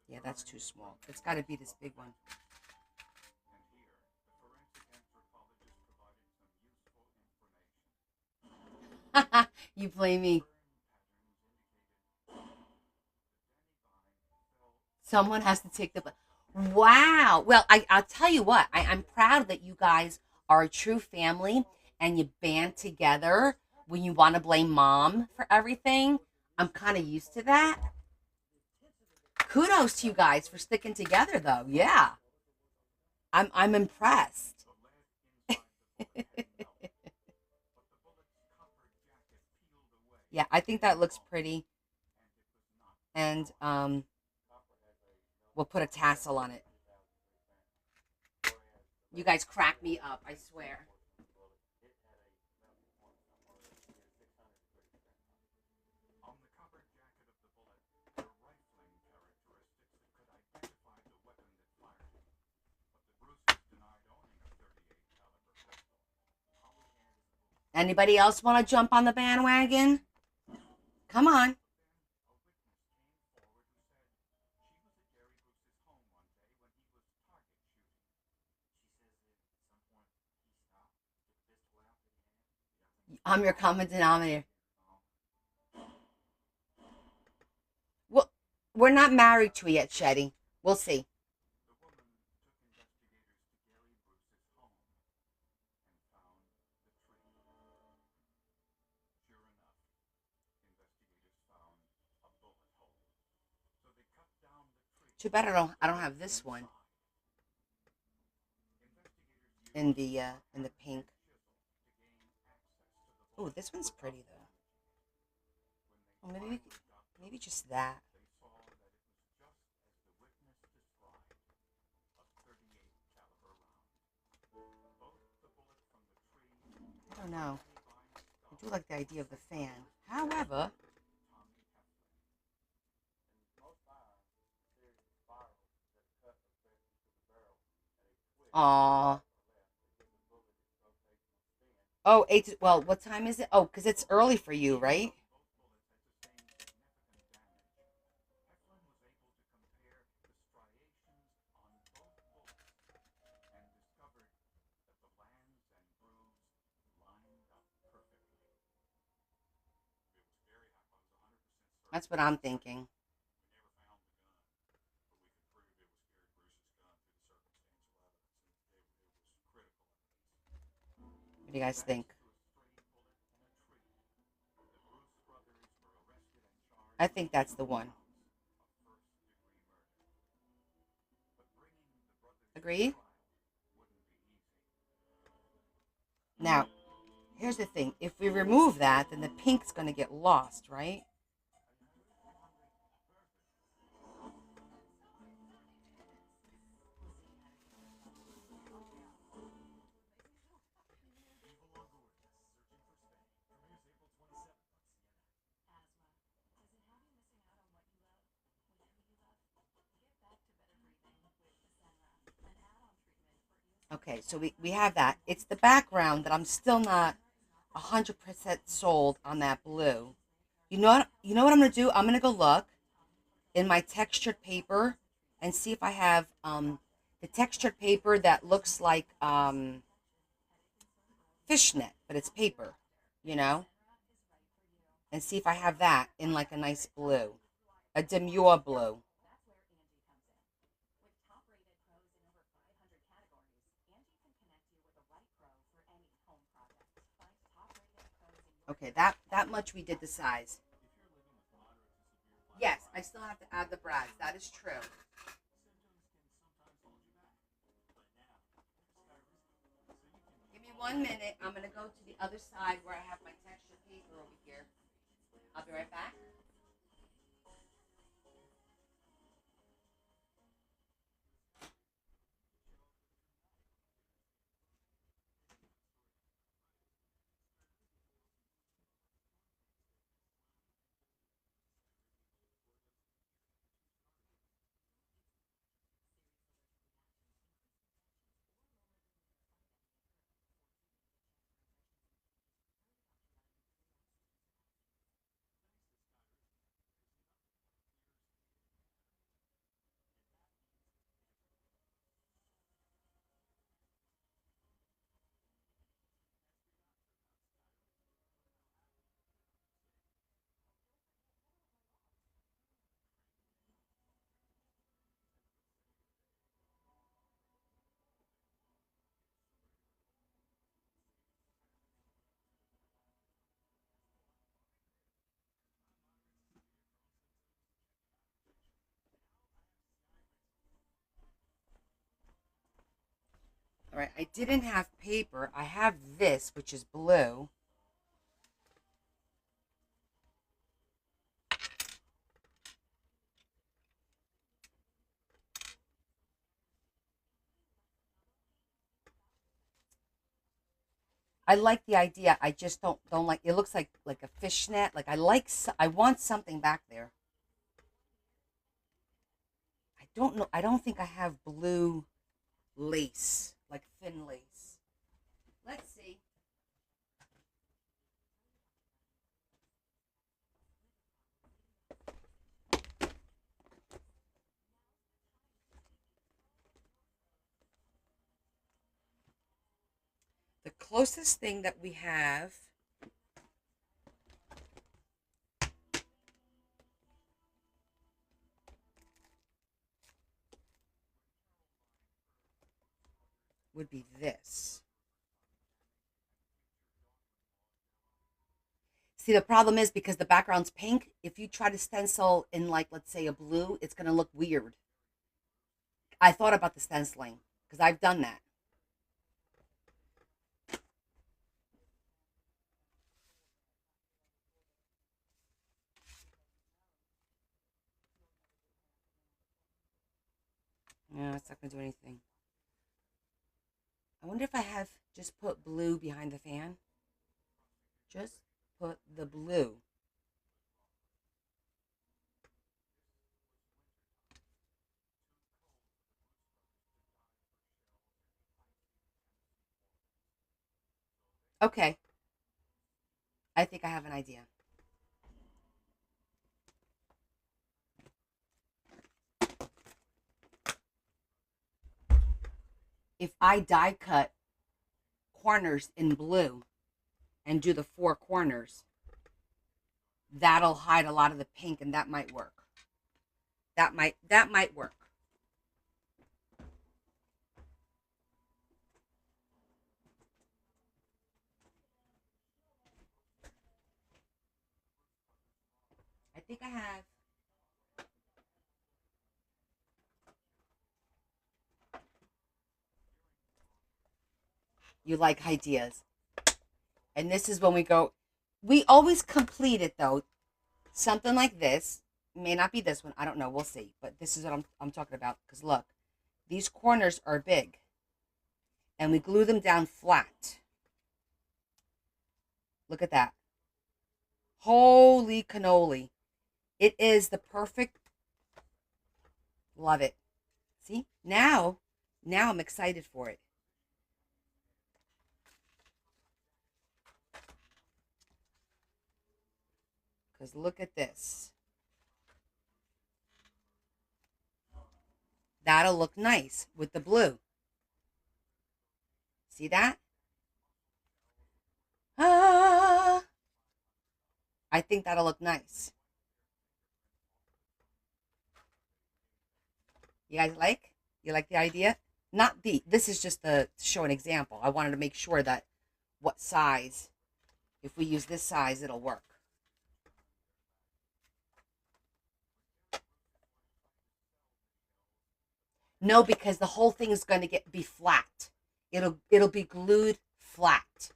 Yeah, that's too small. It's got to be this big one. You blame me. Someone has to take the. Wow. Well, I'll tell you what. I'm proud that you guys are a true family and you band together when you want to blame mom for everything. I'm kind of used to that. Kudos to you guys for sticking together, though. Yeah, I'm impressed. Yeah, I think that looks pretty, and we'll put a tassel on it. You guys crack me up, I swear. Anybody else want to jump on the bandwagon? Come on. I'm your common denominator. Well, we're not married to it yet, Shetty. We'll see. Too bad I don't have this one in the pink. Oh, this one's pretty though. Oh, maybe just that. I don't know. I do like the idea of the fan. However, aw. Oh, eight. Well, what time is it? Oh, because it's early for you, right? That's what I'm thinking. What do you guys think? I think that's the one. Agree? Now, here's the thing. If we remove that, then the pink's going to get lost, right? Okay, so we have that. It's the background that I'm still not 100% sold on that blue. You know what I'm gonna do? I'm gonna go look in my textured paper and see if I have the textured paper that looks like fishnet, but it's paper, you know, and see if I have that in like a nice blue, a demure blue. Okay, that much we did the size. Yes, I still have to add the brads. That is true. Give me 1 minute. I'm gonna go to the other side where I have my textured paper over here. I'll be right back. All right, I didn't have paper. I have this, which is blue. I like the idea. I just don't like. It looks like a fishnet. Like I want something back there. I don't know. I don't think I have blue lace, like thin lace. Let's see. The closest thing that we have would be this. See, the problem is because the background's pink, if you try to stencil in, like, let's say a blue, it's going to look weird. I thought about the stenciling because I've done that. No, it's not going to do anything. I wonder if I have just put blue behind the fan. Just put the blue. Okay, I think I have an idea. If I die cut corners in blue and do the four corners, that'll hide a lot of the pink and that might work. That might work. I think I have. You like ideas. And this is when we go. We always complete it though. Something like this. May not be this one. I don't know. We'll see. But this is what I'm talking about. Because look, these corners are big. And we glue them down flat. Look at that. Holy cannoli. It is the perfect. Love it. See? Now I'm excited for it. Because look at this. That'll look nice with the blue. See that? Ah, I think that'll look nice. You guys like? You like the idea? Not this is just to show an example. I wanted to make sure that what size, if we use this size, it'll work. No, because the whole thing is going to be flat. It'll be glued flat.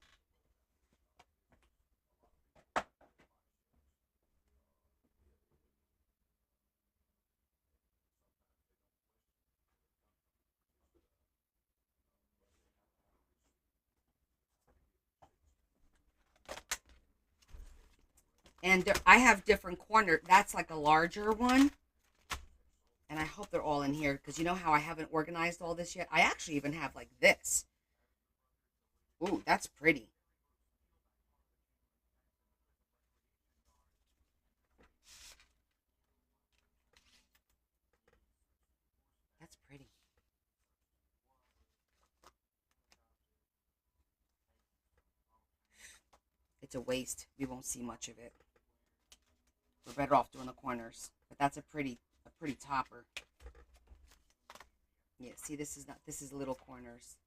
And I have different corners. That's like a larger one. And I hope they're all in here because you know how I haven't organized all this yet? I actually even have like this. Ooh, that's pretty. That's pretty. It's a waste. We won't see much of it. We're better off doing the corners. But that's a pretty topper. Yeah, see, this is little corners.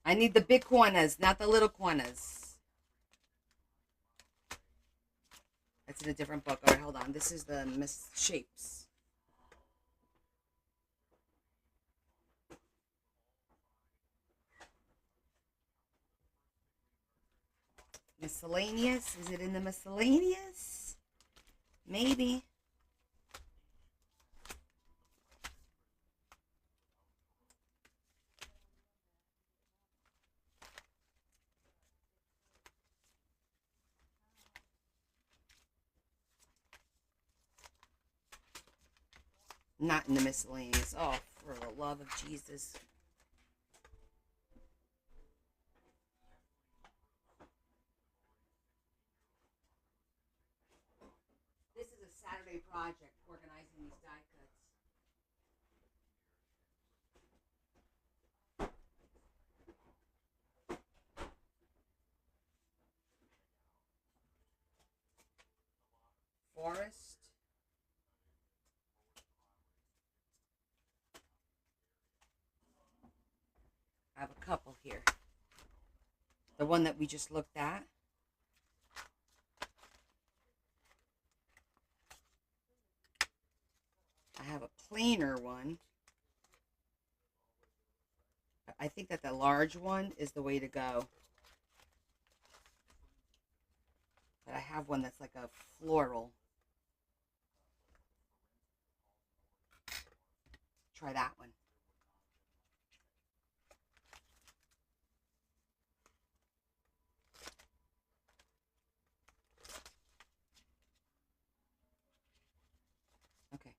I need the big corners, not the little corners. That's in a different book. All right, hold on. This is the shapes. Miscellaneous? Is it in the miscellaneous? Maybe. Not in the miscellaneous. Oh, for the love of Jesus. This is a Saturday project, organizing these die cuts. Forest. I have a couple here. The one that we just looked at. I have a plainer one. I think that the large one is the way to go. But I have one that's like a floral. Try that one. Okay.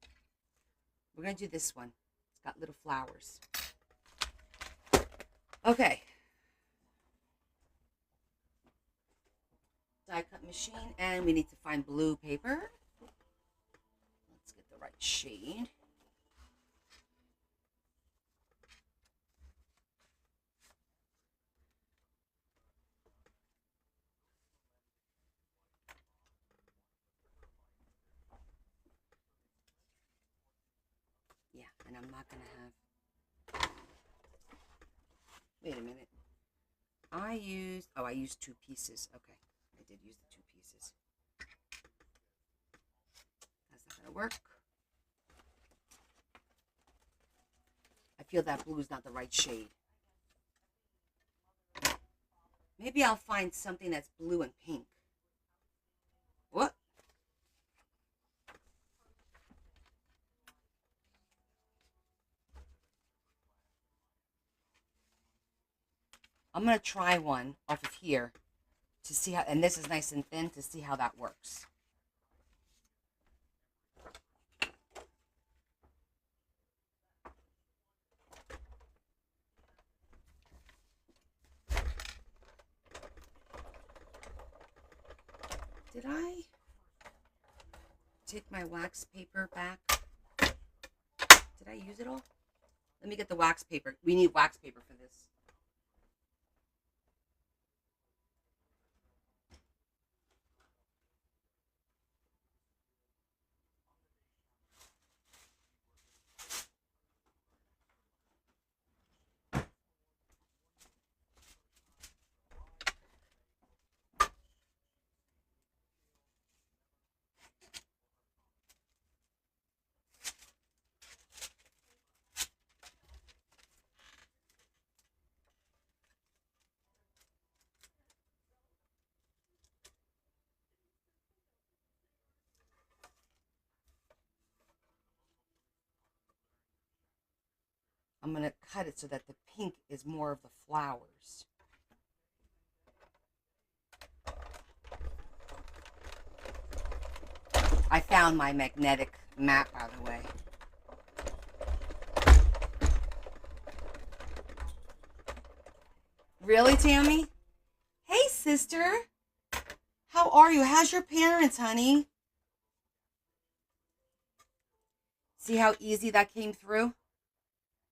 We're going to do this one. It's got little flowers. Okay. Die cut machine, and we need to find blue paper. Let's get the right shade. Yeah, and I'm not going to have... Wait a minute. I used 2 pieces. Okay, I did use the 2 pieces. that work? I feel that blue is not the right shade. Maybe I'll find something that's blue and pink. What? I'm going to try one off of here to see how, and this is nice and thin, to see how that works. Did I take my wax paper back? Did I use it all? Let me get the wax paper. We need wax paper for this. I'm going to cut it so that the pink is more of the flowers. I found my magnetic map, by the way. Really, Tammy? Hey, sister. How are you? How's your parents, honey? See how easy that came through?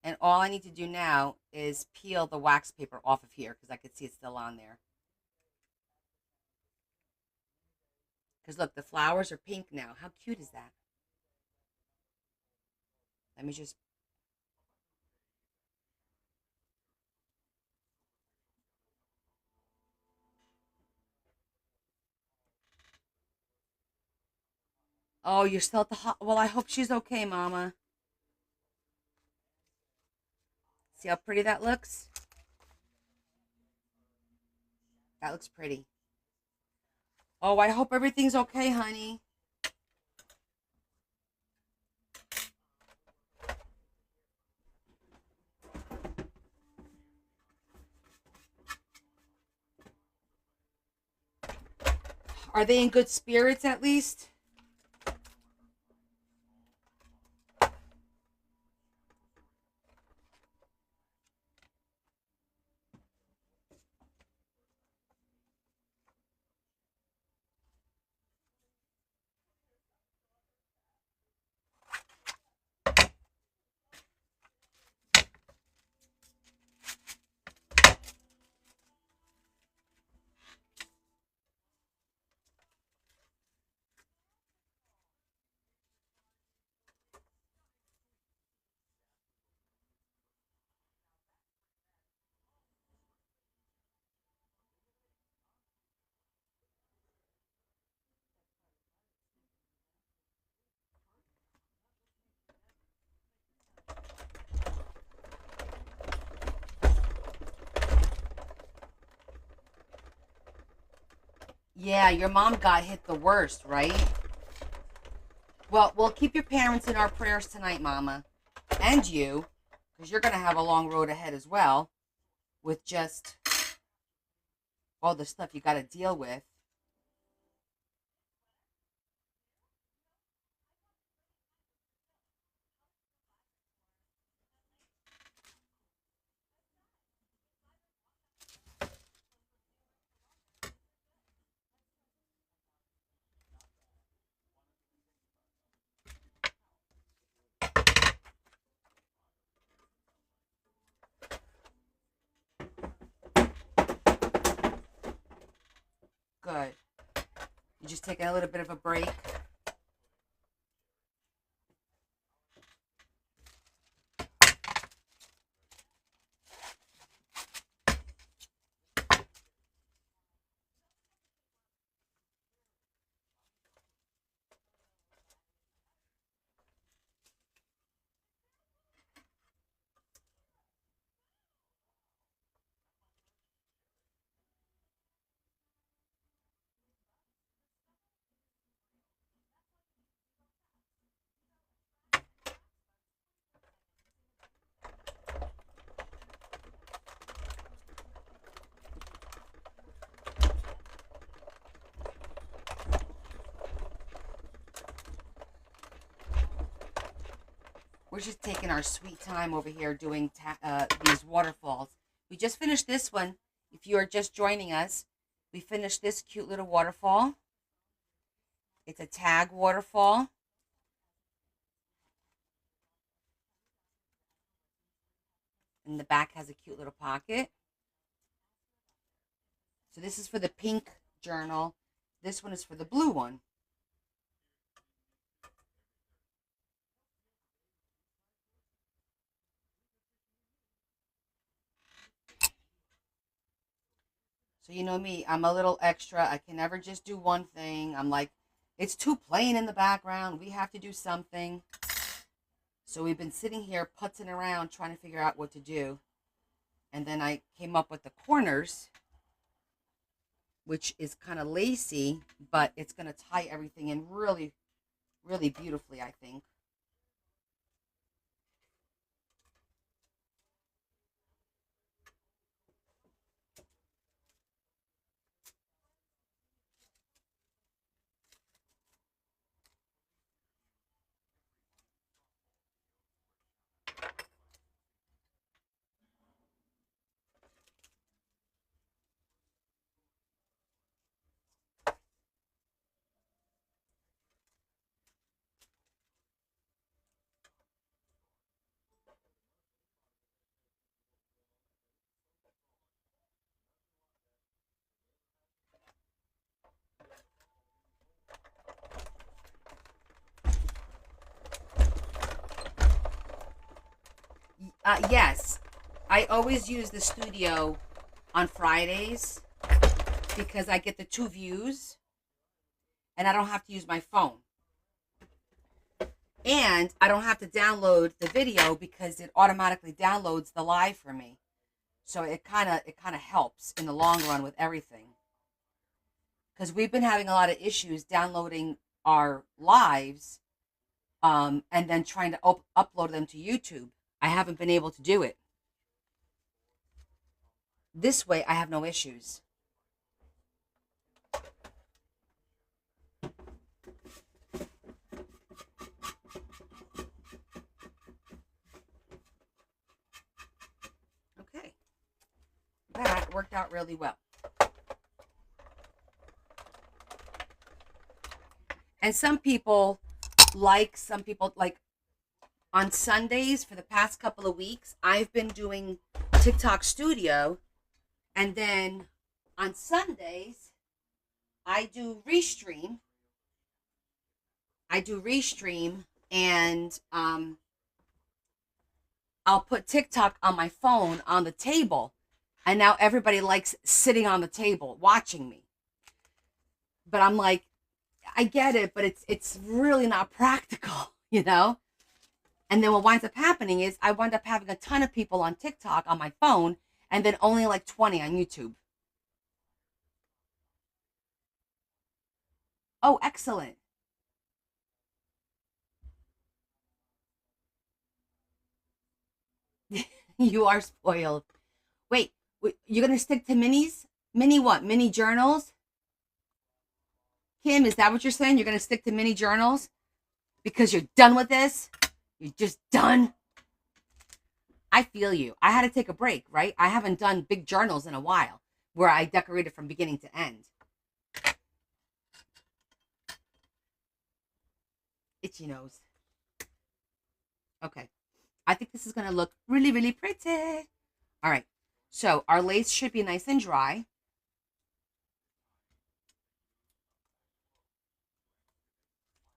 And all I need to do now is peel the wax paper off of here because I could see it's still on there. Because look, the flowers are pink now. How cute is that? Let me just... Oh, you're still at the hot... Well, I hope she's okay, Mama. See how pretty that looks? That looks pretty. Oh, I hope everything's okay, honey. Are they in good spirits at least? Yeah, your mom got hit the worst, right? Well, we'll keep your parents in our prayers tonight, Mama. And you, because you're going to have a long road ahead as well with just all the stuff you got to deal with. Good. You just taking a little bit of a break. We're just taking our sweet time over here doing these waterfalls. We just finished this one. If you are just joining us, we finished this cute little waterfall. It's a tag waterfall. And the back has a cute little pocket. So this is for the pink journal. This one is for the blue one. So you know me, I'm a little extra. I can never just do one thing. I'm like, it's too plain in the background. We have to do something. So we've been sitting here putzing around trying to figure out what to do. And then I came up with the corners, which is kind of lacy, but it's going to tie everything in really, really beautifully, I think. Yes, I always use the studio on Fridays because I get the two views and I don't have to use my phone. And I don't have to download the video because it automatically downloads the live for me. So it kind of helps in the long run with everything. Because we've been having a lot of issues downloading our lives and then trying to upload them to YouTube. I haven't been able to do it. This way, I have no issues. Okay. That worked out really well. And some people like on Sundays for the past couple of weeks, I've been doing TikTok Studio. And then on Sundays, I do Restream. And I'll put TikTok on my phone on the table. And now everybody likes sitting on the table watching me. But I'm like, I get it, but it's really not practical, you know? And then what winds up happening is I wind up having a ton of people on TikTok on my phone and then only like 20 on YouTube. Oh, excellent. You are spoiled. Wait, you're going to stick to minis? Mini what? Mini journals? Kim, is that what you're saying? You're going to stick to mini journals because you're done with this? You're just done? I feel you. I had to take a break, right? I haven't done big journals in a while where I decorated from beginning to end. Itchy nose. Okay. I think this is going to look really, really pretty. All right. So our lace should be nice and dry.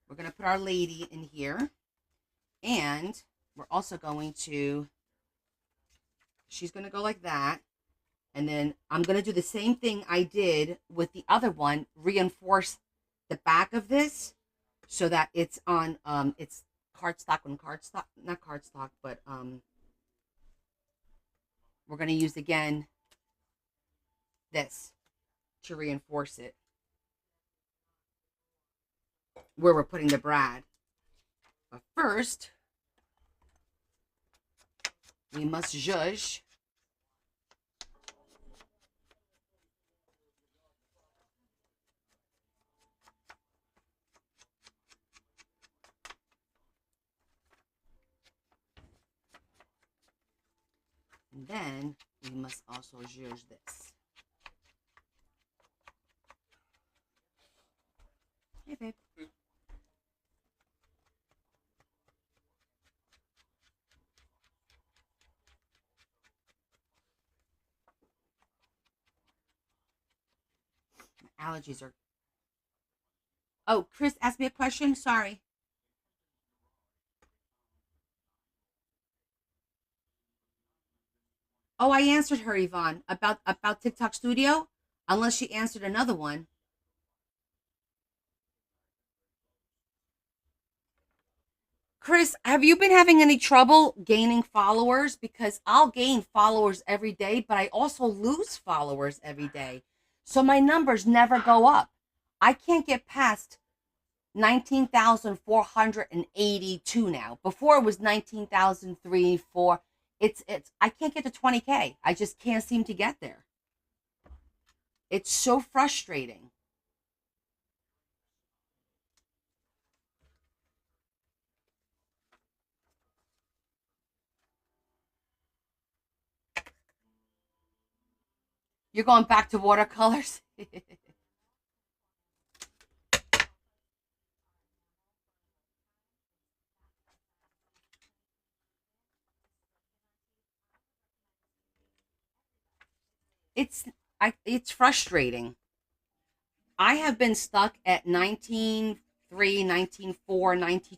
We're going to put our lady in here. And we're also going to, she's going to go like that. And then I'm going to do the same thing I did with the other one, reinforce the back of this so that it's on, it's cardstock, not cardstock, but we're going to use again this to reinforce it where we're putting the brad. But first, we must zhuzh. And then we must also use this. Hey, babe. My allergies are. Oh, Chris asked me a question. Sorry. Oh, I answered her, Yvonne, about TikTok Studio. Unless she answered another one. Chris, have you been having any trouble gaining followers? Because I'll gain followers every day, but I also lose followers every day. So my numbers never go up. I can't get past 19,482 now. Before it was 19,003, 4. It's I can't get to 20K. I just can't seem to get there. It's so frustrating. You're going back to watercolors? it's it's frustrating. I have been stuck at 19.3, 19.4, 19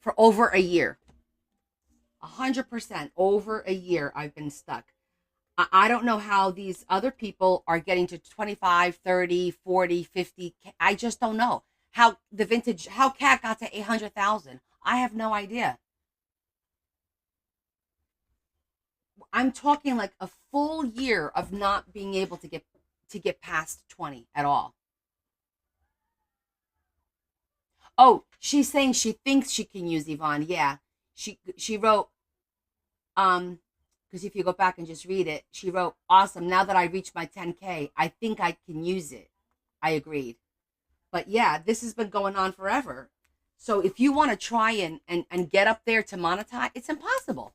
for over a year. 100% over a year I've been stuck. I don't know how these other people are getting to 25, 30, 40, 50. I just don't know how the vintage, how Cat got to 800,000. I have no idea. I'm talking like a full year of not being able to get past 20 at all. Oh, she's saying she thinks she can use Yvonne. Yeah. She wrote because if you go back and just read it, she wrote, "Awesome. Now that I reached my 10K, I think I can use it." I agreed. But yeah, this has been going on forever. So if you want to try and get up there to monetize, it's impossible.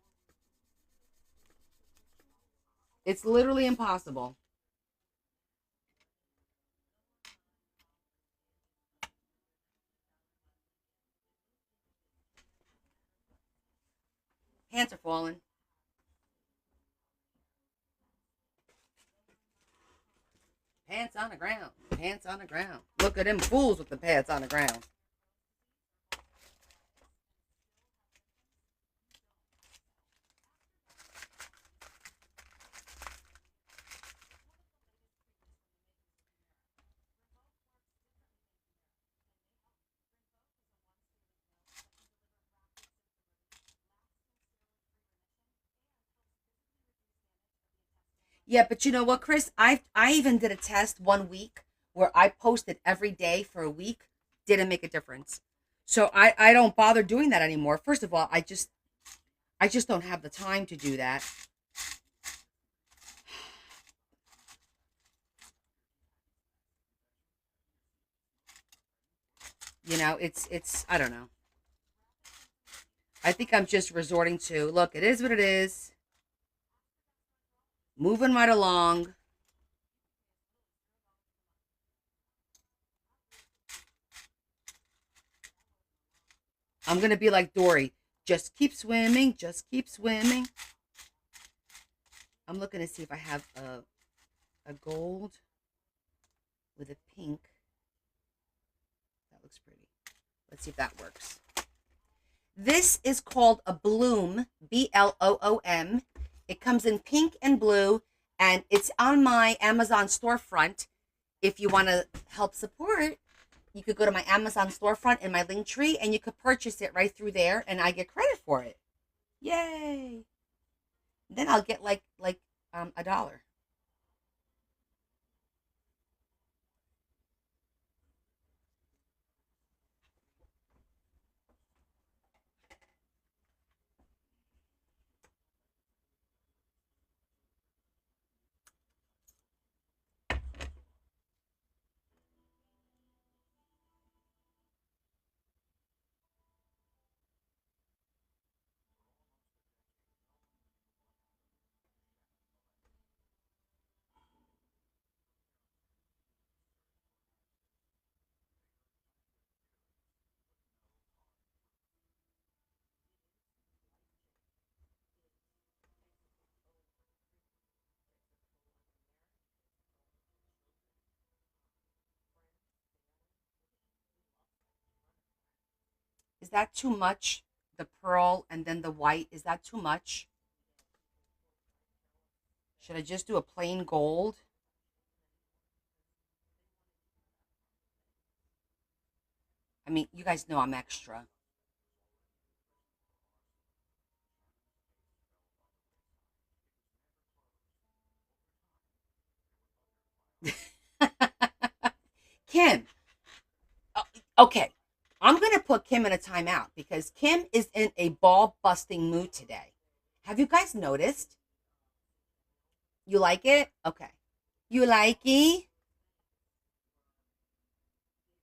It's literally impossible. Pants are falling. Pants on the ground. Pants on the ground. Look at them fools with the pants on the ground. Yeah, but you know what, Chris? I even did a test 1 week where I posted every day for a week. Didn't make a difference. So I don't bother doing that anymore. First of all, I just don't have the time to do that. It's I don't know. I think I'm just resorting to look. It is what it is. Moving right along. I'm gonna be like Dory. Just keep swimming. Just keep swimming. I'm looking to see if I have a gold with a pink. That looks pretty. Let's see if that works. This is called a Bloom, Bloom. It comes in pink and blue, and it's on my Amazon storefront. If you want to help support, you could go to my Amazon storefront in my link tree, and you could purchase it right through there, and I get credit for it. Yay! Then I'll get like a dollar. Is that too much? The pearl and then the white, is that too much? Should I just do a plain gold? I mean, you guys know I'm extra. Kim, uh, okay. I'm going to put Kim in a timeout because Kim is in a ball busting mood today. Have you guys noticed? You like it? Okay. You like it?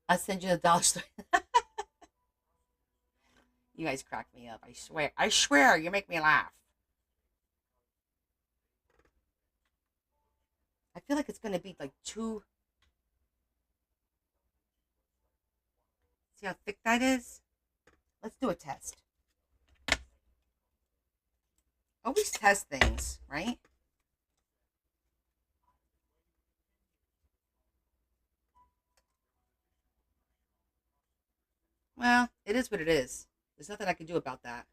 I'll send you the dollar store. You guys crack me up. I swear. I swear. You make me laugh. I feel like it's going to be like too. See how thick that is? Let's do a test. Always test things, right? Well, it is what it is. There's nothing I can do about that.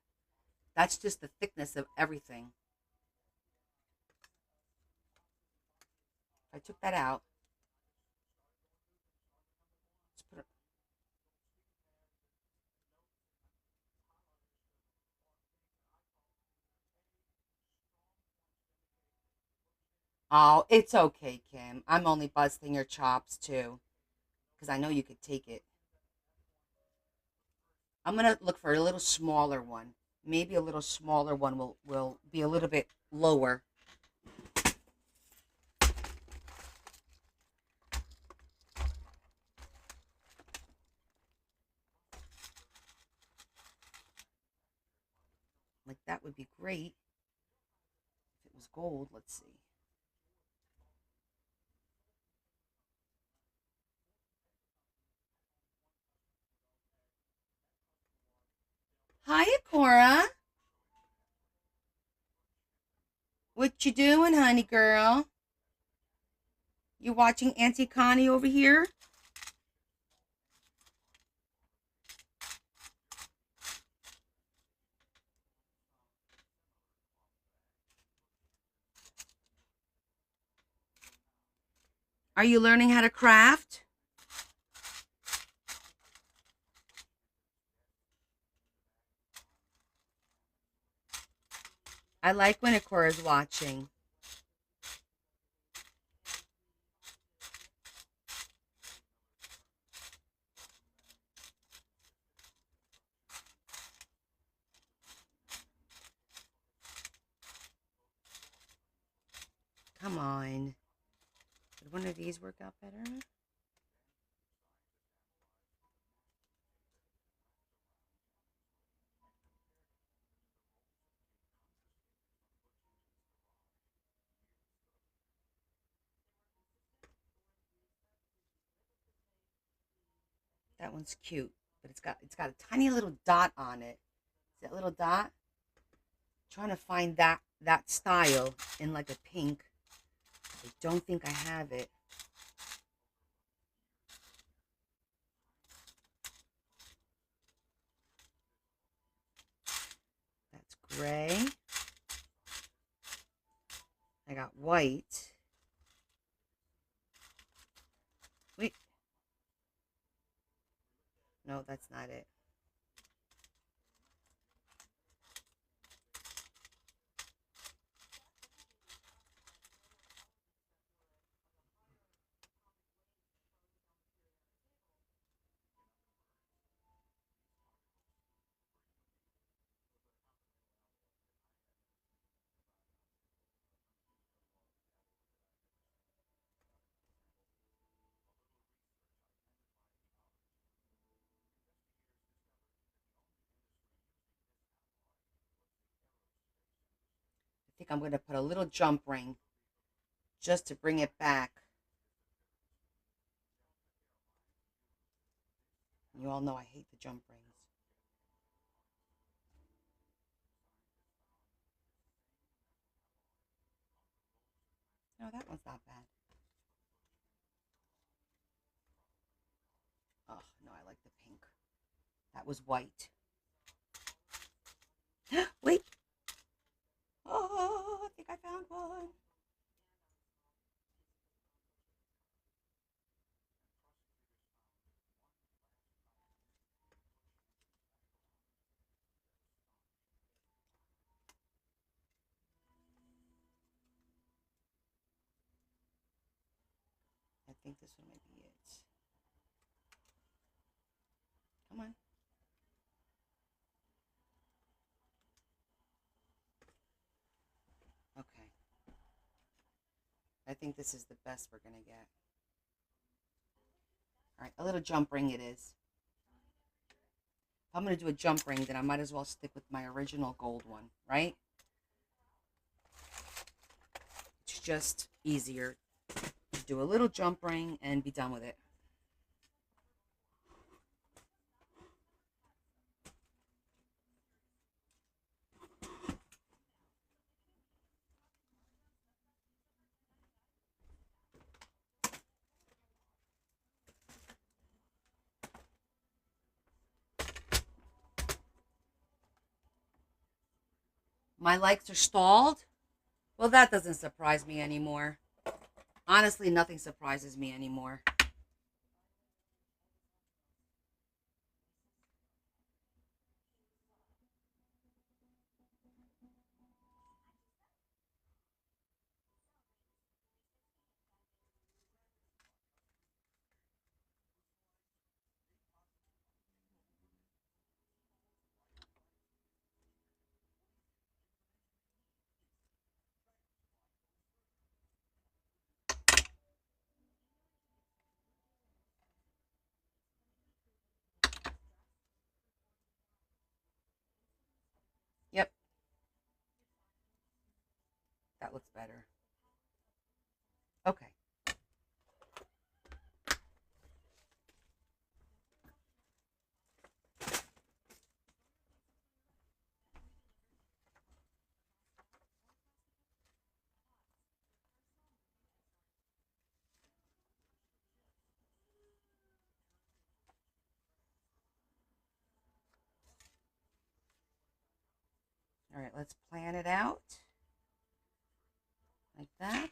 That's just the thickness of everything. If I took that out, let's put it. Oh, it's okay, Kim. I'm only busting your chops too, because I know you could take it. I'm gonna look for a little smaller one. Maybe a little smaller one will be a little bit lower. Like that would be great if it was gold. Let's see. Hiya, Cora. What you doing, honey girl? You watching Auntie Connie over here? Are you learning how to craft? I like when Cora's watching. Come on. Would one of these work out better? That one's cute, but it's got a tiny little dot on it. See that little dot? I'm trying to find that style in like a pink. I don't think I have it. That's gray. I got white. Wait, no, that's not it. I think I'm going to put a little jump ring just to bring it back. You all know I hate the jump rings. No, that one's not bad. Oh, no, I like the pink. That was white. think this one might be it. Come on. Okay. I think this is the best we're going to get. All right, a little jump ring it is. If I'm going to do a jump ring, then I might as well stick with my original gold one, right? It's just easier to do a little jump ring and be done with it. My likes are stalled? Well, that doesn't surprise me anymore. Honestly, nothing surprises me anymore. Yep, that looks better. Okay. All right, let's plan it out like that.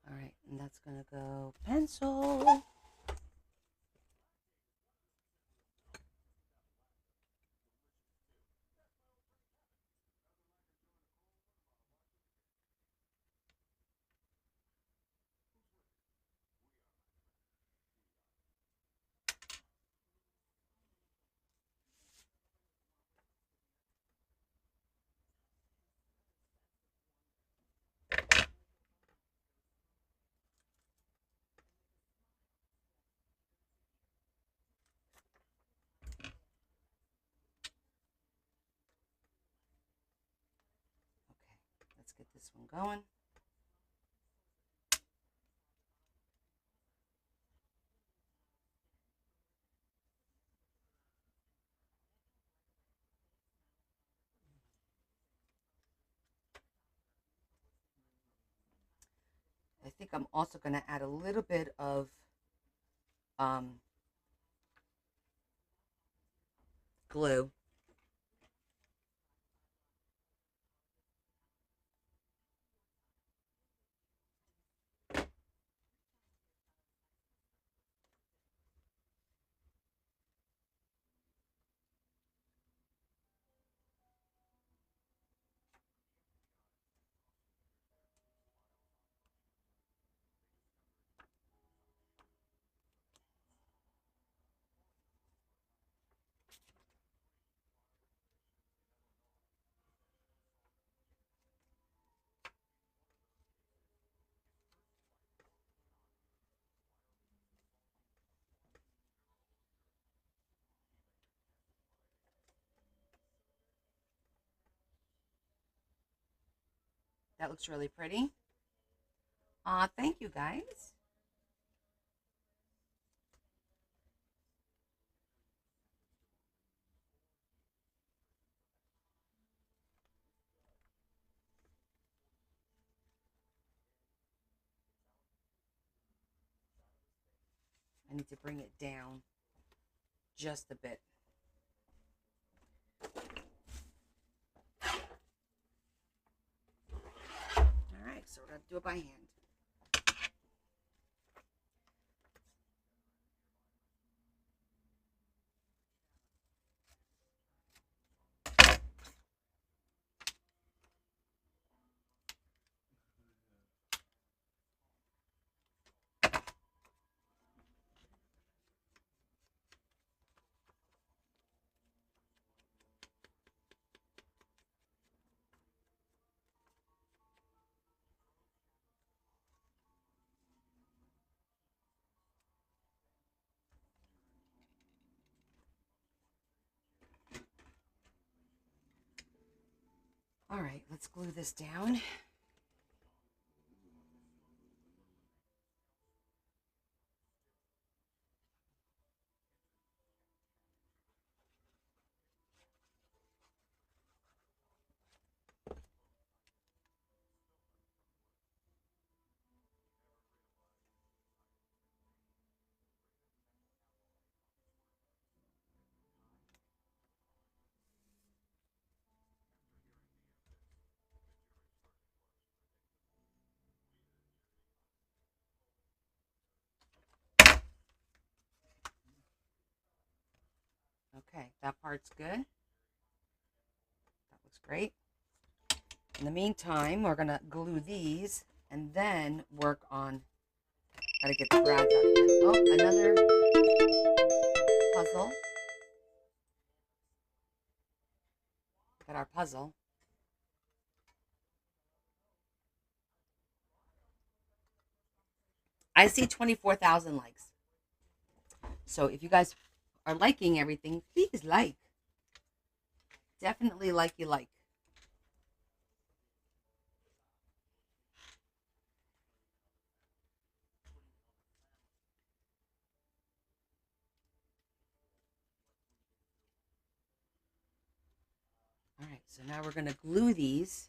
All right, and that's going to go pencil. Okay, let's get this one going. I think I'm also going to add a little bit of um, glue. That looks really pretty. Thank you guys. I need to bring it down just a bit. All right, so we're going to do it by hand. right, let's glue this down. Okay, that part's good. That looks great. In the meantime, we're gonna glue these and then work on. Gotta get the brads out again. Oh, another puzzle. Got our puzzle. I see 24,000 likes. So if you guys are liking everything, please like. Definitely like you like. All right, so now we're gonna glue these.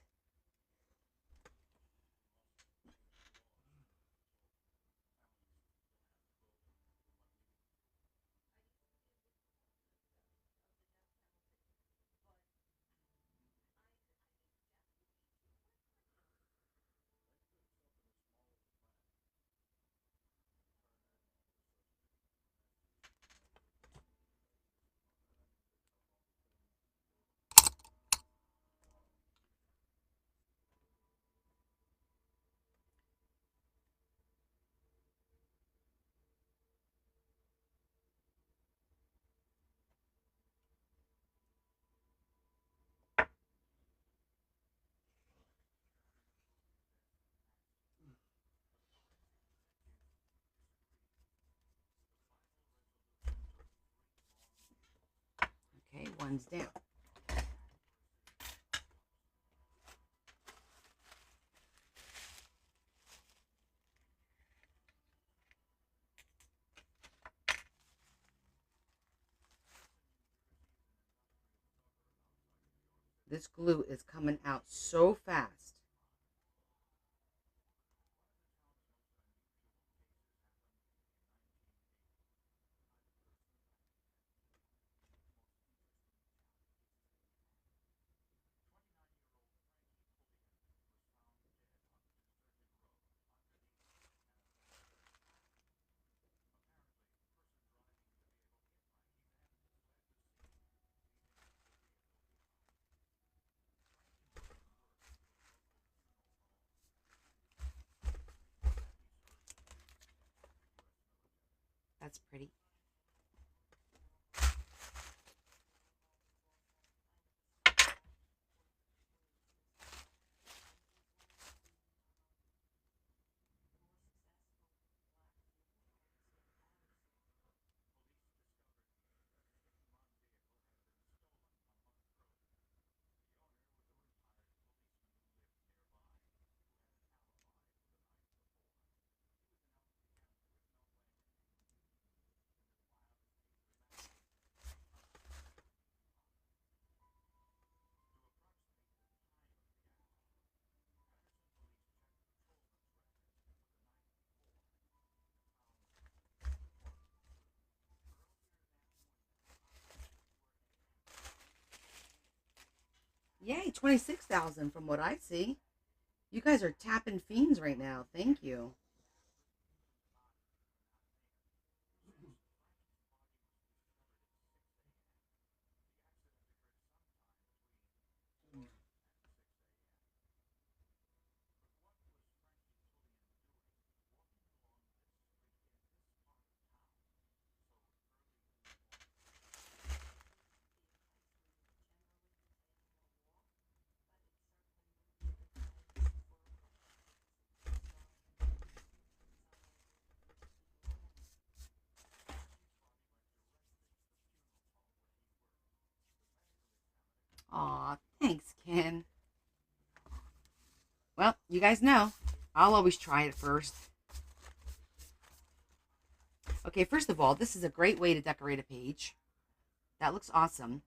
Okay, one's down. This glue is coming out so fast. That's pretty. Yay, 26,000 from what I see. You guys are tapping fiends right now. Thank you. Aw, thanks, Ken. Well, you guys know, I'll always try it first. Okay, first of all, this is a great way to decorate a page. That looks awesome.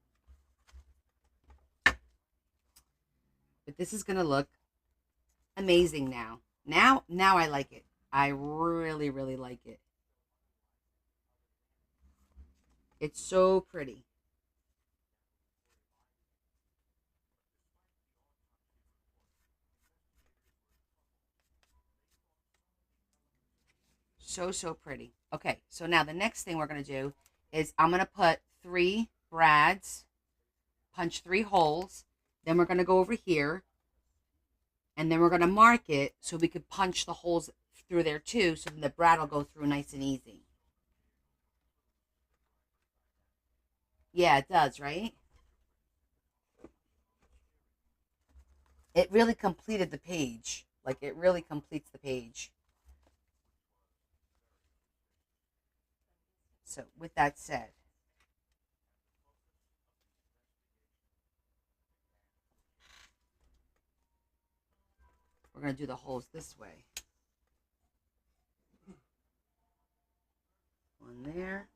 But this is going to look amazing now. Now I like it. I really, really like it. It's so pretty. So, so pretty. Okay, so now the next thing we're going to do is I'm going to put 3 brads, punch 3 holes. Then we're going to go over here and then we're going to mark it so we could punch the holes through there too, so then the brad will go through nice and easy. Yeah, it does, right? It really completed the page. Like, it really completes the page. So, with that said, we're going to do the holes this way. One there,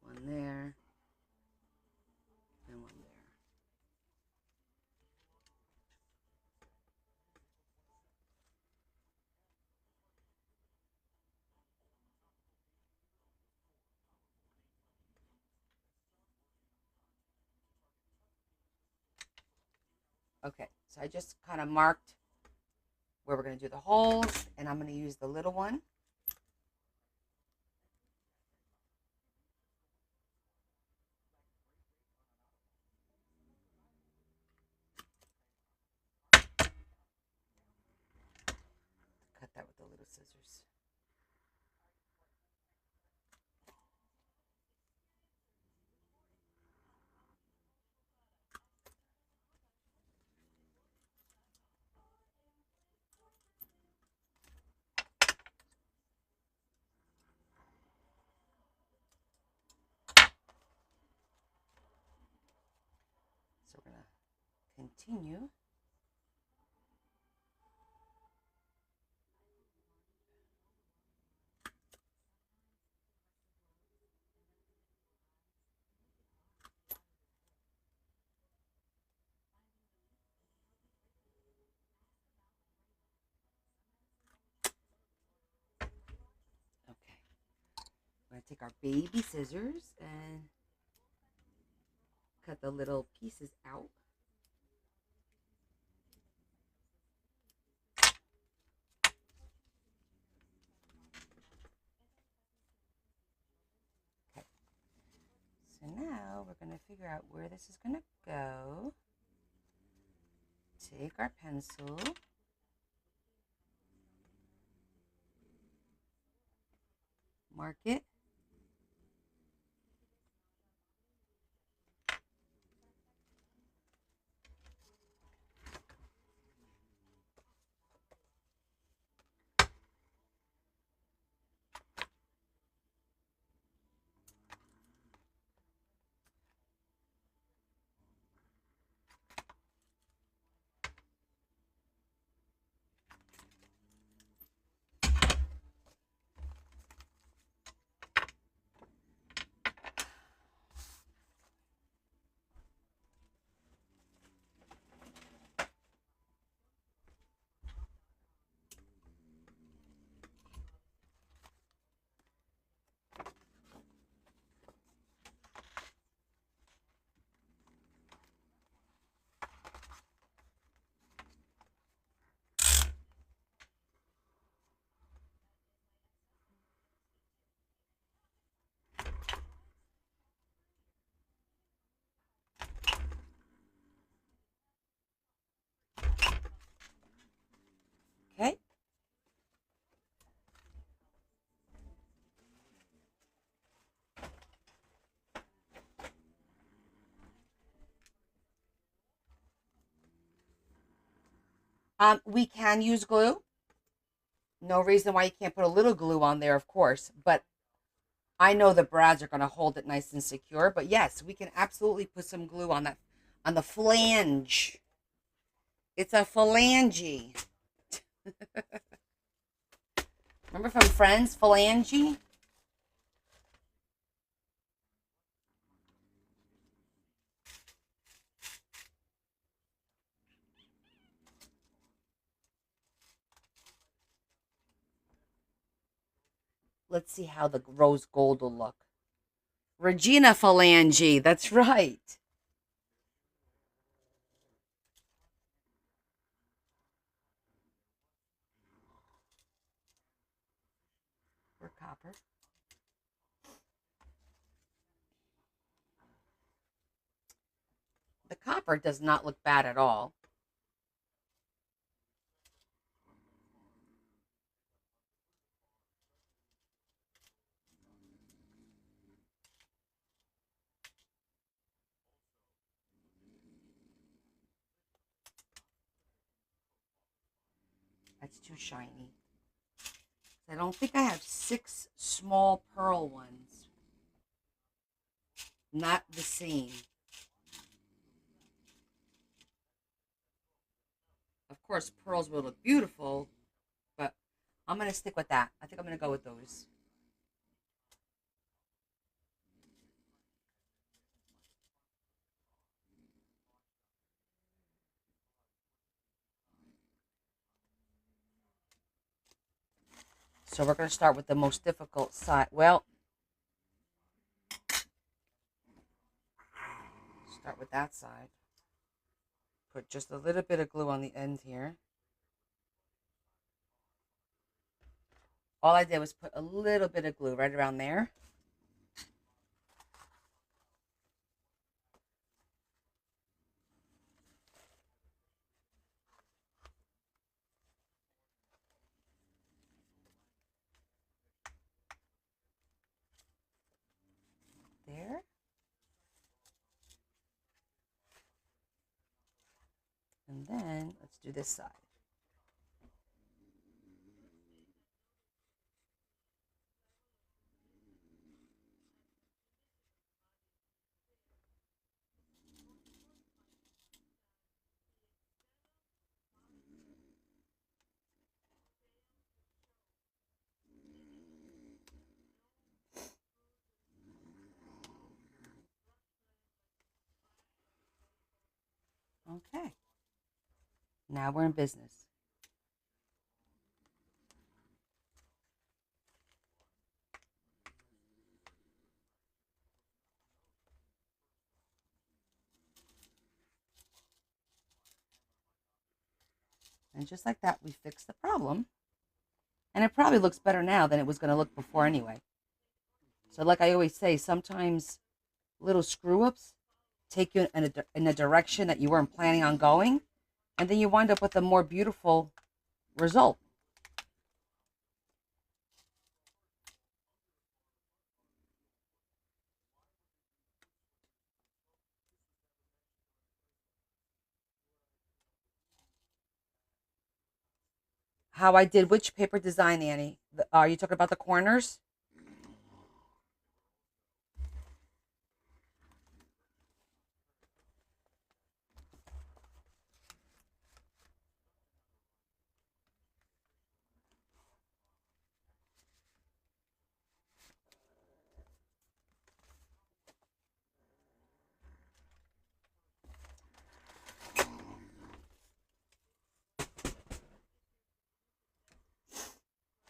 one there, and one there. Okay, so I just kind of marked where we're going to do the holes, and I'm going to use the little one. Cut that with the little scissors. So we're going to continue. Okay, we're going to take our baby scissors and cut the little pieces out. Okay, so now we're going to figure out where this is going to go. Take our pencil. Mark it. Okay. We can use glue. No reason why you can't put a little glue on there, of course. But I know the brads are going to hold it nice and secure. But yes, we can absolutely put some glue on that, on the flange. It's a phalange. Remember from Friends, phalange? Let's see how the rose gold will look. Regina phalange. That's right. For copper. The copper does not look bad at all. That's too shiny. I don't think I have 6 small pearl ones. Not the same. Of course, pearls will look beautiful, but I'm going to stick with that. I think I'm going to go with those. So we're going to start with the most difficult side. Well, start with that side. Put just a little bit of glue on the end here. All I did was put a little bit of glue right around there. There. And then let's do this side. Okay. Now we're in business. And just like that, we fixed the problem. And it probably looks better now than it was going to look before anyway. So, like I always say, sometimes little screw ups take you in a direction that you weren't planning on going, and then you wind up with a more beautiful result. How I did which paper design, Annie? Are you talking about the corners?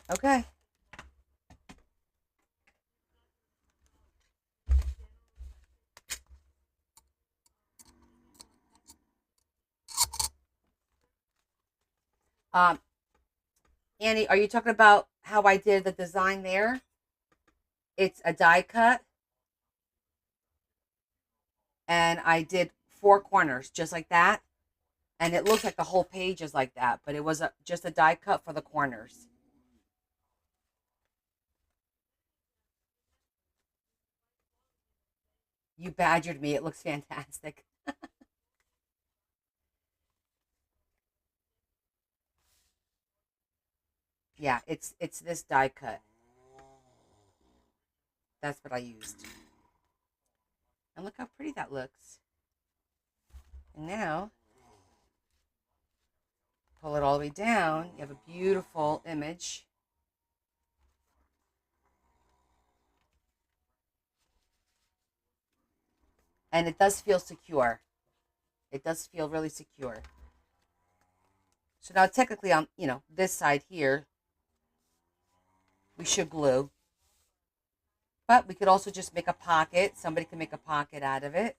Okay. Um, Annie, are you talking about how I did the design there? It's a die cut, and I did 4 corners just like that. And it looks like the whole page is like that, but it was just a die cut for the corners. You badgered me. It looks fantastic. Yeah, it's this die cut. That's what I used. And look how pretty that looks. And now pull it all the way down, you have a beautiful image. And it does feel secure. It does feel really secure. So now technically on, this side here, we should glue. But we could also just make a pocket. Somebody can make a pocket out of it.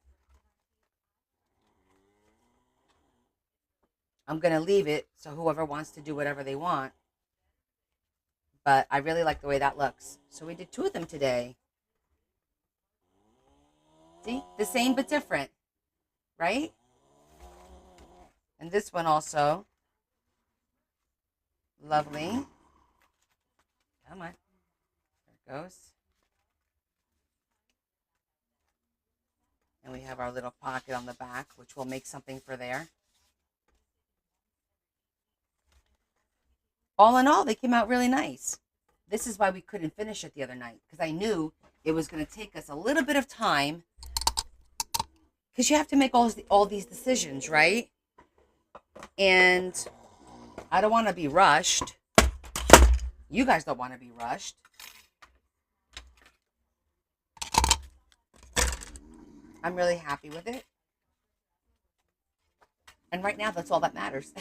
I'm going to leave it so whoever wants to do whatever they want. But I really like the way that looks. So we did 2 of them today. See? The same but different. Right? And this one also. Lovely. Come on. There it goes. And we have our little pocket on the back, which will make something for there. All in all, they came out really nice. This is why we couldn't finish it the other night, because I knew it was going to take us a little bit of time, because you have to make all these decisions, right? And I don't want to be rushed. You guys don't want to be rushed. I'm really happy with it. And right now, that's all that matters.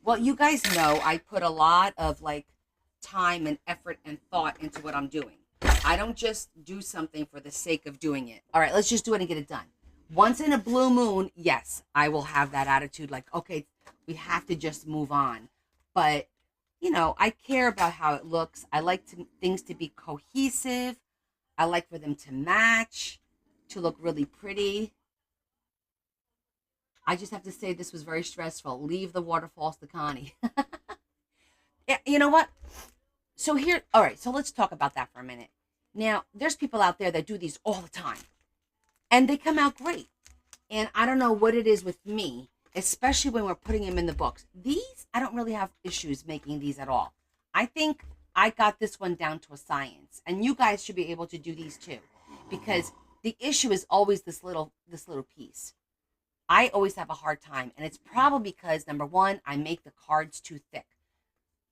Well, you guys know I put a lot of time and effort and thought into what I'm doing. I don't just do something for the sake of doing it. All right, let's just do it and get it done. Once in a blue moon, yes, I will have that attitude okay, we have to just move on. But, I care about how it looks. I like things to be cohesive. I like for them to match, to look really pretty. I just have to say this was very stressful. Leave the waterfalls to Connie. Yeah, you know what? So all right, so let's talk about that for a minute. Now, there's people out there that do these all the time, and they come out great. And I don't know what it is with me, especially when we're putting them in the books. These, I don't really have issues making these at all. I think I got this one down to a science, and you guys should be able to do these too, because the issue is always this little piece. I always have a hard time, and it's probably because, number one, I make the cards too thick.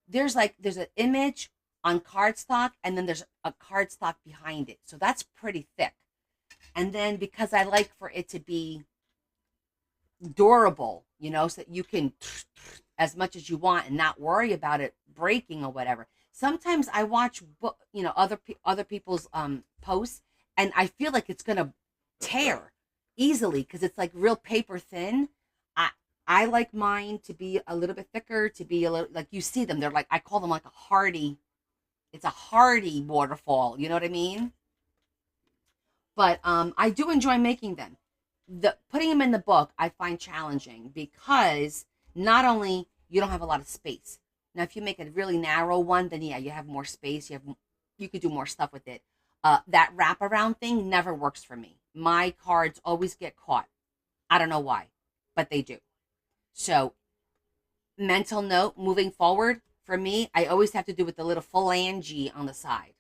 There's an image on cardstock, and then there's a cardstock behind it. So that's pretty thick. And then because I like for it to be durable, so that you can as much as you want and not worry about it breaking or whatever. Sometimes I watch, other people's posts, and I feel like it's going to tear easily because it's real paper thin. I like mine to be a little bit thicker, to be a little, you see them, they're I call them it's a hardy waterfall, you know what I mean? But I do enjoy making them. Putting them in the book I find challenging because not only you don't have a lot of space. Now if you make a really narrow one, then yeah, you have more space, you could do more stuff with it. That wraparound thing never works for me. My cards always get caught. I don't know why, but they do. So, mental note, moving forward, for me, I always have to do with the little phalange on the side.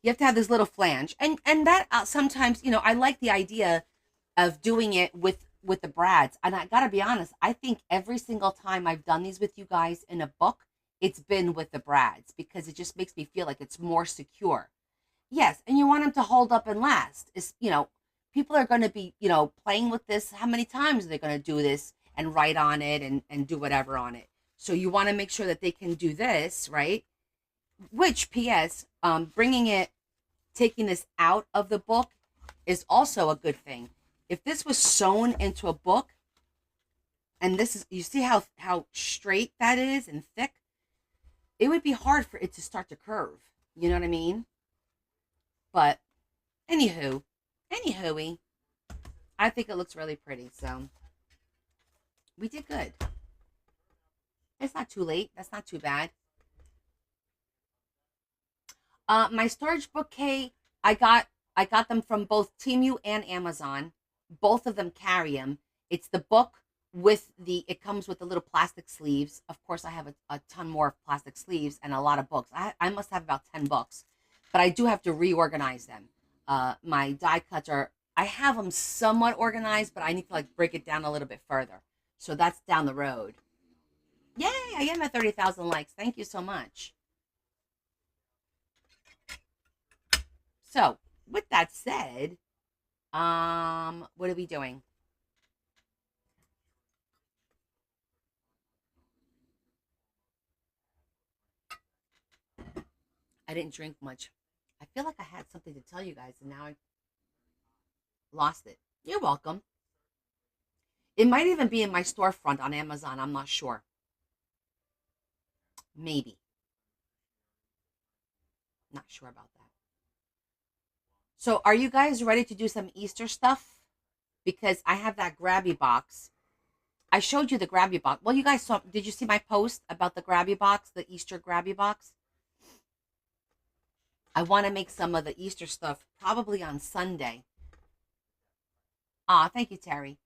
You have to have this little flange. And that sometimes, I like the idea of doing it with the brads. And I got to be honest, I think every single time I've done these with you guys in a book, it's been with the brads because it just makes me feel like it's more secure. Yes, and you want them to hold up and last. People are going to be, playing with this. How many times are they going to do this and write on it and do whatever on it? So you want to make sure that they can do this, right? Which, P.S., taking this out of the book is also a good thing. If this was sewn into a book, and this is, you see how straight that is and thick? It would be hard for it to start to curve. You know what I mean? But anywho, I think it looks really pretty. So we did good. It's not too late. That's not too bad. My storage bouquet, I got them from both Temu and Amazon. Both of them carry them. It's the book it comes with the little plastic sleeves. Of course, I have a ton more plastic sleeves and a lot of books. I must have about 10 books. But I do have to reorganize them. My die cuts I have them somewhat organized, but I need to like break it down a little bit further. So that's down the road. Yay! I am at 30,000 likes. Thank you so much. So with that said, what are we doing? I didn't drink much. I feel like I had something to tell you guys, and now I lost it. You're welcome. It might even be in my storefront on Amazon. I'm not sure. Maybe. Not sure about that. So, are you guys ready to do some Easter stuff? Because I have that grabby box. I showed you the grabby box. Well, you guys saw. Did you see my post about the grabby box, the Easter grabby box? I want to make some of the Easter stuff probably on Sunday. Ah, thank you, Terry.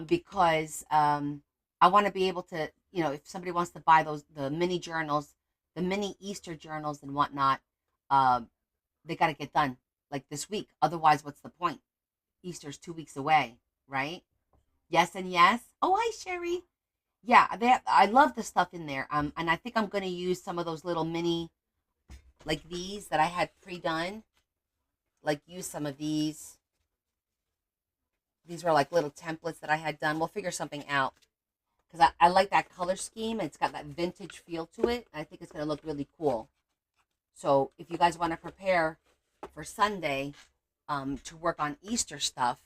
Because I want to be able to, if somebody wants to buy the mini journals, the mini Easter journals and whatnot, um, they got to get done like this week. Otherwise, what's the point? Easter's 2 weeks away, right? Yes and yes. Oh, hi, Sherry. Yeah, I love the stuff in there. And I think I'm going to use some of those little mini, like these that I had pre-done. Like use some of these. These were like little templates that I had done. We'll figure something out because I like that color scheme. It's got that vintage feel to it. I think it's going to look really cool. So if you guys want to prepare for Sunday to work on Easter stuff,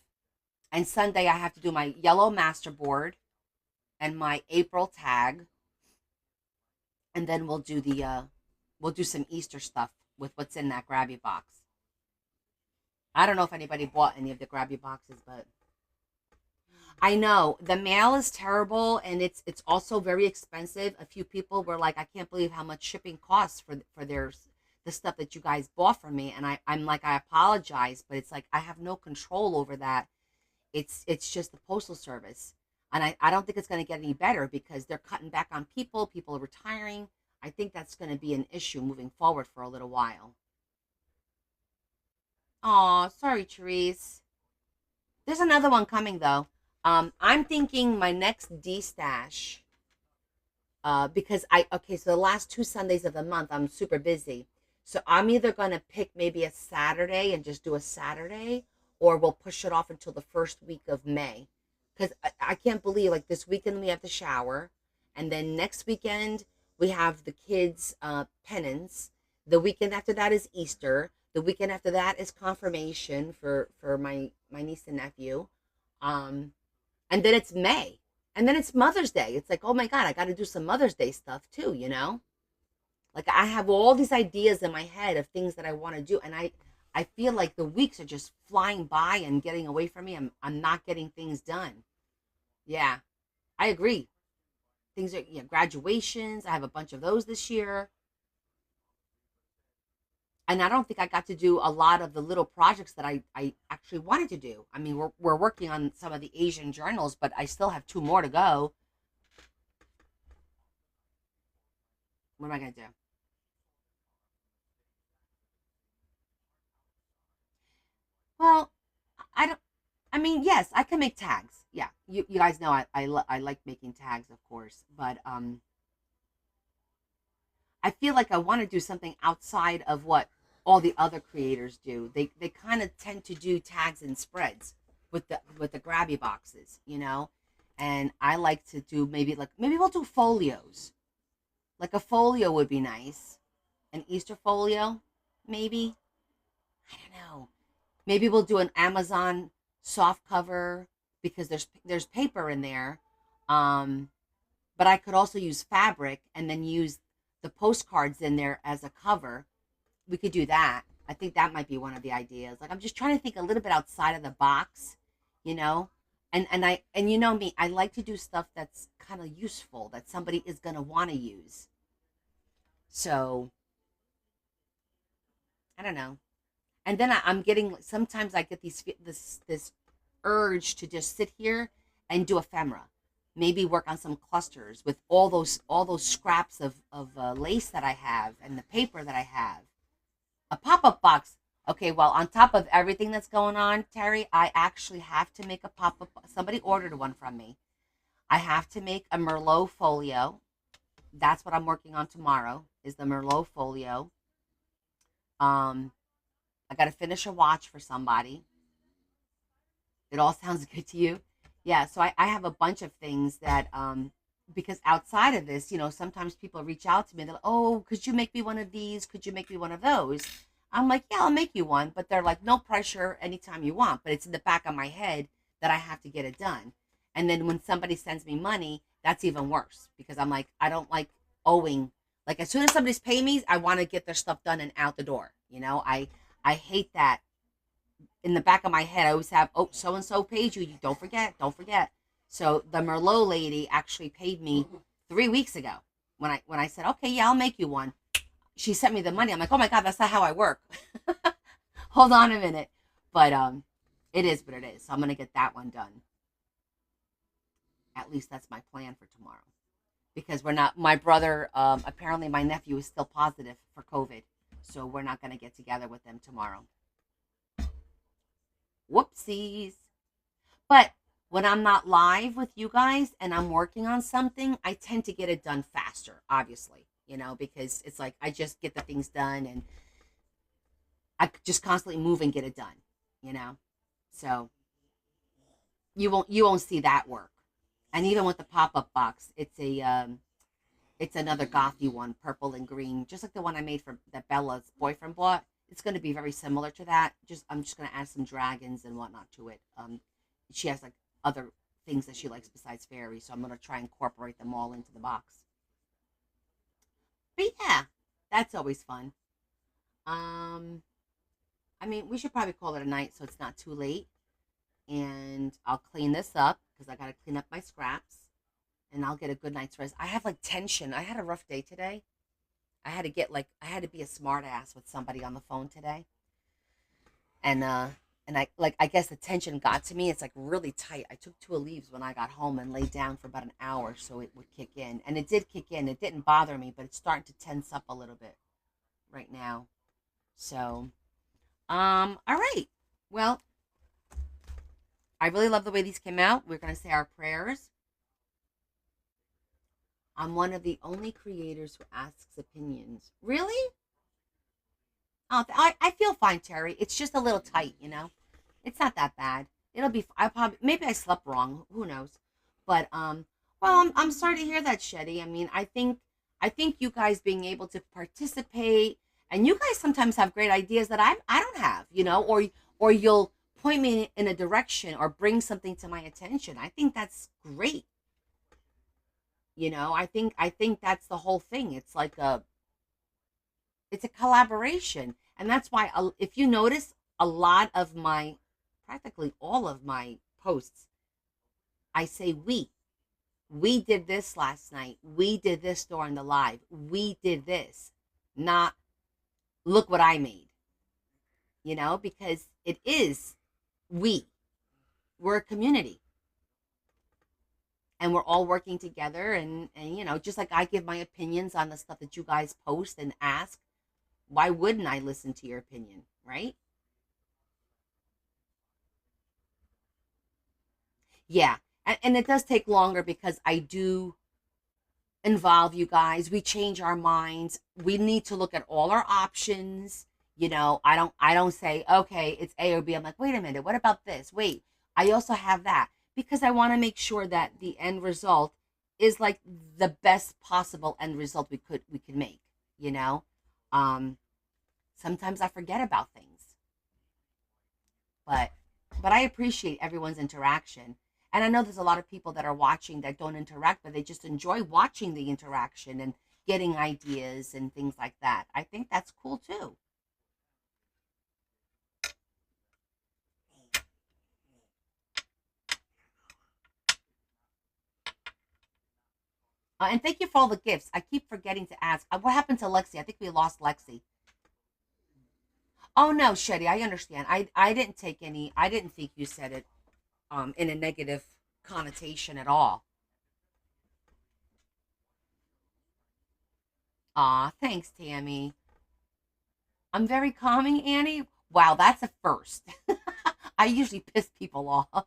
and Sunday I have to do my yellow masterboard and my April tag, and then we'll do some Easter stuff with what's in that grabby box. I don't know if anybody bought any of the grabby boxes, but I know the mail is terrible and it's also very expensive. A few people were like, I can't believe how much shipping costs for the stuff that you guys bought from me. And I'm like, I apologize, but it's like I have no control over that. It's just the postal service. And I don't think it's going to get any better because they're cutting back on people. People are retiring. I think that's going to be an issue moving forward for a little while. Oh, sorry, Therese. There's another one coming though. I'm thinking my next D stash. Because so the last 2 Sundays of the month I'm super busy. So I'm either gonna pick maybe a Saturday and just do a Saturday, or we'll push it off until the first week of May. Because I can't believe like this weekend we have the shower, and then next weekend we have the kids' penance. The weekend after that is Easter. The weekend after that is confirmation for my niece and nephew. Um, and then it's May. And then it's Mother's Day. It's like, oh my God, I got to do some Mother's Day stuff too, you know? Like I have all these ideas in my head of things that I want to do. And I feel like the weeks are just flying by and getting away from me. I'm not getting things done. Yeah, I agree. Things are, graduations. I have a bunch of those this year. And I don't think I got to do a lot of the little projects that I actually wanted to do. I mean, we're working on some of the Asian journals, but I still have two more to go. What am I going to do? Well, I don't. I mean, yes, I can make tags. Yeah, you guys know I like making tags, of course, but I feel like I want to do something outside of what all the other creators do. They kind of tend to do tags and spreads with the grabby boxes, you know? And I like to do maybe we'll do folios. Like a folio would be nice. An Easter folio, maybe. I don't know. Maybe we'll do an Amazon soft cover because there's paper in there. Um, but I could also use fabric and then use the postcards in there as a cover. We could do that. I think that might be one of the ideas. Like I'm just trying to think a little bit outside of the box, you know? And you know me, I like to do stuff that's kind of useful that somebody is going to want to use. So, I don't know. And then I'm getting sometimes I get this urge to just sit here and do ephemera. Maybe work on some clusters with all those scraps of lace that I have and the paper that I have. A pop-up box. Okay, well, on top of everything that's going on, Terry, I actually have to make a pop up. Somebody ordered one from me. I have to make a Merlot folio. That's what I'm working on tomorrow. Is the Merlot folio. Um, I got to finish a watch for somebody. It all sounds good to you. Yeah, so I have a bunch of things that because outside of this, sometimes people reach out to me. They're like, "Oh, could you make me one of these? Could you make me one of those?" I'm like, "Yeah, I'll make you one," but they're like, "No pressure, anytime you want." But it's in the back of my head that I have to get it done. And then when somebody sends me money, that's even worse because I'm like, I don't like owing. Like as soon as somebody's paying me, I want to get their stuff done and out the door. I hate that. In the back of my head, I always have, oh, so and so paid you. You don't forget, don't forget. So the Merlot lady actually paid me 3 weeks ago when I said, okay, yeah, I'll make you one. She sent me the money. I'm like, oh my god, that's not how I work. Hold on a minute, but it is what it is. So I'm gonna get that one done. At least that's my plan for tomorrow because we're not. My brother, apparently, my nephew is still positive for COVID, so we're not gonna get together with them tomorrow. Whoopsies. But when I'm not live with you guys and I'm working on something, I tend to get it done faster, obviously, because it's like I just get the things done and I just constantly move and get it done, you know? So you won't see that work. And even with the pop-up box, it's another gothy one, purple and green, just like the one I made for that Bella's boyfriend bought. It's going to be very similar to that. I'm just going to add some dragons and whatnot to it. She has like other things that she likes besides fairies, so I'm going to try and incorporate them all into the box. But yeah, that's always fun. Um, I mean, we should probably call it a night so it's not too late. And I'll clean this up because I got to clean up my scraps and I'll get a good night's rest. I have like tension. I had a rough day today. I had to be a smart ass with somebody on the phone today. And I guess the tension got to me. It's like really tight. I took two leaves when I got home and laid down for about an hour so it would kick in. And it did kick in. It didn't bother me, but it's starting to tense up a little bit right now. So, all right. Well, I really love the way these came out. We're gonna say our prayers. I'm one of the only creators who asks opinions. Really? Oh, I feel fine, Terry. It's just a little tight. It's not that bad. It'll be. I probably maybe I slept wrong. Who knows? But well, I'm sorry to hear that, Shetty. I mean, I think you guys being able to participate, and you guys sometimes have great ideas that I don't have. Or you'll point me in a direction or bring something to my attention. I think that's great. I think that's the whole thing. It's a collaboration, and that's why if you notice a lot of my practically all of my posts, I say we did this last night, we did this during the live, we did this, not look what I made, because it is we we're a community and we're all working together, and just like I give my opinions on the stuff that you guys post and ask, why wouldn't I listen to your opinion, right? Yeah. And it does take longer because I do involve you guys. We change our minds. We need to look at all our options. I don't say, okay, it's A or B. I'm like, wait a minute, what about this? Wait, I also have that because I want to make sure that the end result is like the best possible end result we could make, you know? Um Sometimes I forget about things, but I appreciate everyone's interaction. And I know there's a lot of people that are watching that don't interact, but they just enjoy watching the interaction and getting ideas and things like that. I think that's cool too. And thank you for all the gifts. I keep forgetting to ask. What happened to Lexi? I think we lost Lexi. Oh no, Shetty, I understand. I didn't take any. I didn't think you said it in a negative connotation at all. Aw, thanks, Tammy. I'm very calming, Annie. Wow, that's a first. I usually piss people off.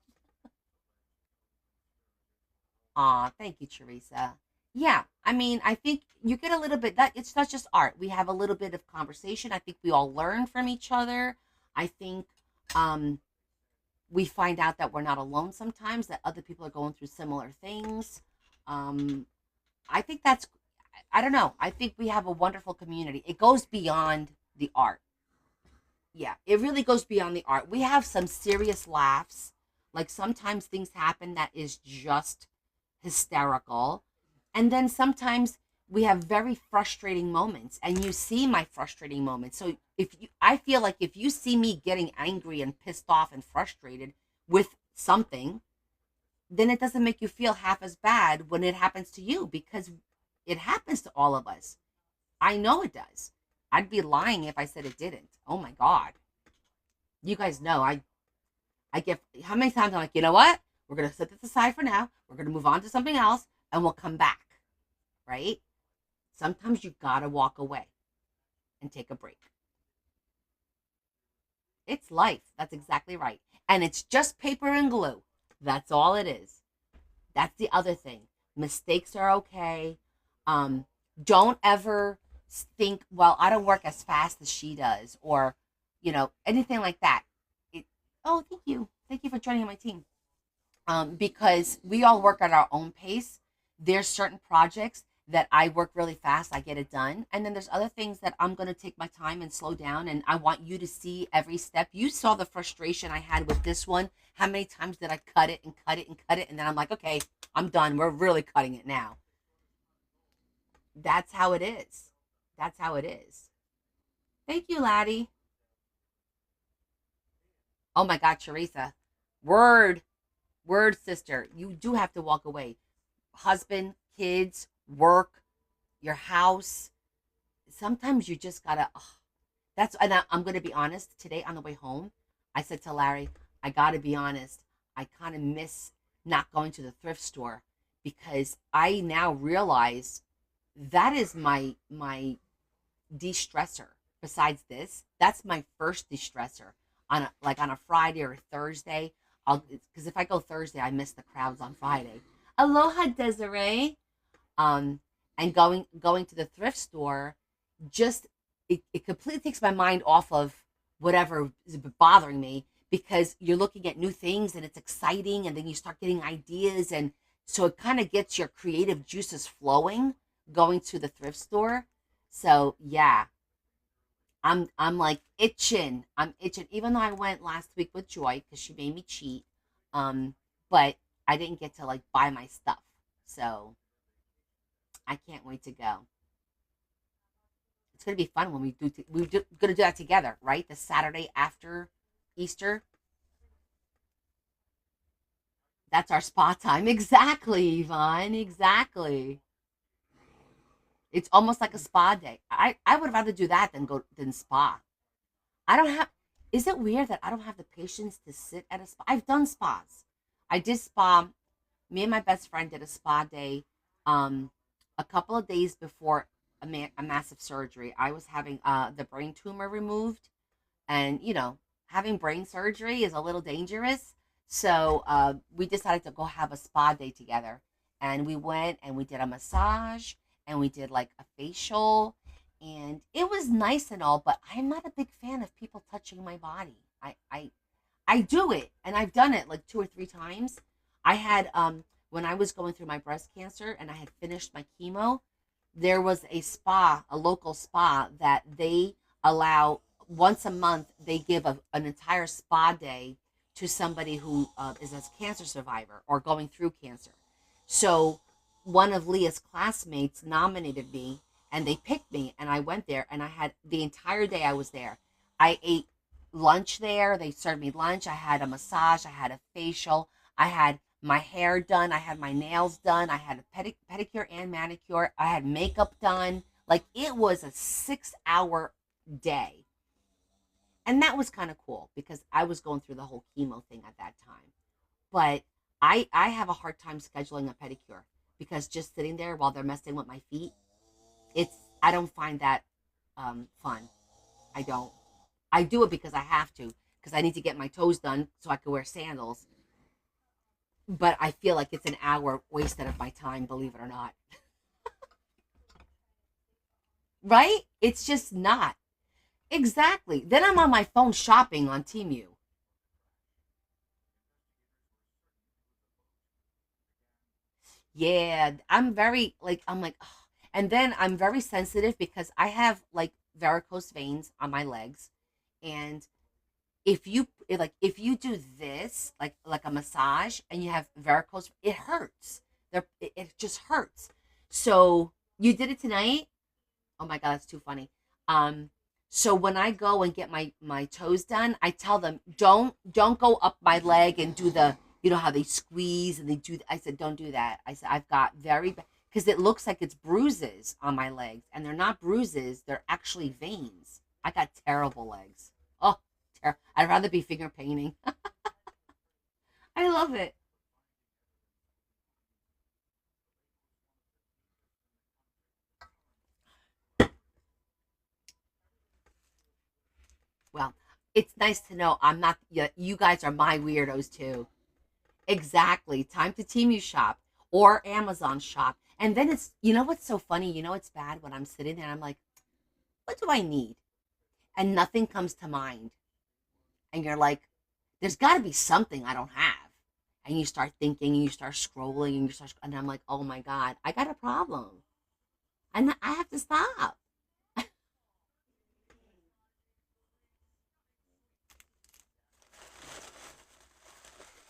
Aw, thank you, Teresa. Yeah, I mean, I think you get a little bit that it's not just art. We have a little bit of conversation. I think we all learn from each other. I think um, we find out that we're not alone sometimes, that other people are going through similar things. Um, I think that's, I don't know. I think we have a wonderful community. It goes beyond the art. Yeah, it really goes beyond the art. We have some serious laughs. Like sometimes things happen that is just hysterical. And then sometimes we have very frustrating moments and you see my frustrating moments. So if you I feel like if you see me getting angry and pissed off and frustrated with something, then it doesn't make you feel half as bad when it happens to you because it happens to all of us. I know it does. I'd be lying if I said it didn't. Oh my god. You guys know I get how many times I'm like, you know what? We're gonna set this aside for now. We're gonna move on to something else, and we'll come back. Right? Sometimes you gotta walk away and take a break. It's life. That's exactly right. And it's just paper and glue. That's all it is. That's the other thing. Mistakes are okay. Um, don't ever think, well, I don't work as fast as she does, or anything like that. It, oh, thank you. Thank you for joining my team. Because we all work at our own pace. There's certain projects that I work really fast, I get it done. And then there's other things that I'm going to take my time and slow down. And I want you to see every step. You saw the frustration I had with this one. How many times did I cut it and cut it and cut it? And then I'm like, okay, I'm done. We're really cutting it now. That's how it is. That's how it is. Thank you, Laddie. Oh my God, Teresa. Word, word, sister. You do have to walk away. Husband, kids, work, your house. Sometimes you just gotta. Ugh. I'm gonna be honest. Today on the way home, I said to Larry, I gotta be honest. I kind of miss not going to the thrift store because I now realize that is my de-stressor. Besides this, that's my first de-stressor on a Friday or a Thursday. I'll because if I go Thursday, I miss the crowds on Friday. Aloha, Desiree. Um, and going to the thrift store just it completely takes my mind off of whatever is bothering me because you're looking at new things and it's exciting and then you start getting ideas and so it kind of gets your creative juices flowing going to the thrift store. So yeah, I'm like itching. I'm itching. Even though I went last week with Joy because she made me cheat. But I didn't get to like buy my stuff. So I can't wait to go. It's gonna be fun when we're gonna do that together, right? The Saturday after Easter. That's our spa time. Exactly, Yvonne. Exactly. It's almost like a spa day. I would rather do that than spa. I don't have. Is it weird that I don't have the patience to sit at a spa? I've done spas. I did spa. Me and my best friend did a spa day, um, a couple of days before a massive surgery. I was having the brain tumor removed, and having brain surgery is a little dangerous. So we decided to go have a spa day together, and we went and we did a massage and we did like a facial, and it was nice and all. But I'm not a big fan of people touching my body. I do it, and I've done it like 2 or 3 times. I had when I was going through my breast cancer and I had finished my chemo, there was a spa, a local spa that they allow once a month. They give an entire spa day to somebody who is a cancer survivor or going through cancer. So one of Leah's classmates nominated me and they picked me and I went there and I had the entire day I was there. I ate lunch there. They served me lunch. I had a massage. I had a facial. I had my hair done. I had my nails done. I had a pedicure and manicure. I had makeup done. Like it was a 6 hour day. And that was kind of cool because I was going through the whole chemo thing at that time. But I have a hard time scheduling a pedicure because just sitting there while they're messing with my feet, it's I don't find that fun. I don't. I do it because I have to, because I need to get my toes done so I can wear sandals. But I feel like it's an hour wasted of my time, believe it or not. Right? It's just not. Exactly. Then I'm on my phone shopping on Temu. Yeah, I'm very like I'm like, ugh. And then I'm very sensitive because I have like varicose veins on my legs, and if you do this like a massage and you have varicose, it hurts. It just hurts. So you did it tonight. Oh my god, that's too funny. Um, so when I go and get my toes done, I tell them don't go up my leg and do the how they squeeze and they do. I said don't do that. I said I've got very because it looks like it's bruises on my legs and they're not bruises. They're actually veins. I got terrible legs. Oh, I'd rather be finger painting. I love it. Well, it's nice to know I'm not. You guys are my weirdos too. Exactly. Time to Temu shop or Amazon shop. And then what's so funny? It's bad when I'm sitting there and I'm like, what do I need? And nothing comes to mind. And you're like, there's got to be something I don't have. And you start thinking and you start scrolling and and I'm like, oh my God, I got a problem. And I have to stop.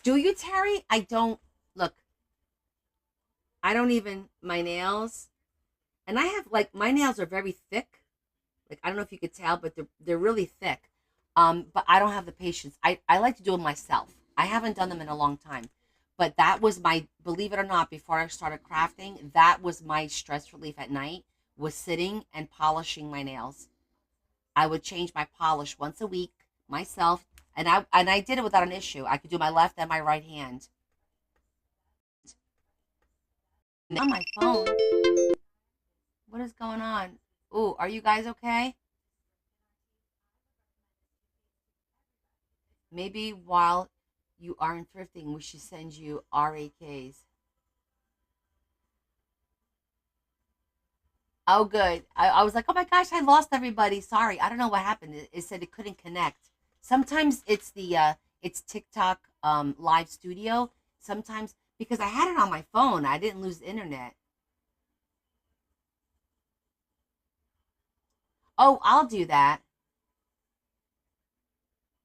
Do you, Terry? I don't. Look, I don't even, my nails, and I have like, my nails are very thick. Like I don't know if you could tell, but they're really thick. But I don't have the patience. I like to do them myself. I haven't done them in a long time. But that was my believe it or not, before I started crafting, that was my stress relief at night was sitting and polishing my nails. I would change my polish once a week myself, and I did it without an issue. I could do my left and my right hand. On my phone. What is going on? Ooh, are you guys okay? Maybe while you aren't thrifting, we should send you RAKs. Oh, good. I was like, oh my gosh, I lost everybody. Sorry, I don't know what happened. It said it couldn't connect. Sometimes it's TikTok live studio. Sometimes because I had it on my phone, I didn't lose the internet. Oh, I'll do that.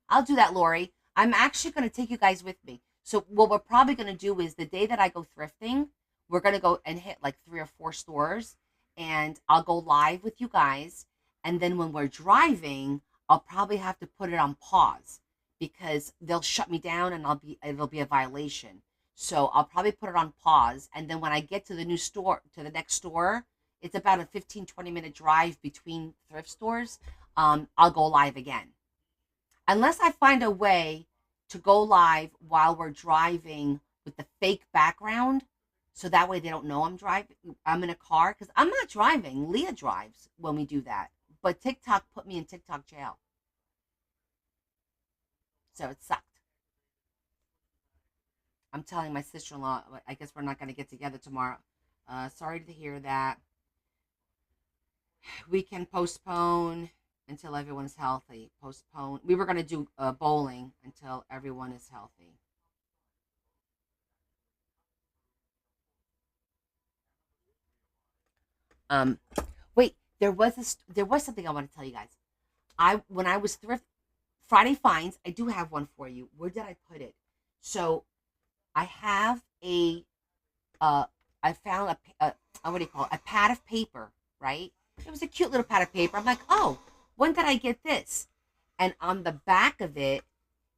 I'll do that, Lori. I'm actually going to take you guys with me. So what we're probably going to do is the day that I go thrifting, we're going to go and hit like 3 or 4 stores, and I'll go live with you guys. And then when we're driving, I'll probably have to put it on pause because they'll shut me down and it'll be a violation. So I'll probably put it on pause. And then when I get to the new store, to the next store, it's about a 15-20 minute drive between thrift stores. I'll go live again unless I find a way to go live while we're driving with the fake background. So that way they don't know I'm driving. I'm in a car because I'm not driving. Leah drives when we do that. But TikTok put me in TikTok jail. So it sucked. I'm telling my sister in law, I guess we're not going to get together tomorrow. Sorry to hear that. We can postpone until everyone's healthy. Postpone. We were going to do bowling until everyone is healthy. Um, Wait, there was something I want to tell you guys. I when I was thrift Friday finds, I do have one for you. Where did I put it? So I have uh, I found what do you call it? A pad of paper, right? It was a cute little pad of paper. I'm like, oh, when did I get this? And on the back of it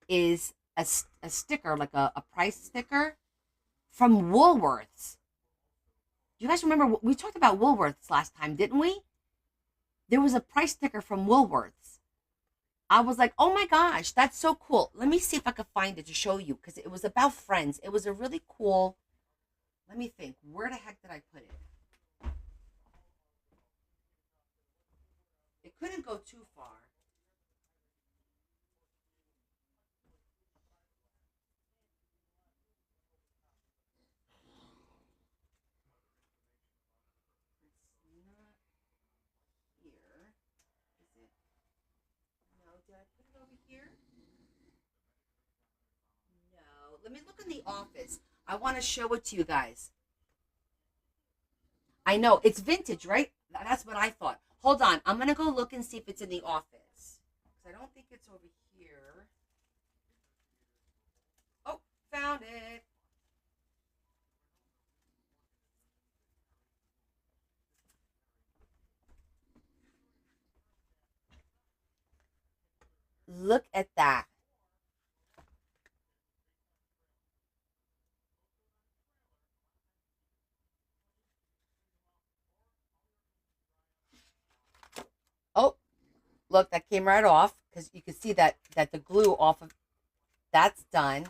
is a sticker, like a price sticker from Woolworths. Do you guys remember we talked about Woolworths last time, didn't we? There was a price sticker from Woolworths. I was like, oh my gosh, that's so cool. Let me see if I can find it to show you because it was about friends. It was a really cool. Let me think. Where the heck did I put it? It couldn't go too far. Let me look in the office. I want to show it to you guys. I know it's vintage, right? That's what I thought. Hold on, I'm gonna go look and see if it's in the office. I don't think it's over here. Oh, found it. Look at that. Oh, look, that came right off because you can see that the glue off of that's done.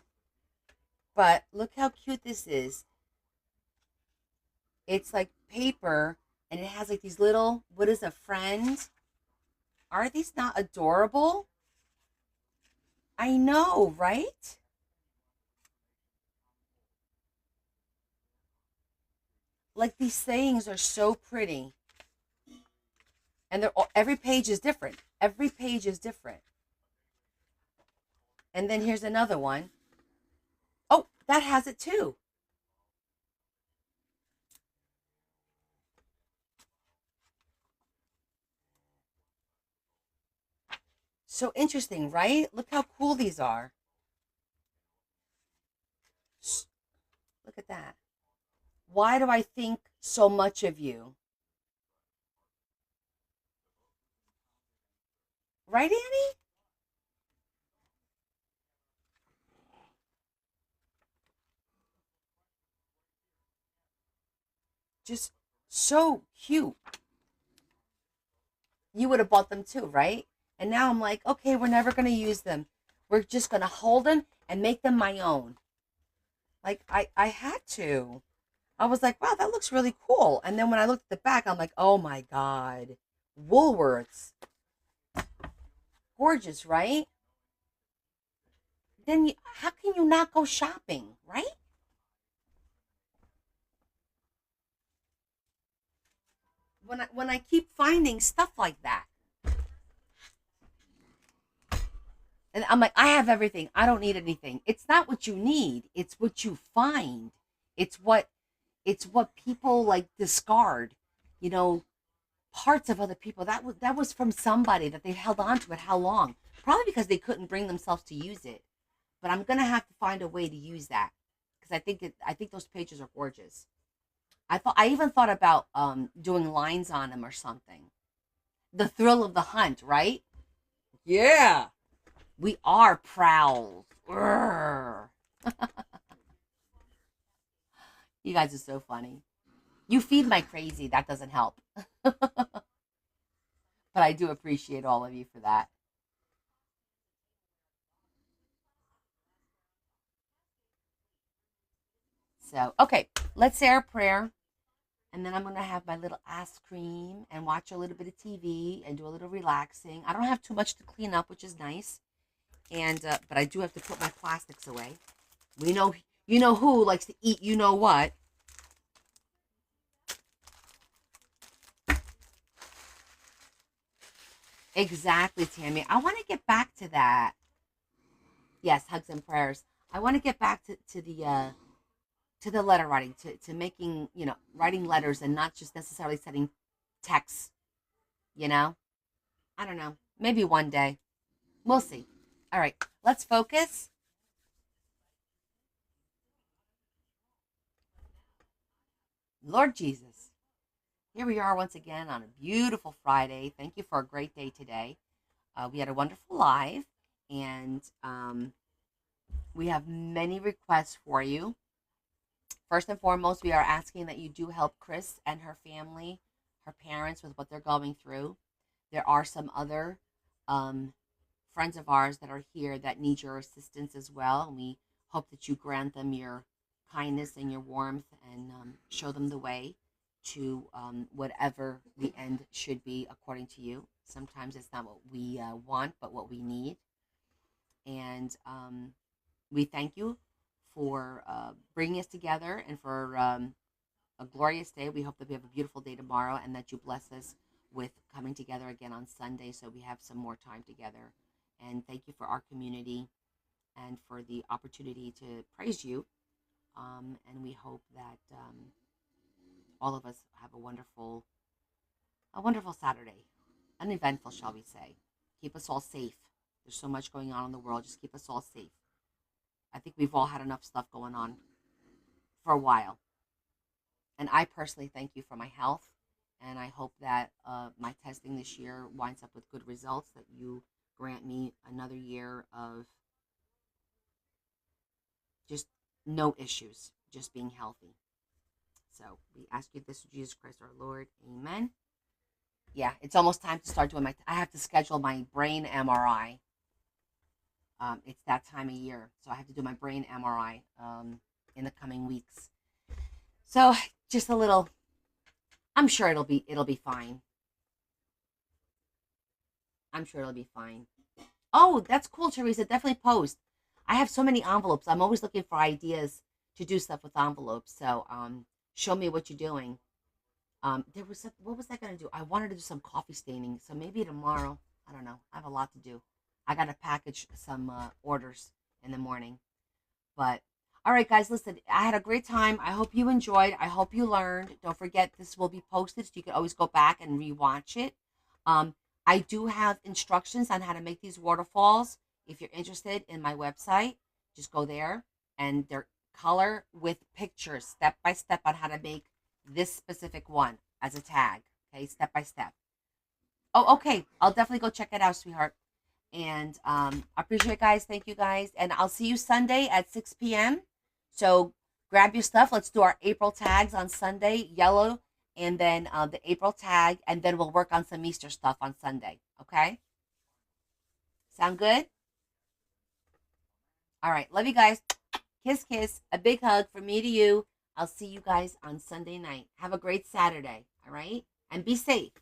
But look how cute this is. It's like paper and it has like these little, what is a friend? Are these not adorable? I know, right? Like these things are so pretty. And they're all, every page is different. Every page is different. And then here's another one. Oh, that has it too. So interesting, right? Look how cool these are. Look at that. Why do I think so much of you? Right, Annie? Just so cute. You would have bought them too, right? And now I'm like, okay, we're never going to use them. We're just going to hold them and make them my own. Like I had to. I was like, wow, that looks really cool. And then when I looked at the back, I'm like, oh my God. Woolworths. Gorgeous, right? Then how can you not go shopping, right? When I keep finding stuff like that. And I'm like, I have everything. I don't need anything. It's not what you need. It's what you find. It's what people like discard. You know, parts of other people. That was from somebody that they held on to it. How long? Probably because they couldn't bring themselves to use it. But I'm gonna have to find a way to use that because I think those pages are gorgeous. I even thought about doing lines on them or something. The thrill of the hunt, right? Yeah. We are prowls. Urgh. You guys are so funny. You feed my crazy. That doesn't help. But I do appreciate all of you for that. So, okay, let's say our prayer. And then I'm going to have my little ice cream and watch a little bit of TV and do a little relaxing. I don't have too much to clean up, which is nice. And, but I do have to put my plastics away. We know, you know who likes to eat, you know what. Exactly, Tammy. I want to get back to that. Yes, hugs and prayers. I want to get back to the letter writing, to making, writing letters and not just necessarily sending texts, you know? I don't know. Maybe one day. We'll see. All right, let's focus. Lord Jesus, here we are once again on a beautiful Friday. Thank you for a great day today. We had a wonderful live, and we have many requests for you. First and foremost, we are asking that you do help Chris and her family, her parents, with what they're going through. There are some other um, friends of ours that are here that need your assistance as well. And we hope that you grant them your kindness and your warmth and show them the way to whatever the end should be according to you. Sometimes it's not what we want, but what we need. And we thank you for bringing us together and for a glorious day. We hope that we have a beautiful day tomorrow and that you bless us with coming together again on Sunday so we have some more time together. And thank you for our community and for the opportunity to praise you. And we hope that all of us have a wonderful Saturday, uneventful, shall we say. Keep us all safe. There's so much going on in the world. Just keep us all safe. I think we've all had enough stuff going on for a while. And I personally thank you for my health. And I hope that my testing this year winds up with good results, that you grant me another year of just no issues, just being healthy. So we ask you this through Jesus Christ our Lord. Amen. Yeah, it's almost time to start doing I have to schedule my brain MRI. It's that time of year, so I have to do my brain MRI in the coming weeks. So just a little. I'm sure it'll be fine. I'm sure it'll be fine. Oh, that's cool, Teresa. Definitely post. I have so many envelopes. I'm always looking for ideas to do stuff with envelopes. So show me what you're doing. What was I gonna do? I wanted to do some coffee staining. So maybe tomorrow. I don't know. I have a lot to do. I gotta package some orders in the morning. But all right, guys, listen, I had a great time. I hope you enjoyed. I hope you learned. Don't forget, this will be posted, so you can always go back and rewatch it. I do have instructions on how to make these waterfalls. If you're interested in my website, just go there, and they're color with pictures, step by step, on how to make this specific one as a tag. Okay, step by step. Oh, okay. I'll definitely go check it out, sweetheart. And I appreciate it, guys. Thank you, guys. And I'll see you Sunday at 6 p.m. So grab your stuff. Let's do our April tags on Sunday, yellow, and then the April tag, and then we'll work on some Easter stuff on Sunday. Okay? Sound good? All right. Love you guys. Kiss, kiss. A big hug from me to you. I'll see you guys on Sunday night. Have a great Saturday. All right? And be safe.